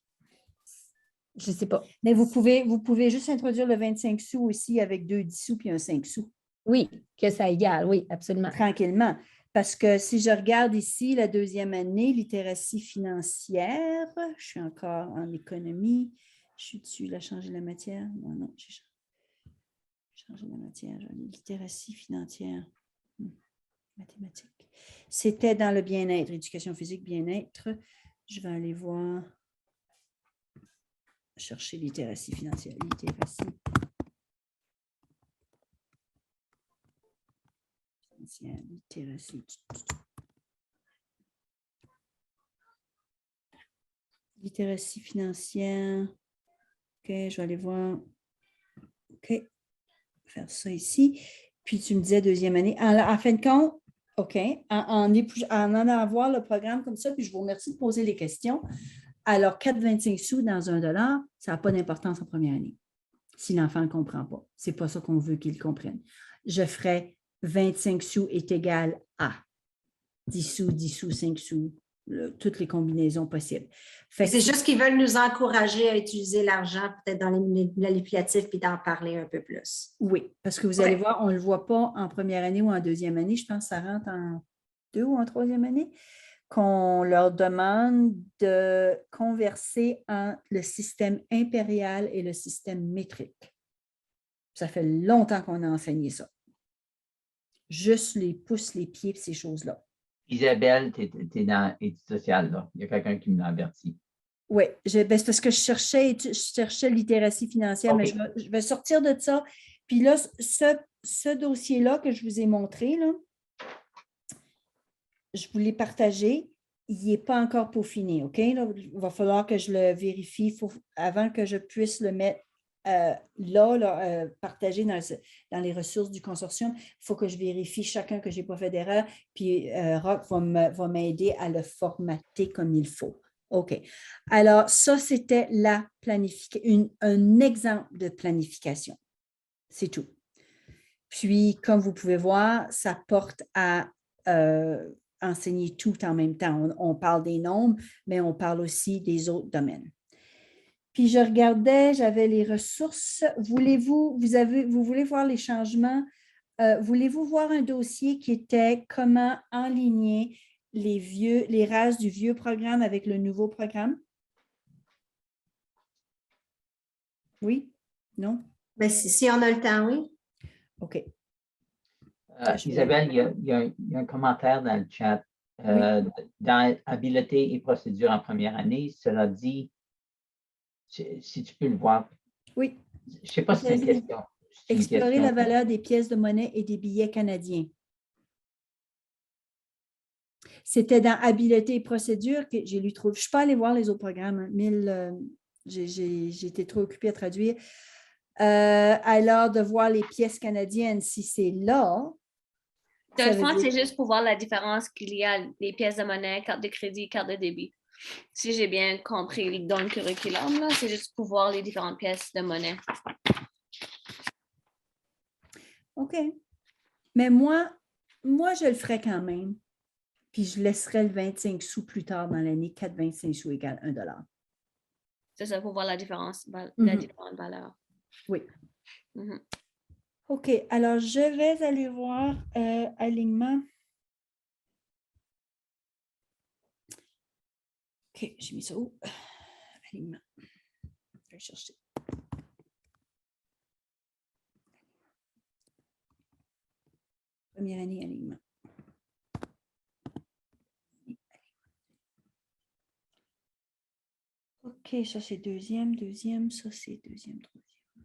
Je ne sais pas. Mais vous pouvez juste introduire le 25 sous aussi avec 2 10 sous puis un 5 sous. Oui, que ça égale, oui, absolument. Tranquillement. Parce que si je regarde ici la deuxième année, littératie financière, je suis encore en économie. Je suis dessus, là, changer la matière. Non, j'ai changé la matière. Littératie financière. Mathématiques. C'était dans le bien-être, éducation physique, bien-être. Je vais aller voir, chercher littératie financière. Littératie. Littératie financière. OK, je vais aller voir. OK, faire ça ici. Puis tu me disais deuxième année. En fin de compte, OK, en avoir le programme comme ça, puis je vous remercie de poser les questions. Alors, 4,25 sous dans 1 $, ça n'a pas d'importance en première année, si l'enfant ne comprend pas. Ce n'est pas ça qu'on veut qu'il comprenne. Je ferais 25 sous est égal à 10 sous, 10 sous, 5 sous, toutes les combinaisons possibles. C'est juste qu'ils veulent nous encourager à utiliser l'argent peut-être dans les manipulatifs puis d'en parler un peu plus. Oui, parce que vous allez voir, on ne le voit pas en première année ou en deuxième année. Je pense que ça rentre en 2 ou en 3e année, qu'on leur demande de converser entre le système impérial et le système métrique. Ça fait longtemps qu'on a enseigné ça. Juste les pouces, les pieds, ces choses-là. Isabelle, tu es dans études sociales, là. Il y a quelqu'un qui me l'a averti. Oui, c'est parce que je cherchais littératie financière, mais OK. je vais sortir de ça. Puis là, ce dossier-là que je vous ai montré, là, je vous l'ai partagé. Il n'est pas encore peaufiné, OK? Là, il va falloir que je le vérifie avant que je puisse le mettre partagé dans les ressources du consortium. Il faut que je vérifie chacun que je n'ai pas fait d'erreur. Puis Rock va m'aider à le formater comme il faut. OK. Alors, ça, c'était un exemple de planification. C'est tout. Puis, comme vous pouvez voir, ça porte à enseigner tout en même temps. On parle des nombres, mais on parle aussi des autres domaines. Puis, je regardais, j'avais les ressources. Vous voulez voir les changements? Voulez-vous voir un dossier qui était comment enligner les races du vieux programme avec le nouveau programme? Oui? Non? Mais si on a le temps, oui. OK. Isabelle, il y a un commentaire dans le chat. Dans habileté et procédure en première année, cela dit, si tu peux le voir. Oui. Je ne sais pas si c'est une question. Explorer la valeur des pièces de monnaie et des billets canadiens. C'était dans habileté et procédure que j'ai lu trop. Je ne suis pas allée voir les autres programmes. J'ai été trop occupée à traduire. Alors, de voir les pièces canadiennes, si c'est là. Dans le fond, c'est juste pour voir la différence qu'il y a les pièces de monnaie, carte de crédit, carte de débit. Si j'ai bien compris dans le curriculum, c'est juste pour voir les différentes pièces de monnaie. OK. Mais moi, je le ferais quand même. Puis je laisserais le 25 sous plus tard dans l'année, 4,25 sous égale 1 $. C'est ça, pour voir la différence, la différente valeur. Oui. OK. Alors, je vais aller voir alignement. OK, j'ai mis ça où? Alignement. Je vais chercher. Première année, alignement. OK, ça c'est deuxième, ça c'est deuxième, troisième.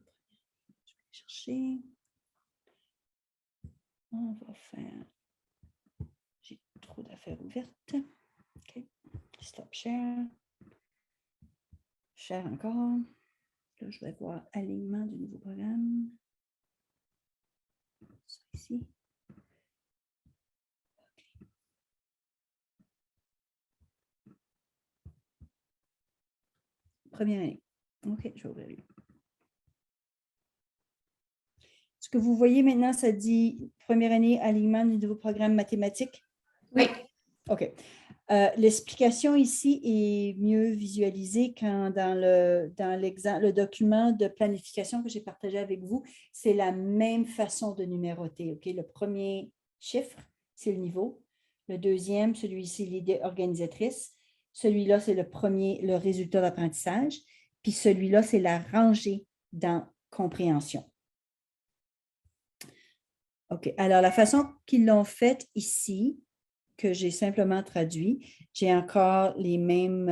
Je vais chercher. On va faire. J'ai trop d'affaires ouvertes. OK. Stop share. Share encore. Là, je vais voir alignement du nouveau programme. Ça ici. Première année. OK, je vais ouvrir lui. Ce que vous voyez maintenant, ça dit première année, alignement du nouveau programme mathématique? Oui. OK. L'explication ici est mieux visualisée quand dans le document de planification que j'ai partagé avec vous, c'est la même façon de numéroter. OK? Le premier chiffre, c'est le niveau. Le deuxième, celui-ci, l'idée organisatrice. Celui-là, c'est le résultat d'apprentissage. Puis celui-là, c'est la rangée dans compréhension. OK. Alors, la façon qu'ils l'ont faite ici, que j'ai simplement traduit, j'ai encore les mêmes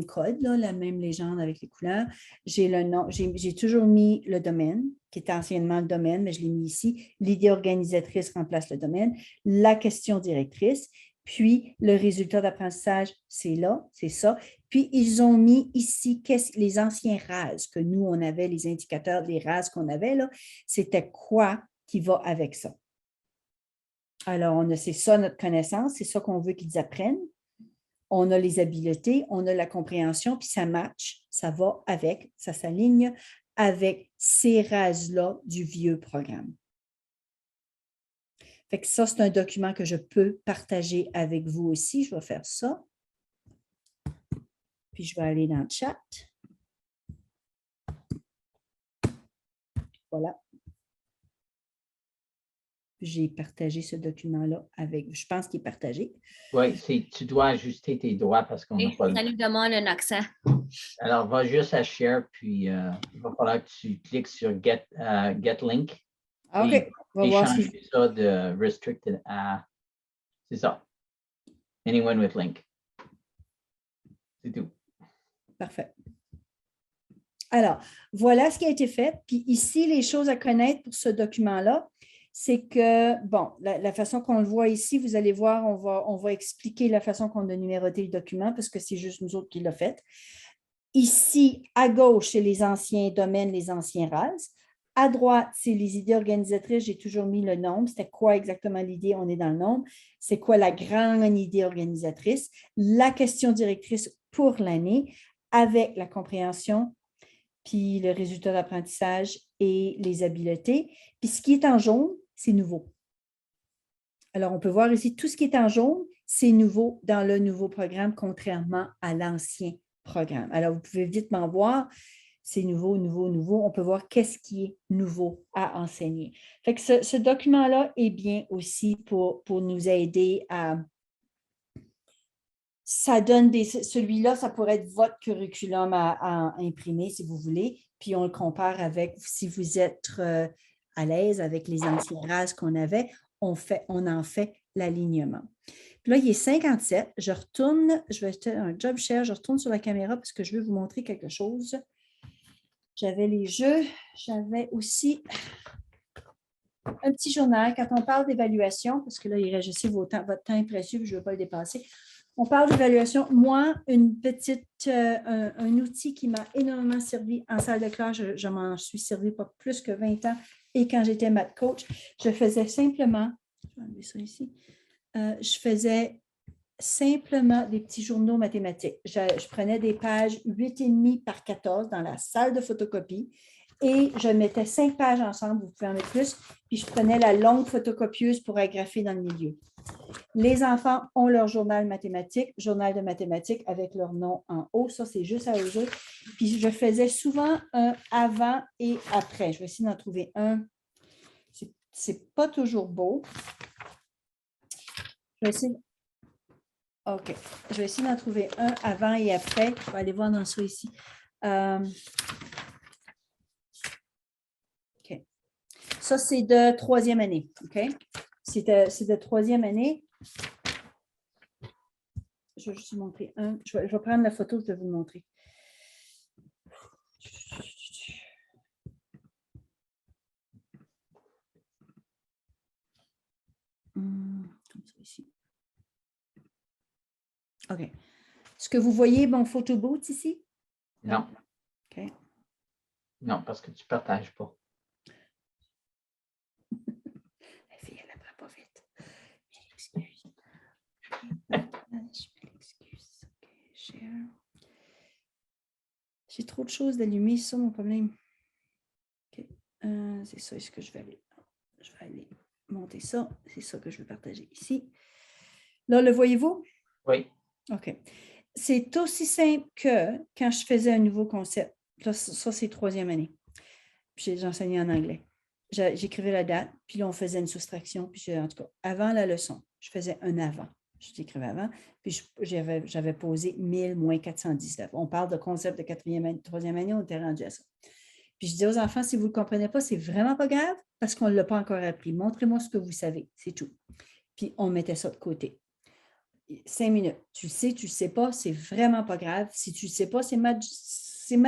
codes, là, la même légende avec les couleurs. J'ai le nom, j'ai toujours mis le domaine, qui était anciennement le domaine, mais je l'ai mis ici. L'idée organisatrice remplace le domaine. La question directrice. Puis, le résultat d'apprentissage, c'est là, c'est ça. Puis, ils ont mis ici les anciens RAS que nous, on avait, les indicateurs des RAS qu'on avait, là, c'était quoi qui va avec ça. Alors, c'est ça notre connaissance, c'est ça qu'on veut qu'ils apprennent. On a les habiletés, on a la compréhension, puis ça match, ça va avec, ça s'aligne avec ces RAS-là du vieux programme. Fait que ça, c'est un document que je peux partager avec vous aussi. Je vais faire ça. Puis, je vais aller dans le chat. Voilà. J'ai partagé ce document-là avec, je pense qu'il est partagé. Oui, tu dois ajuster tes doigts parce qu'on n'a pas le... Ça nous demande un accent. Alors, va juste à Share, puis il va falloir que tu cliques sur Get Link. OK. Et changer ça de Restricted à C'est ça. Anyone with link. C'est tout. Parfait. Alors, voilà ce qui a été fait. Puis ici, les choses à connaître pour ce document-là, c'est que, bon, la façon qu'on le voit ici, vous allez voir, on va expliquer la façon qu'on a numéroté le document parce que c'est juste nous autres qui l'a fait. Ici, à gauche, c'est les anciens domaines, les anciens RAS. À droite, c'est les idées organisatrices. J'ai toujours mis le nombre. C'était quoi exactement l'idée? On est dans le nombre. C'est quoi la grande idée organisatrice? La question directrice pour l'année avec la compréhension, puis le résultat d'apprentissage et les habiletés. Puis ce qui est en jaune, c'est nouveau. Alors, on peut voir ici, tout ce qui est en jaune, c'est nouveau dans le nouveau programme, contrairement à l'ancien programme. Alors, vous pouvez vite m'en voir. C'est nouveau, nouveau, nouveau. On peut voir qu'est-ce qui est nouveau à enseigner. Fait que ce document-là est bien aussi pour nous aider à... Ça donne des... Celui-là, ça pourrait être votre curriculum à imprimer, si vous voulez. Puis, on le compare avec, si vous êtes à l'aise avec les anciens RAS qu'on avait, on en fait l'alignement. Puis là, il est 57. Je retourne, je vais faire un job share, je retourne sur la caméra parce que je veux vous montrer quelque chose. J'avais les jeux, j'avais aussi un petit journal. Quand on parle d'évaluation, parce que là, il reste aussi votre temps est précieux, je ne veux pas le dépasser. On parle d'évaluation. Moi, un outil qui m'a énormément servi en salle de classe, je m'en suis servi pas plus que 20 ans. Et quand j'étais math coach, je faisais simplement, je vais enlever ça ici, je faisais simplement des petits journaux mathématiques. Je prenais des pages 8,5 par 14 dans la salle de photocopie et je mettais 5 pages ensemble, vous pouvez en mettre plus, puis je prenais la longue photocopieuse pour agrafer dans le milieu. Les enfants ont leur journal de mathématiques avec leur nom en haut. Ça, c'est juste à eux autres. Puis je faisais souvent un avant et après. Je vais essayer d'en trouver un. C'est pas toujours beau. Je vais essayer... OK. Je vais essayer d'en trouver un avant et après. Je vais aller voir dans ça ici. OK. Ça, c'est de troisième année. OK? C'est de troisième année. Je vais juste vous montrer un. Je vais prendre la photo, je vais vous le montrer. Comme ça ici. OK. Est-ce que vous voyez mon photo boot ici? Non. OK. Non, parce que tu ne partages pas. La fille, elle apprend pas vite. Je m'excuse. Je m'excuse. OK, share. J'ai trop de choses d'allumer, c'est ça mon problème. OK. C'est ça, est-ce que je vais aller monter ça. C'est ça que je veux partager ici. Là, le voyez-vous? Oui. OK. C'est aussi simple que quand je faisais un nouveau concept. Là, ça, c'est troisième année. Puis j'enseignais en anglais. J'écrivais la date, puis là, on faisait une soustraction. Puis en tout cas, avant la leçon, je faisais un avant. Je l'écrivais avant, puis j'avais posé 1000 moins 419. On parle de concept de quatrième année, troisième année, on était rendu à ça. Puis je dis aux enfants, si vous ne le comprenez pas, c'est vraiment pas grave parce qu'on ne l'a pas encore appris. Montrez-moi ce que vous savez, c'est tout. Puis on mettait ça de côté. 5 minutes. Tu le sais, tu ne le sais pas, c'est vraiment pas grave. Si tu ne le sais pas, c'est ma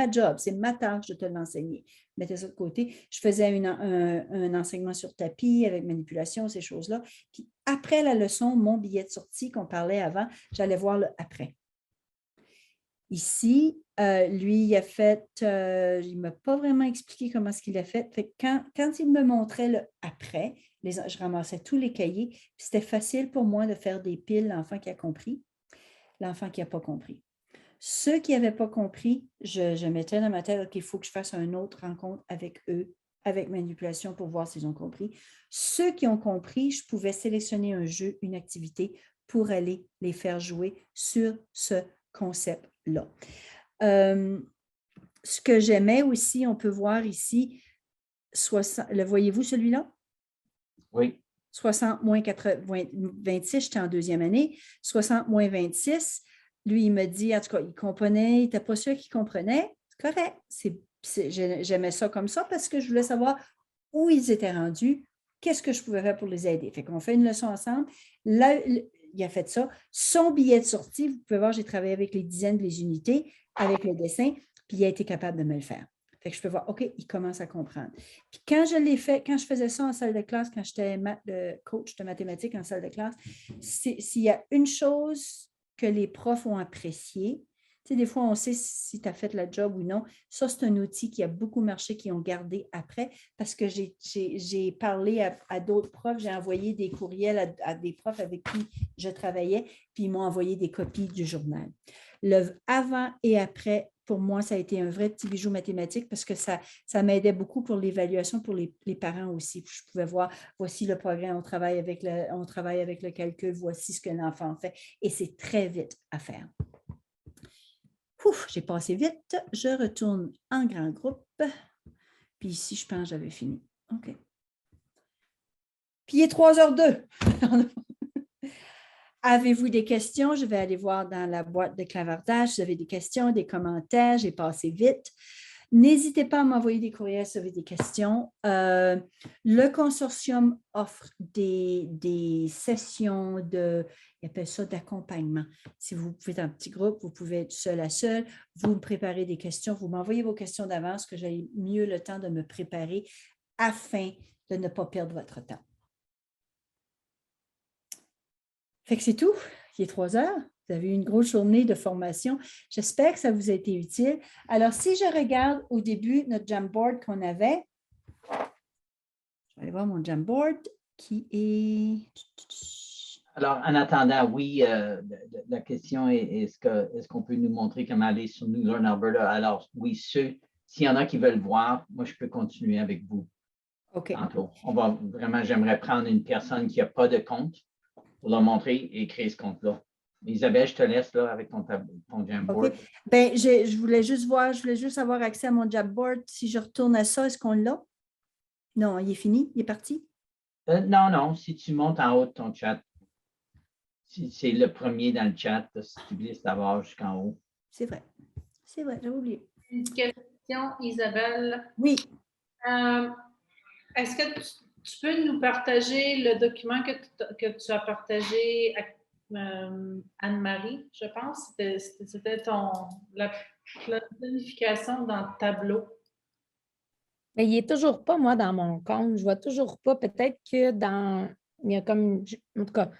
job, c'est ma tâche de te l'enseigner. Mettez ça de côté. Je faisais un enseignement sur tapis avec manipulation, ces choses-là. Puis après la leçon, mon billet de sortie qu'on parlait avant, j'allais voir le après. Ici, lui, il a fait, il ne m'a pas vraiment expliqué comment est-ce qu'il a fait. Fait que quand il me montrait le après, je ramassais tous les cahiers. C'était facile pour moi de faire des piles, l'enfant qui a compris, l'enfant qui n'a pas compris. Ceux qui n'avaient pas compris, je mettais dans ma tête, OK, il faut que je fasse une autre rencontre avec eux, avec manipulation pour voir s'ils ont compris. Ceux qui ont compris, je pouvais sélectionner un jeu, une activité pour aller les faire jouer sur ce concept-là. Ce que j'aimais aussi, on peut voir ici, le voyez-vous celui-là? Oui. 60 moins 26, j'étais en deuxième année. 60 moins 26, lui, il me dit, en tout cas, il comprenait, il n'était pas sûr qu'il comprenait. C'est correct. J'aimais ça comme ça parce que je voulais savoir où ils étaient rendus qu'est-ce que je pouvais faire pour les aider. Fait qu'on fait une leçon ensemble. Là, il a fait ça. Son billet de sortie, vous pouvez voir, j'ai travaillé avec les dizaines, les unités, avec le dessin, puis il a été capable de me le faire. Fait que je peux voir, OK, il commence à comprendre. Puis quand je l'ai fait, quand je faisais ça en salle de classe, quand j'étais coach de mathématiques en salle de classe, s'il y a une chose que les profs ont appréciée, tu sais, des fois, on sait si tu as fait la job ou non. Ça, c'est un outil qui a beaucoup marché, qui ont gardé après, parce que j'ai parlé à d'autres profs, j'ai envoyé des courriels à des profs avec qui je travaillais, puis ils m'ont envoyé des copies du journal. Le avant et après, pour moi, ça a été un vrai petit bijou mathématique parce que ça m'aidait beaucoup pour l'évaluation, pour les parents aussi. Je pouvais voir, voici le progrès, on travaille avec le calcul, voici ce que l'enfant fait. Et c'est très vite à faire. Ouf, j'ai passé vite. Je retourne en grand groupe. Puis ici, je pense que j'avais fini. OK. Puis il est 3h02. Avez-vous des questions? Je vais aller voir dans la boîte de clavardage. Si vous avez des questions, des commentaires, j'ai passé vite. N'hésitez pas à m'envoyer des courriels si vous avez des questions. Le consortium offre des sessions il appelle ça d'accompagnement. Si vous pouvez être en petit groupe, vous pouvez être seul à seul, vous me préparez des questions, vous m'envoyez vos questions d'avance, que j'ai mieux le temps de me préparer afin de ne pas perdre votre temps. Fait que c'est tout. Il est 3h. Vous avez eu une grosse journée de formation. J'espère que ça vous a été utile. Alors, si je regarde au début notre Jamboard qu'on avait, je vais aller voir mon Jamboard qui est... Alors, en attendant, oui, la question est, est-ce qu'on peut nous montrer comment aller sur New Learn Alberta? Alors, oui, s'il y en a qui veulent voir, moi, je peux continuer avec vous. OK. J'aimerais prendre une personne qui n'a pas de compte pour leur montrer et créer ce compte-là. Isabelle, je te laisse là avec ton Jamboard. OK. Bien, je voulais juste avoir accès à mon Jamboard. Si je retourne à ça, est-ce qu'on l'a? Non, il est fini? Il est parti? Non. Si tu montes en haut de ton chat, c'est le premier dans le chat, si tu glisses d'abord jusqu'en haut. C'est vrai, j'avais oublié. Une question, Isabelle. Oui. Est-ce que tu peux nous partager le document que tu as partagé à Anne-Marie, je pense? C'était la planification dans le tableau. Mais il n'est toujours pas, moi, dans mon compte. Je ne vois toujours pas. Peut-être que il y a comme... En tout cas,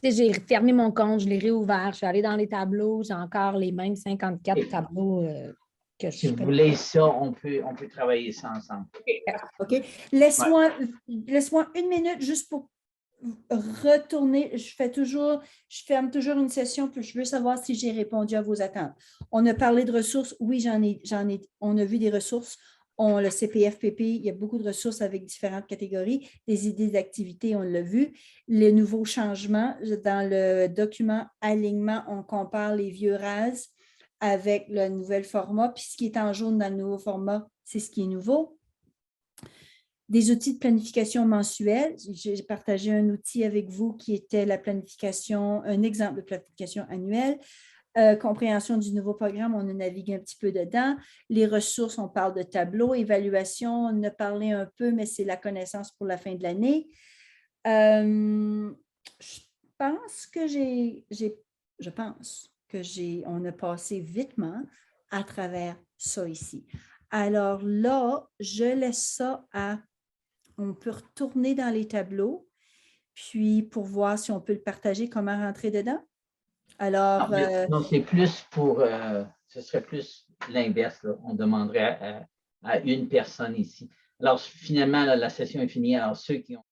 j'ai fermé mon compte, je l'ai réouvert, je suis allée dans les tableaux, j'ai encore les mêmes 54 tableaux que Si je vous voulez ça, on peut travailler ça ensemble. OK. Laisse-moi 1 minute juste pour retourner. Je ferme toujours une session, puis je veux savoir si j'ai répondu à vos attentes. On a parlé de ressources. Oui, on a vu des ressources. Le CPFPP, il y a beaucoup de ressources avec différentes catégories. Des idées d'activité, on l'a vu. Les nouveaux changements, dans le document alignement, on compare les vieux RAS avec le nouvel format. Puis ce qui est en jaune dans le nouveau format, c'est ce qui est nouveau. Des outils de planification mensuelle. J'ai partagé un outil avec vous qui était la planification, un exemple de planification annuelle. Compréhension du nouveau programme, on a navigué un petit peu dedans. Les ressources, on parle de tableau. Évaluation, on en a parlé un peu, mais c'est la connaissance pour la fin de l'année. Je pense qu'on a passé vitement à travers ça ici. Alors là, je laisse ça on peut retourner dans les tableaux, puis pour voir si on peut le partager, comment rentrer dedans. Alors, non, c'est plus ce serait plus l'inverse. On demanderait à une personne ici. Alors, finalement, la session est finie. Alors, ceux qui ont